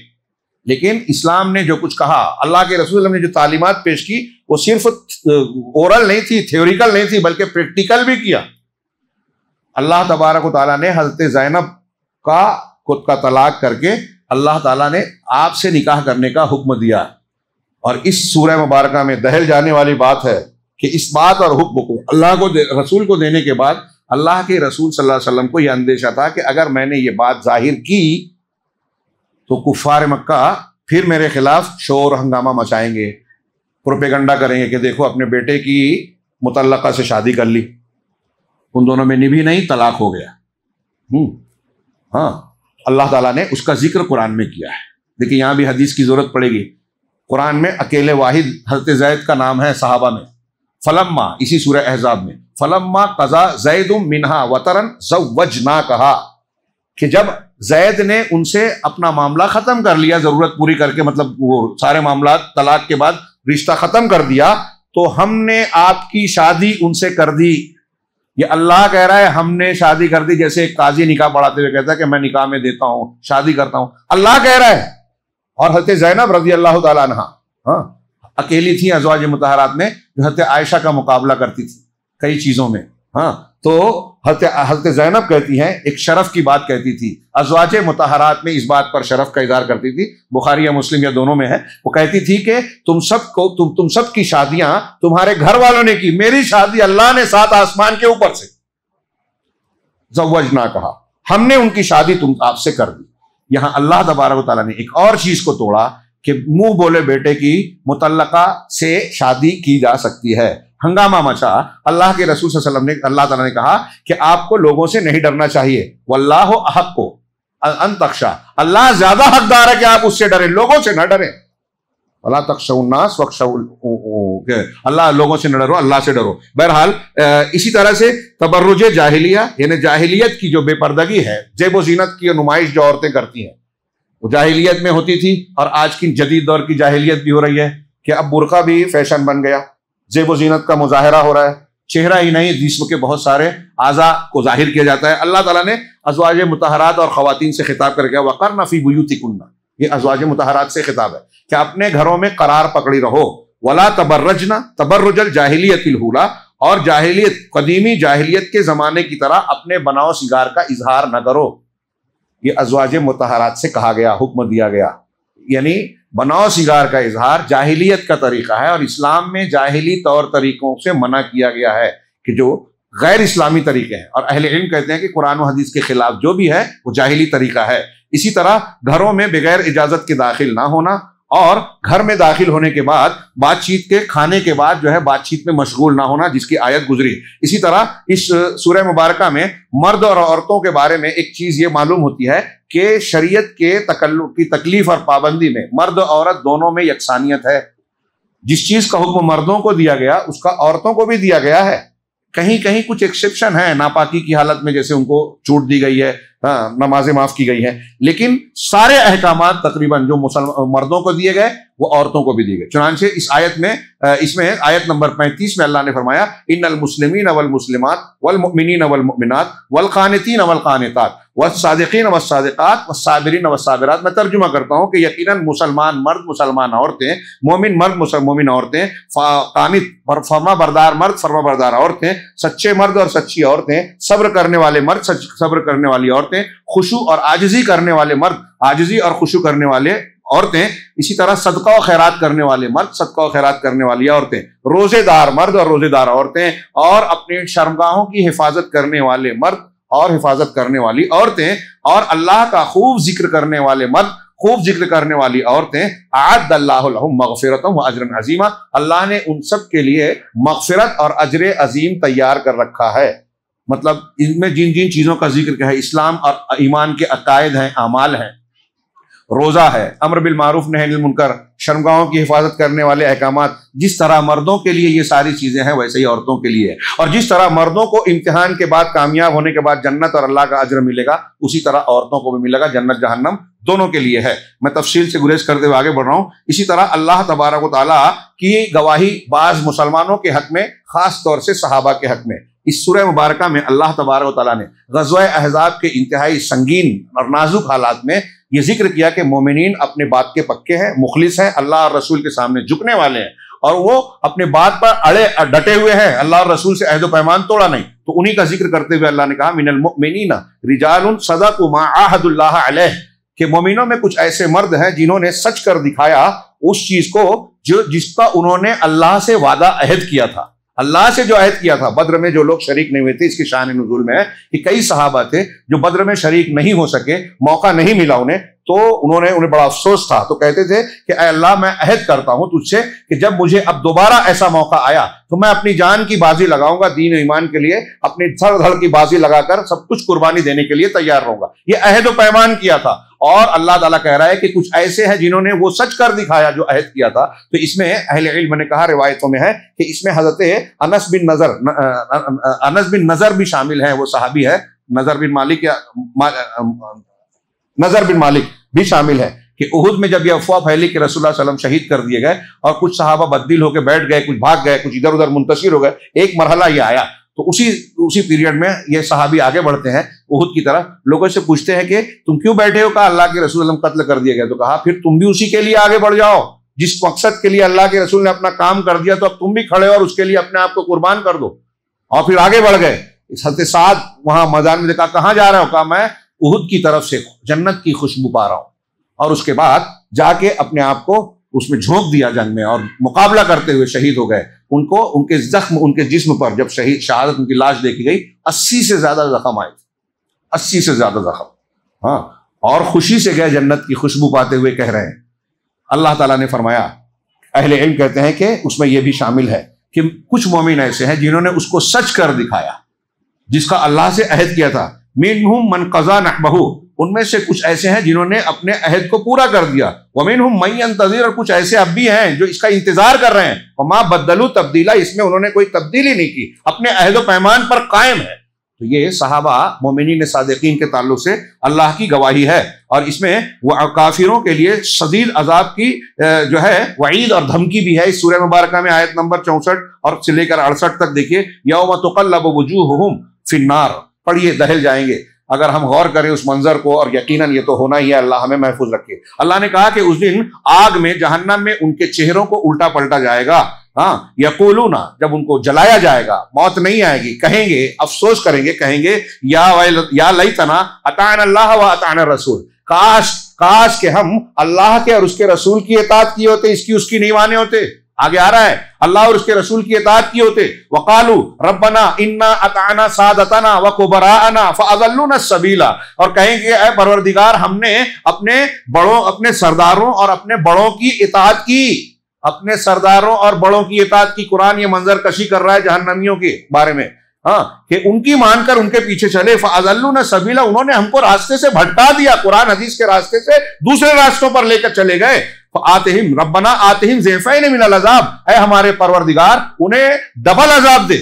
لیکن اسلام نے جو کچھ کہا، اللہ کے رسول اللہ نے جو تعلیمات پیش کی، وہ صرف اورل نہیں تھی، تھیوریکل نہیں تھی، بلکہ پریکٹیکل بھی کیا. اللہ تبارک و تعالیٰ نے حضرت زینب کا خود کا طلاق کر کے اللہ تعالیٰ نے آپ سے نکاح کرنے کا حکم دیا. اور اس سورہ مبارکہ میں دہل جانے والی بات ہے کہ اس بات اور حکم کو اللہ کو رسول کو دینے کے بعد اللہ کے رسول صلی اللہ علیہ وسلم کو یہ اندیشہ تھا کہ اگر میں نے یہ بات ظاہر کی تو کفار مکہ پھر میرے خلاف شور ہنگامہ مچائیں گے، پروپیگنڈا کریں گے کہ دیکھو اپنے بیٹے کی مطلقہ سے شادی کر لی، ان دونوں میں نبھی نہیں، طلاق ہو گیا. ہاں، اللہ تعالیٰ نے اس کا ذکر قرآن میں کیا ہے. دیکھیں یہاں بھی حدیث کی ضرورت پڑے گی. قرآن میں اکیلے واحد حضرت زید کا نام ہے صحابہ میں. فلما، اسی سورہ احزاب میں، فلما قضا زید منہا وطرن زوجناکہا، کہ جب زید نے ان سے اپنا معاملہ ختم کر لیا، ضرورت پوری کر کے، مطلب وہ سارے معاملات طلاق کے بعد رشتہ ختم کر دیا، تو ہم نے آپ کی شادی ان سے کر دی. یہ اللہ کہہ رہا ہے ہم نے شادی کر دی، جیسے ایک قاضی نکاح پڑھاتے ہوئے کہتا ہے کہ میں نکاح میں دیتا ہوں، شادی کرتا ہوں. اللہ کہہ رہا ہے. اور حضرت زینب رضی اللہ تعالیٰ عنہ اکیلی تھی ازواج مطہرات میں جو حضرت عائشہ کا مقابلہ کرتی تھی کئی چیزوں میں. تو حضرت زینب کہتی ہیں، ایک شرف کی بات کہتی تھی، ازواج مطہرات میں اس بات پر شرف کا اظہار کرتی تھی، بخاری یا مسلم یا دونوں میں ہے. وہ کہتی تھی کہ تم سب کی شادیاں تمہارے گھر والوں نے کی، میری شادی اللہ نے 7 آسمان کے اوپر سے زوجنا کہا، ہم نے ان کی شادی آپ سے کر دی. یہاں اللہ تبارک و تعالیٰ نے ایک اور چیز کو توڑا کہ منہ بولے بیٹے کی مطلقہ سے شادی کی جا سکتی ہے. ہنگامہ مچا. اللہ کے رسول صلی اللہ علیہ وسلم نے، اللہ تعالیٰ نے کہا کہ آپ کو لوگوں سے نہیں ڈرنا چاہیے. واللہ احق ان تخشا، اللہ زیادہ حقدار ہے کہ آپ اس سے ڈریں، لوگوں سے نہ ڈریں. ولا تخشوا الناس واخشوا، اللہ لوگوں سے نہ ڈرو، اللہ سے ڈرو. بہرحال اسی طرح سے تبرج جاہلیہ، یعنی جاہلیت کی جو بے پردگی ہے، زیب و زینت کی نمائش جو عورتیں کرتی ہیں، وہ جاہلیت میں ہوتی تھی، اور آج کی جدید دور کی جاہلیت بھی ہو رہی ہے کہ اب برقع بھی فیشن بن گیا، زیب و زینت کا مظاہرہ ہو رہا ہے. چہرہ ہی نہیں، جسم کے بہت سارے اعضاء کو ظاہر کیا جاتا ہے. اللہ تعالیٰ نے ازواج مطہرات اور خواتین سے خطاب کر کے وقرن فی بیوتکن، یہ ازواج مطہرات سے خطاب ہے کہ اپنے گھروں میں قرار پکڑی رہو. ولا تبرجن تبرج الجاہلیت الاولی، اور جاہلیت، قدیمی جاہلیت کے زمانے کی طرح اپنے بناؤ سنگار کا اظہار نہ کرو. یہ ازواج مطہرات سے کہا گیا، حکم دیا گیا. یعنی بناؤ سنگار کا اظہار جاہلیت کا طریقہ ہے، اور اسلام میں جاہلی طور طریقوں سے منع کیا گیا ہے کہ جو غیر اسلامی طریقے ہیں. اور اہل علم کہتے ہیں کہ قرآن و حدیث کے خلاف جو بھی ہے وہ جاہلی طریقہ ہے. اسی طرح گھروں میں بغیر اجازت کے داخل نہ ہونا، اور گھر میں داخل ہونے کے بعد بات چیت کے کھانے کے بعد جو ہے بات چیت میں مشغول نہ ہونا، جس کی آیت گزری. اسی طرح اس سورہ مبارکہ میں مرد اور عورتوں کے بارے میں ایک چیز یہ معلوم ہوتی ہے کہ شریعت کے تکلیف اور پابندی میں مرد اور عورت دونوں میں یکسانیت ہے. جس چیز کا حکم مردوں کو دیا گیا اس کا عورتوں کو بھی دیا گیا ہے. کہیں کہیں کچھ ایکسیپشن ہے، ناپاکی کی حالت میں جیسے ان کو چھوٹ دی گئی ہے، نمازیں معاف کی گئی ہیں، لیکن سارے احکامات تقریباً جو مردوں کو دیے گئے وہ عورتوں کو بھی دیے گئے. چنانچہ اس آیت میں، اس میں آیت نمبر 35 میں اللہ نے فرمایا ان المسلمین والمسلمات والمؤمنین والمؤمنات والقانتین والقانتات والصادقین والصادقات والصابرین والصابرات. میں ترجمہ کرتا ہوں کہ یقیناً مسلمان مرد، مسلمان عورتیں، مومن مرد، مومن عورتیں، قانت فرما بردار مرد، فرما بردار عورتیں، سچے مرد اور سچی عورتیں، صبر کرنے والے مرد، صبر کرنے والی عورتیں، خشوع اور عاجزی کرنے والے مرد، عاجزی اور خشوع کرنے والے عورتیں. اسی طرح صدقہ و خیرات کرنے والے مرد، صدقہ و خیرات کرنے والی عورتیں، روزے دار مرد اور روزے دار عورتیں، اور اپنی شرمگاہوں کی حفاظت کرنے والے مرد اور حفاظت کرنے والی عورتیں، اور اللہ کا خوب ذکر کرنے والے مرد، خوب ذکر کرنے والی عورتیں. اعد اللہ لہم مغفرۃ و اجرا عظیما، اللہ نے ان سب کے لیے مغفرت اور اجر عظیم تیار کر رکھا ہے. مطلب ان میں جن جن چیزوں کا ذکر کیا ہے، اسلام اور ایمان کے عقائد ہیں، اعمال ہیں، روزہ ہے، امر بالمعروف نہی عن المنکر، شرمگاہوں کی حفاظت کرنے والے احکامات، جس طرح مردوں کے لیے یہ ساری چیزیں ہیں ویسے ہی عورتوں کے لیے، اور جس طرح مردوں کو امتحان کے بعد کامیاب ہونے کے بعد جنت اور اللہ کا اجر ملے گا، اسی طرح عورتوں کو بھی ملے گا، جنت جہنم دونوں کے لیے ہے۔ میں تفصیل سے گریز کرتے ہوئے آگے بڑھ رہا ہوں۔ اسی طرح اللہ تبارک و تعالیٰ کی گواہی بعض مسلمانوں کے حق میں، خاص طور سے صحابہ کے حق میں، اس سورہ مبارکہ میں اللہ تبارک و تعالیٰ نے غزوہ احزاب کے انتہائی سنگین اور نازک حالات میں یہ ذکر کیا کہ مومنین اپنے بات کے پکے ہیں، مخلص ہیں، اللہ اور رسول کے سامنے جھکنے والے ہیں، اور وہ اپنے بات پر ڈٹے ہوئے ہیں، اللہ اور رسول سے عہد و پیمان توڑا نہیں۔ تو انہی کا ذکر کرتے ہوئے اللہ نے کہا من المؤمنین رجال صدقوا ما عاهدوا اللہ علیہ، کہ مومنوں میں کچھ ایسے مرد ہیں جنہوں نے سچ کر دکھایا اس چیز کو جس کا انہوں نے اللہ سے وعدہ عہد کیا تھا، اللہ سے جو عہد کیا تھا۔ بدر میں جو لوگ شریک نہیں ہوئے تھے، اس کی شان نزول میں ہے کہ کئی صحابہ تھے جو بدر میں شریک نہیں ہو سکے، موقع نہیں ملا انہیں، تو انہیں بڑا افسوس تھا، تو کہتے تھے کہ اے اللہ میں عہد کرتا ہوں تجھ سے کہ جب مجھے اب دوبارہ ایسا موقع آیا تو میں اپنی جان کی بازی لگاؤں گا، دین و ایمان کے لیے اپنی دھڑ دھڑ کی بازی لگا کر سب کچھ قربانی دینے کے لیے تیار رہوں گا۔ یہ عہد و پیمان کیا تھا، اور اللہ تعالیٰ کہہ رہا ہے کہ کچھ ایسے ہیں جنہوں نے وہ سچ کر دکھایا جو عہد کیا تھا۔ تو اس میں اہل علم نے کہا، روایتوں میں ہے کہ اس میں حضرت انس بن نضر بھی شامل ہیں، وہ صحابی ہے، نضر بن مالک بھی شامل ہے، کہ احد میں جب یہ افواہ پھیلی کہ رسول اللہ صلی اللہ علیہ وسلم شہید کر دیے گئے اور کچھ صحابہ بددل ہو کے بیٹھ گئے، کچھ بھاگ گئے، کچھ ادھر ادھر منتشر ہو گئے، ایک مرحلہ یہ آیا، تو اسی پیریڈ میں یہ صحابی آگے بڑھتے ہیں احد کی طرف، لوگوں سے پوچھتے ہیں کہ تم کیوں بیٹھے ہو؟ کہا اللہ کے رسول اللہ قتل کر دیے گئے۔ تو کہا پھر تم بھی اسی کے لیے آگے بڑھ جاؤ، جس مقصد کے لیے اللہ کے رسول نے اپنا کام کر دیا، تو اب تم بھی کھڑے ہو اور اس کے لیے اپنے آپ کو قربان کر دو، اور پھر آگے بڑھ گئے۔ حضرت سعد وہاں میدان میں دیکھا، کہاں جا رہے ہو؟ کہا میں احد کی طرف سے جنت کی خوشبو پا رہا ہوں، اور اس کے بعد جا کے اپنے آپ کو اس میں جھونک دیا جنگ میں، اور مقابلہ کرتے ہوئے شہید ہو گئے۔ ان کے زخم، ان کے جسم پر جب شہادت ان کی لاش دیکھی گئی، 80 سے زیادہ زخم آئے، 80 سے زیادہ زخم، ہاں، اور خوشی سے گئے، جنت کی خوشبو پاتے ہوئے کہہ رہے ہیں۔ اللہ تعالیٰ نے فرمایا، اہل علم کہتے ہیں کہ اس میں یہ بھی شامل ہے کہ کچھ مومن ایسے ہیں جنہوں نے اس کو سچ کر دکھایا جس کا اللہ سے عہد کیا تھا۔ منہم من قضا نحبہ، ان میں سے کچھ ایسے ہیں جنہوں نے اپنے عہد کو پورا کر دیا۔ ومنہم من ینتظر، اور کچھ ایسے اب بھی ہیں جو اس کا انتظار کر رہے ہیں۔ وما بدلوا تبدیلا، اس میں انہوں نے کوئی تبدیلی نہیں کی، اپنے عہد و پیمان پر قائم ہے۔ تو یہ صحابہ مومنین صادقین کے تعلق سے اللہ کی گواہی ہے، اور اس میں وہ کافروں کے لیے شدید عذاب کی جو ہے وعید اور دھمکی بھی ہے۔ اس سورہ مبارکہ میں آیت نمبر 64 اور سے لے کر 68 تک دیکھیے، یوم تقلب وجوہہم فی النار، پڑھیے، دہل جائیں گے۔ اگر ہم غور کریں اس منظر کو، اور یقیناً یہ تو ہونا ہی ہے، اللہ ہمیں محفوظ رکھے۔ اللہ نے کہا کہ اس دن آگ میں، جہنم میں ان کے چہروں کو الٹا پلٹا جائے گا، ہاں، یقولون، جب ان کو جلایا جائے گا، موت نہیں آئے گی، کہیں گے، افسوس کریں گے، کہیں گے یا لیتنا اطعنا اللہ و اطعنا الرسول، کاش کہ ہم اللہ کے اور اس کے رسول کی اطاعت کیے ہوتے، اس کی نہیں مانے ہوتے۔ آگے آ رہا ہے، اللہ اور اس کے رسول کی اطاعت کی ہوتے۔ وقالوا ربنا انا اطعنا سادتنا وکبراءنا فاضلونا السبیل، اور کہیں گے اے پروردگار، ہم نے اپنے سرداروں اور اپنے بڑوں کی اطاعت کی، اپنے سرداروں اور بڑوں کی اطاعت کی۔ قرآن یہ منظر کشی کر رہا ہے جہنمیوں کے بارے میں، ہاں، کہ ان کی مان کر ان کے پیچھے چلے۔ فاضلونا السبیل، انہوں نے ہم کو راستے سے بھٹکا دیا، قرآن حدیث کے راستے سے دوسرے راستوں پر لے کر چلے گئے۔ فآتہم ربنا آتہم ضعفین من العذاب، اے ہمارے پروردگار انہیں ڈبل عذاب دے۔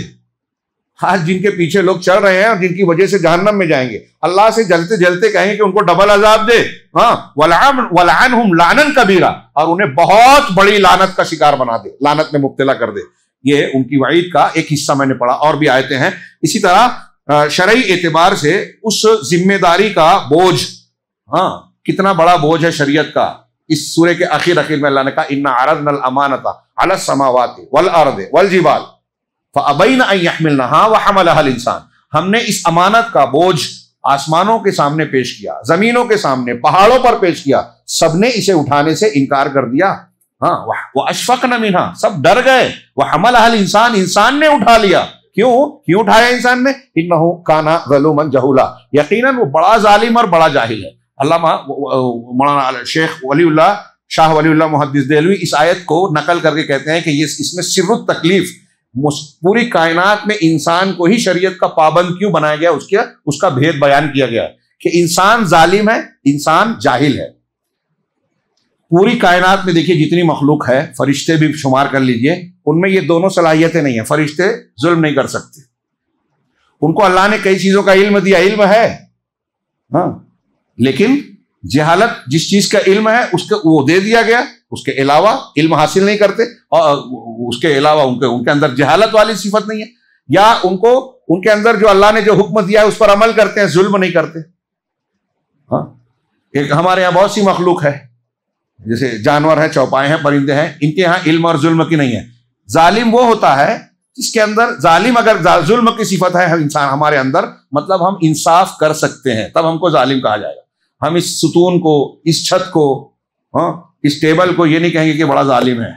آج جن کے پیچھے لوگ چل رہے ہیں اور جن کی وجہ سے جہنم میں جائیں گے، اللہ سے جلتے جلتے کہیں کہ ان کو ڈبل عذاب دے، ہاں، ولعنہم لعنا کبیرا، اور انہیں بہت بڑی لعنت کا شکار بنا دے، لعنت میں مبتلا کر دے۔ یہ ان کی وعید کا ایک حصہ میں نے پڑھا، اور بھی آیتیں ہیں اسی طرح۔ شرعی اعتبار سے اس ذمہ داری کا بوجھ، ہاں، کتنا بڑا بوجھ ہے شریعت کا۔ اس سورے کے آخر میں اللہ نے کہا انا عرضنا الامانۃ علی السماوات والارض والجبال فابین ان یحملنها وحملها الانسان، ہم نے اس امانت کا بوجھ آسمانوں کے سامنے پیش کیا، زمینوں کے سامنے، پہاڑوں پر پیش کیا، سب نے اسے اٹھانے سے انکار کر دیا، ہاں، واشفقن منها، سب ڈر گئے، وحملها الانسان، انسان نے اٹھا لیا۔ کیوں اٹھایا انسان نے؟ انہ کان ظلوما جہولا، یقیناً وہ بڑا ظالم اور بڑا جاہل ہے۔ علامہ مولانا شیخ ولی اللہ شاہ ولی اللہ محدث دہلوی اس آیت کو نقل کر کے کہتے ہیں کہ اس میں سر التکلیف، پوری کائنات میں انسان کو ہی شریعت کا پابند کیوں بنایا گیا، اس کا بھید بیان کیا گیا کہ انسان ظالم ہے، انسان جاہل ہے۔ پوری کائنات میں دیکھیے جتنی مخلوق ہے، فرشتے بھی شمار کر لیجئے، ان میں یہ دونوں صلاحیتیں نہیں ہیں۔ فرشتے ظلم نہیں کر سکتے، ان کو اللہ نے کئی چیزوں کا علم دیا، علم ہے ہاں، لیکن جہالت جس چیز کا علم ہے اس کو وہ دے دیا گیا، اس کے علاوہ علم حاصل نہیں کرتے، اور اس کے علاوہ ان کے اندر جہالت والی صفت نہیں ہے، یا ان کے اندر جو اللہ نے جو حکم دیا ہے اس پر عمل کرتے ہیں، ظلم نہیں کرتے۔ ہاں، ایک ہمارے یہاں بہت سی مخلوق ہے، جیسے جانور ہیں، چوپائے ہیں، پرندے ہیں، ان کے یہاں علم اور ظلم کی نہیں ہے۔ ظالم وہ ہوتا ہے جس کے اندر ظالم، اگر ظلم کی صفت ہے انسان ہمارے اندر، مطلب ہم انصاف کر سکتے ہیں، تب ہم کو ظالم کہا جائے گا۔ ہم اس ستون کو، اس چھت کو، اس ٹیبل کو یہ نہیں کہیں گے کہ بڑا ظالم ہے،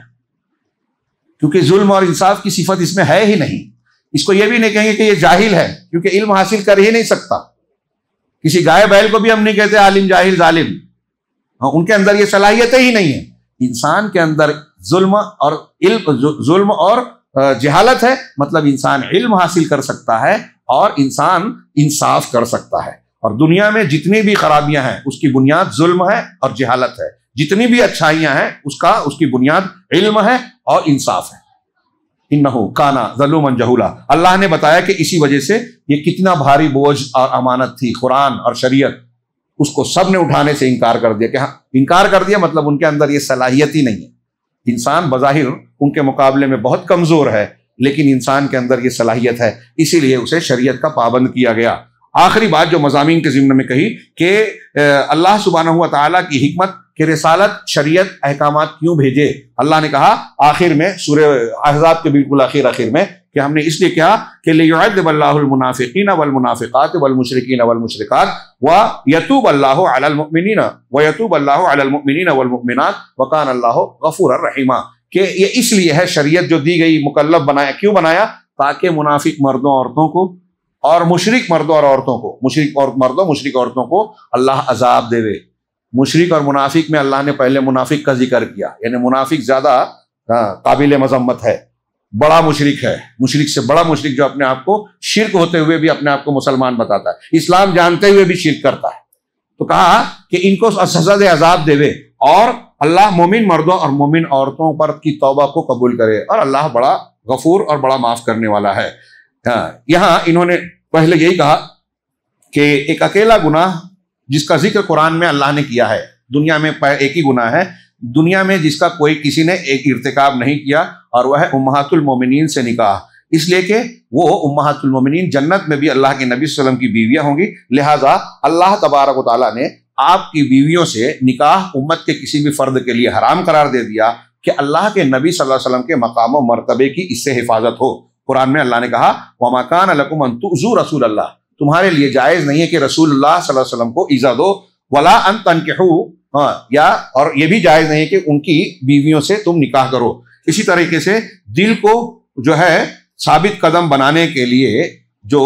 کیونکہ ظلم اور انصاف کی صفت اس میں ہے ہی نہیں۔ اس کو یہ بھی نہیں کہیں گے کہ یہ جاہل ہے، کیونکہ علم حاصل کر ہی نہیں سکتا۔ کسی گائے بیل کو بھی ہم نہیں کہتے عالم، جاہل، ظالم، ان کے اندر یہ صلاحیتیں ہی نہیں ہیں۔ انسان کے اندر ظلم اور جہالت ہے، مطلب انسان علم حاصل کر سکتا ہے اور انسان انصاف کر سکتا ہے۔ اور دنیا میں جتنی بھی خرابیاں ہیں اس کی بنیاد ظلم ہے اور جہالت ہے، جتنی بھی اچھائیاں ہیں اس کی بنیاد علم ہے اور انصاف ہے۔ انہو کانا ظلوما جہولا، اللہ نے بتایا کہ اسی وجہ سے یہ کتنا بھاری بوجھ اور امانت تھی، قرآن اور شریعت، اس کو سب نے اٹھانے سے انکار کر دیا، کہ ہاں انکار کر دیا مطلب ان کے اندر یہ صلاحیت ہی نہیں ہے۔ انسان بظاہر ان کے مقابلے میں بہت کمزور ہے، لیکن انسان کے اندر یہ صلاحیت ہے، اسی لیے اسے شریعت کا پابند کیا گیا۔ آخری بات جو مضامین کے ضمن میں کہی کہ اللہ سبحانہ و تعالیٰ کی حکمت کہ رسالت، شریعت، احکامات کیوں بھیجے۔ اللہ نے کہا آخر میں سورہ احزاب کے بالکل آخر میں کہ ہم نے اس لیے کیا کہ لِيُعَذِّبَ اللَّهُ الْمُنَافِقِينَ وَالْمُنَافِقَاتِ وَالْمُشْرِكِينَ وَالْمُشْرِكَاتِ وَيَتُوبَ اللَّهُ عَلَى الْمُؤْمِنِينَ وَيَتُوبَ اللَّهُ عَلَى الْمُؤْمِنِينَ وَالْمُؤْمِنَاتِ وَكَانَ اللَّهُ غَفُورًا رَحِيمًا، کہ یہ اس لیے ہے شریعت جو دی گئی، مکلف بنایا، کیوں بنایا؟ تاکہ منافق مردوں عورتوں کو اور مشرک مردوں اور عورتوں کو، مشرک عورتوں کو اللہ عذاب دے۔ مشرک اور منافق میں اللہ نے پہلے منافق کا ذکر کیا، یعنی منافق زیادہ قابل مذمت ہے، بڑا مشرک ہے، مشرک سے بڑا مشرک جو اپنے آپ کو شرک ہوتے ہوئے بھی اپنے آپ کو مسلمان بتاتا ہے، اسلام جانتے ہوئے بھی شرک کرتا ہے۔ تو کہا کہ ان کو سزا دے، عذاب دے، اور اللہ مومن مردوں اور مومن عورتوں پر کی توبہ کو قبول کرے، اور اللہ بڑا غفور اور بڑا معاف کرنے والا ہے۔ یہاں انہوں نے پہلے یہی کہا کہ ایک اکیلا گناہ جس کا ذکر قرآن میں اللہ نے کیا ہے، دنیا میں ایک ہی گناہ ہے دنیا میں جس کا کوئی کسی نے ایک ارتکاب نہیں کیا، اور وہ ہے امہات المومنین سے نکاح، اس لیے کہ وہ امہات المومنین جنت میں بھی اللہ کے نبی صلی اللہ علیہ وسلم کی بیویاں ہوں گی، لہٰذا اللہ تبارک و تعالیٰ نے آپ کی بیویوں سے نکاح امت کے کسی بھی فرد کے لیے حرام قرار دے دیا کہ اللہ کے نبی صلی اللہ علیہ وسلم کے مقام و مرتبے کی اس سے حفاظت ہو۔ قرآن میں اللہ نے کہا وَمَا كَانَ لَكُمْ أَن تُؤْذُوا رَسُولَ اللَّهِ، تمہارے لیے جائز نہیں ہے کہ رسول اللہ صلی اللہ علیہ وسلم کو ایذا دو، وَلَا أَن تَنكِحُوا، اور یہ بھی جائز نہیں ہے کہ ان کی بیویوں سے تم نکاح کرو۔ اسی طریقے سے دل کو جو ہے ثابت قدم بنانے کے لیے جو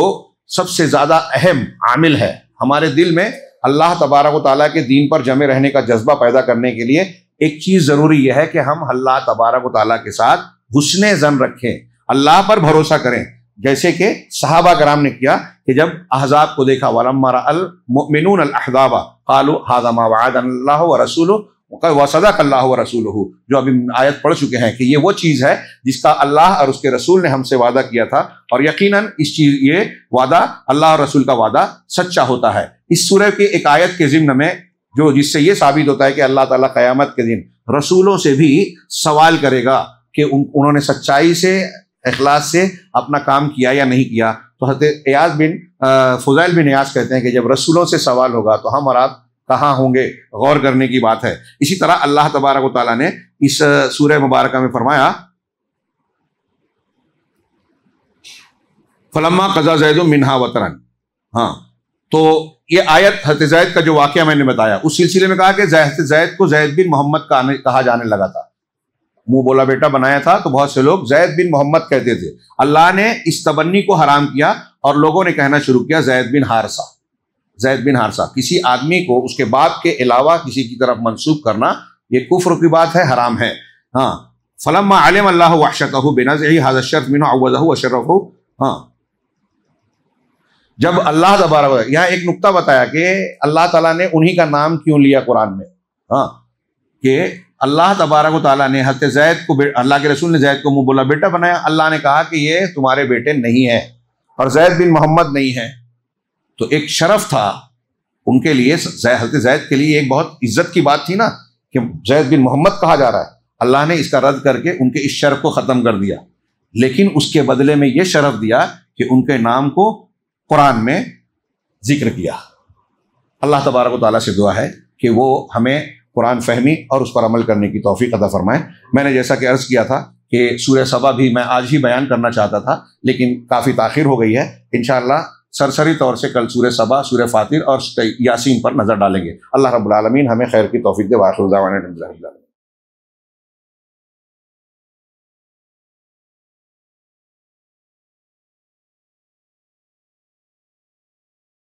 سب سے زیادہ اہم عامل ہے ہمارے دل میں، اللہ تبارک و تعالیٰ کے دین پر جمے رہنے کا جذبہ پیدا کرنے کے لیے ایک چیز ضروری یہ ہے کہ ہم اللہ تبارک و تعالیٰ کے ساتھ حسن ظن رکھیں، اللہ پر بھروسہ کریں، جیسے کہ صحابہ کرام نے کیا کہ جب احزاب کو دیکھا وَلَمَّا رَأَى الْمُؤْمِنُونَ الْأَحْزَابَ قَالُوا هَذَا مَا وَعَدَنَا اللَّهُ وَرَسُولُهُ وَصَدَقَ اللَّهُ وَرَسُولُهُ، جو ابھی آیت پڑھ چکے ہیں کہ یہ وہ چیز ہے جس کا اللہ اور اس کے رسول نے ہم سے وعدہ کیا تھا، اور یقیناً یہ وعدہ اللہ اور رسول کا وعدہ سچا ہوتا ہے۔ اس سورہ کی ایک آیت کے ضمن میں جس سے یہ ثابت ہوتا ہے کہ اللہ تعالیٰ قیامت کے دن رسولوں سے بھی سوال کرے گا کہ انہوں نے سچائی سے، اخلاص سے اپنا کام کیا یا نہیں کیا۔ تو حضرت فضیل بن ایاز کہتے ہیں کہ جب رسولوں سے سوال ہوگا تو ہم اور آپ کہاں ہوں گے، غور کرنے کی بات ہے۔ اسی طرح اللہ تبارک و تعالیٰ نے اس سورہ مبارکہ میں فرمایا فلما قضا زید منہا وطرن، تو یہ آیت حضرت زید کا جو واقعہ میں نے بتایا اس سلسلے میں کہا کہ زید کو زید بن محمد کہا جانے لگا تھا، منہ بولا بیٹا بنایا تھا تو بہت سے لوگ زید بن محمد کہتے تھے۔ اللہ نے اس تبنی کو حرام کیا اور لوگوں نے کہنا شروع کیا زید بن حارثہ، زید بن حارثہ۔ کسی آدمی کو اس کے باپ کے علاوہ کسی کی طرف منسوب کرنا یہ کفر کی بات ہے، حرام ہے۔ فلما علم اللہ وحشتہ بنزعہ ھذا الشرف منہ عوضہ وشرفہ، جب اللہ تبارک، یہاں ایک نقطہ بتایا کہ اللہ تعالیٰ نے انہی کا نام کیوں لیا قرآن میں، کہ اللہ تبارک و تعالیٰ نے حضرت زید کو، اللہ کے رسول نے زید کو منہ بولا بیٹا بنایا، اللہ نے کہا کہ یہ تمہارے بیٹے نہیں ہیں اور زید بن محمد نہیں ہیں. تو ایک شرف تھا ان کے لیے، حضرت زید کے لیے ایک بہت عزت کی بات تھی نا کہ زید بن محمد کہا جا رہا ہے. اللہ نے اس کا رد کر کے ان کے اس شرف کو ختم کر دیا، لیکن اس کے بدلے میں یہ شرف دیا کہ ان کے نام کو قرآن میں ذکر کیا. اللہ تبارک و تعالیٰ سے دعا ہے کہ وہ ہمیں قرآن فہمی اور اس پر عمل کرنے کی توفیق عطا فرمائے. میں نے جیسا کہ عرض کیا تھا کہ سورہ سبا بھی میں آج ہی بیان کرنا چاہتا تھا، لیکن کافی تاخیر ہو گئی ہے. انشاءاللہ سرسری طور سے کل سورہ سبا، سورہ فاطر اور یاسین پر نظر ڈالیں گے. اللہ رب العالمین ہمیں خیر کی توفیق دے. وآخر دعوانا الحمدللہ.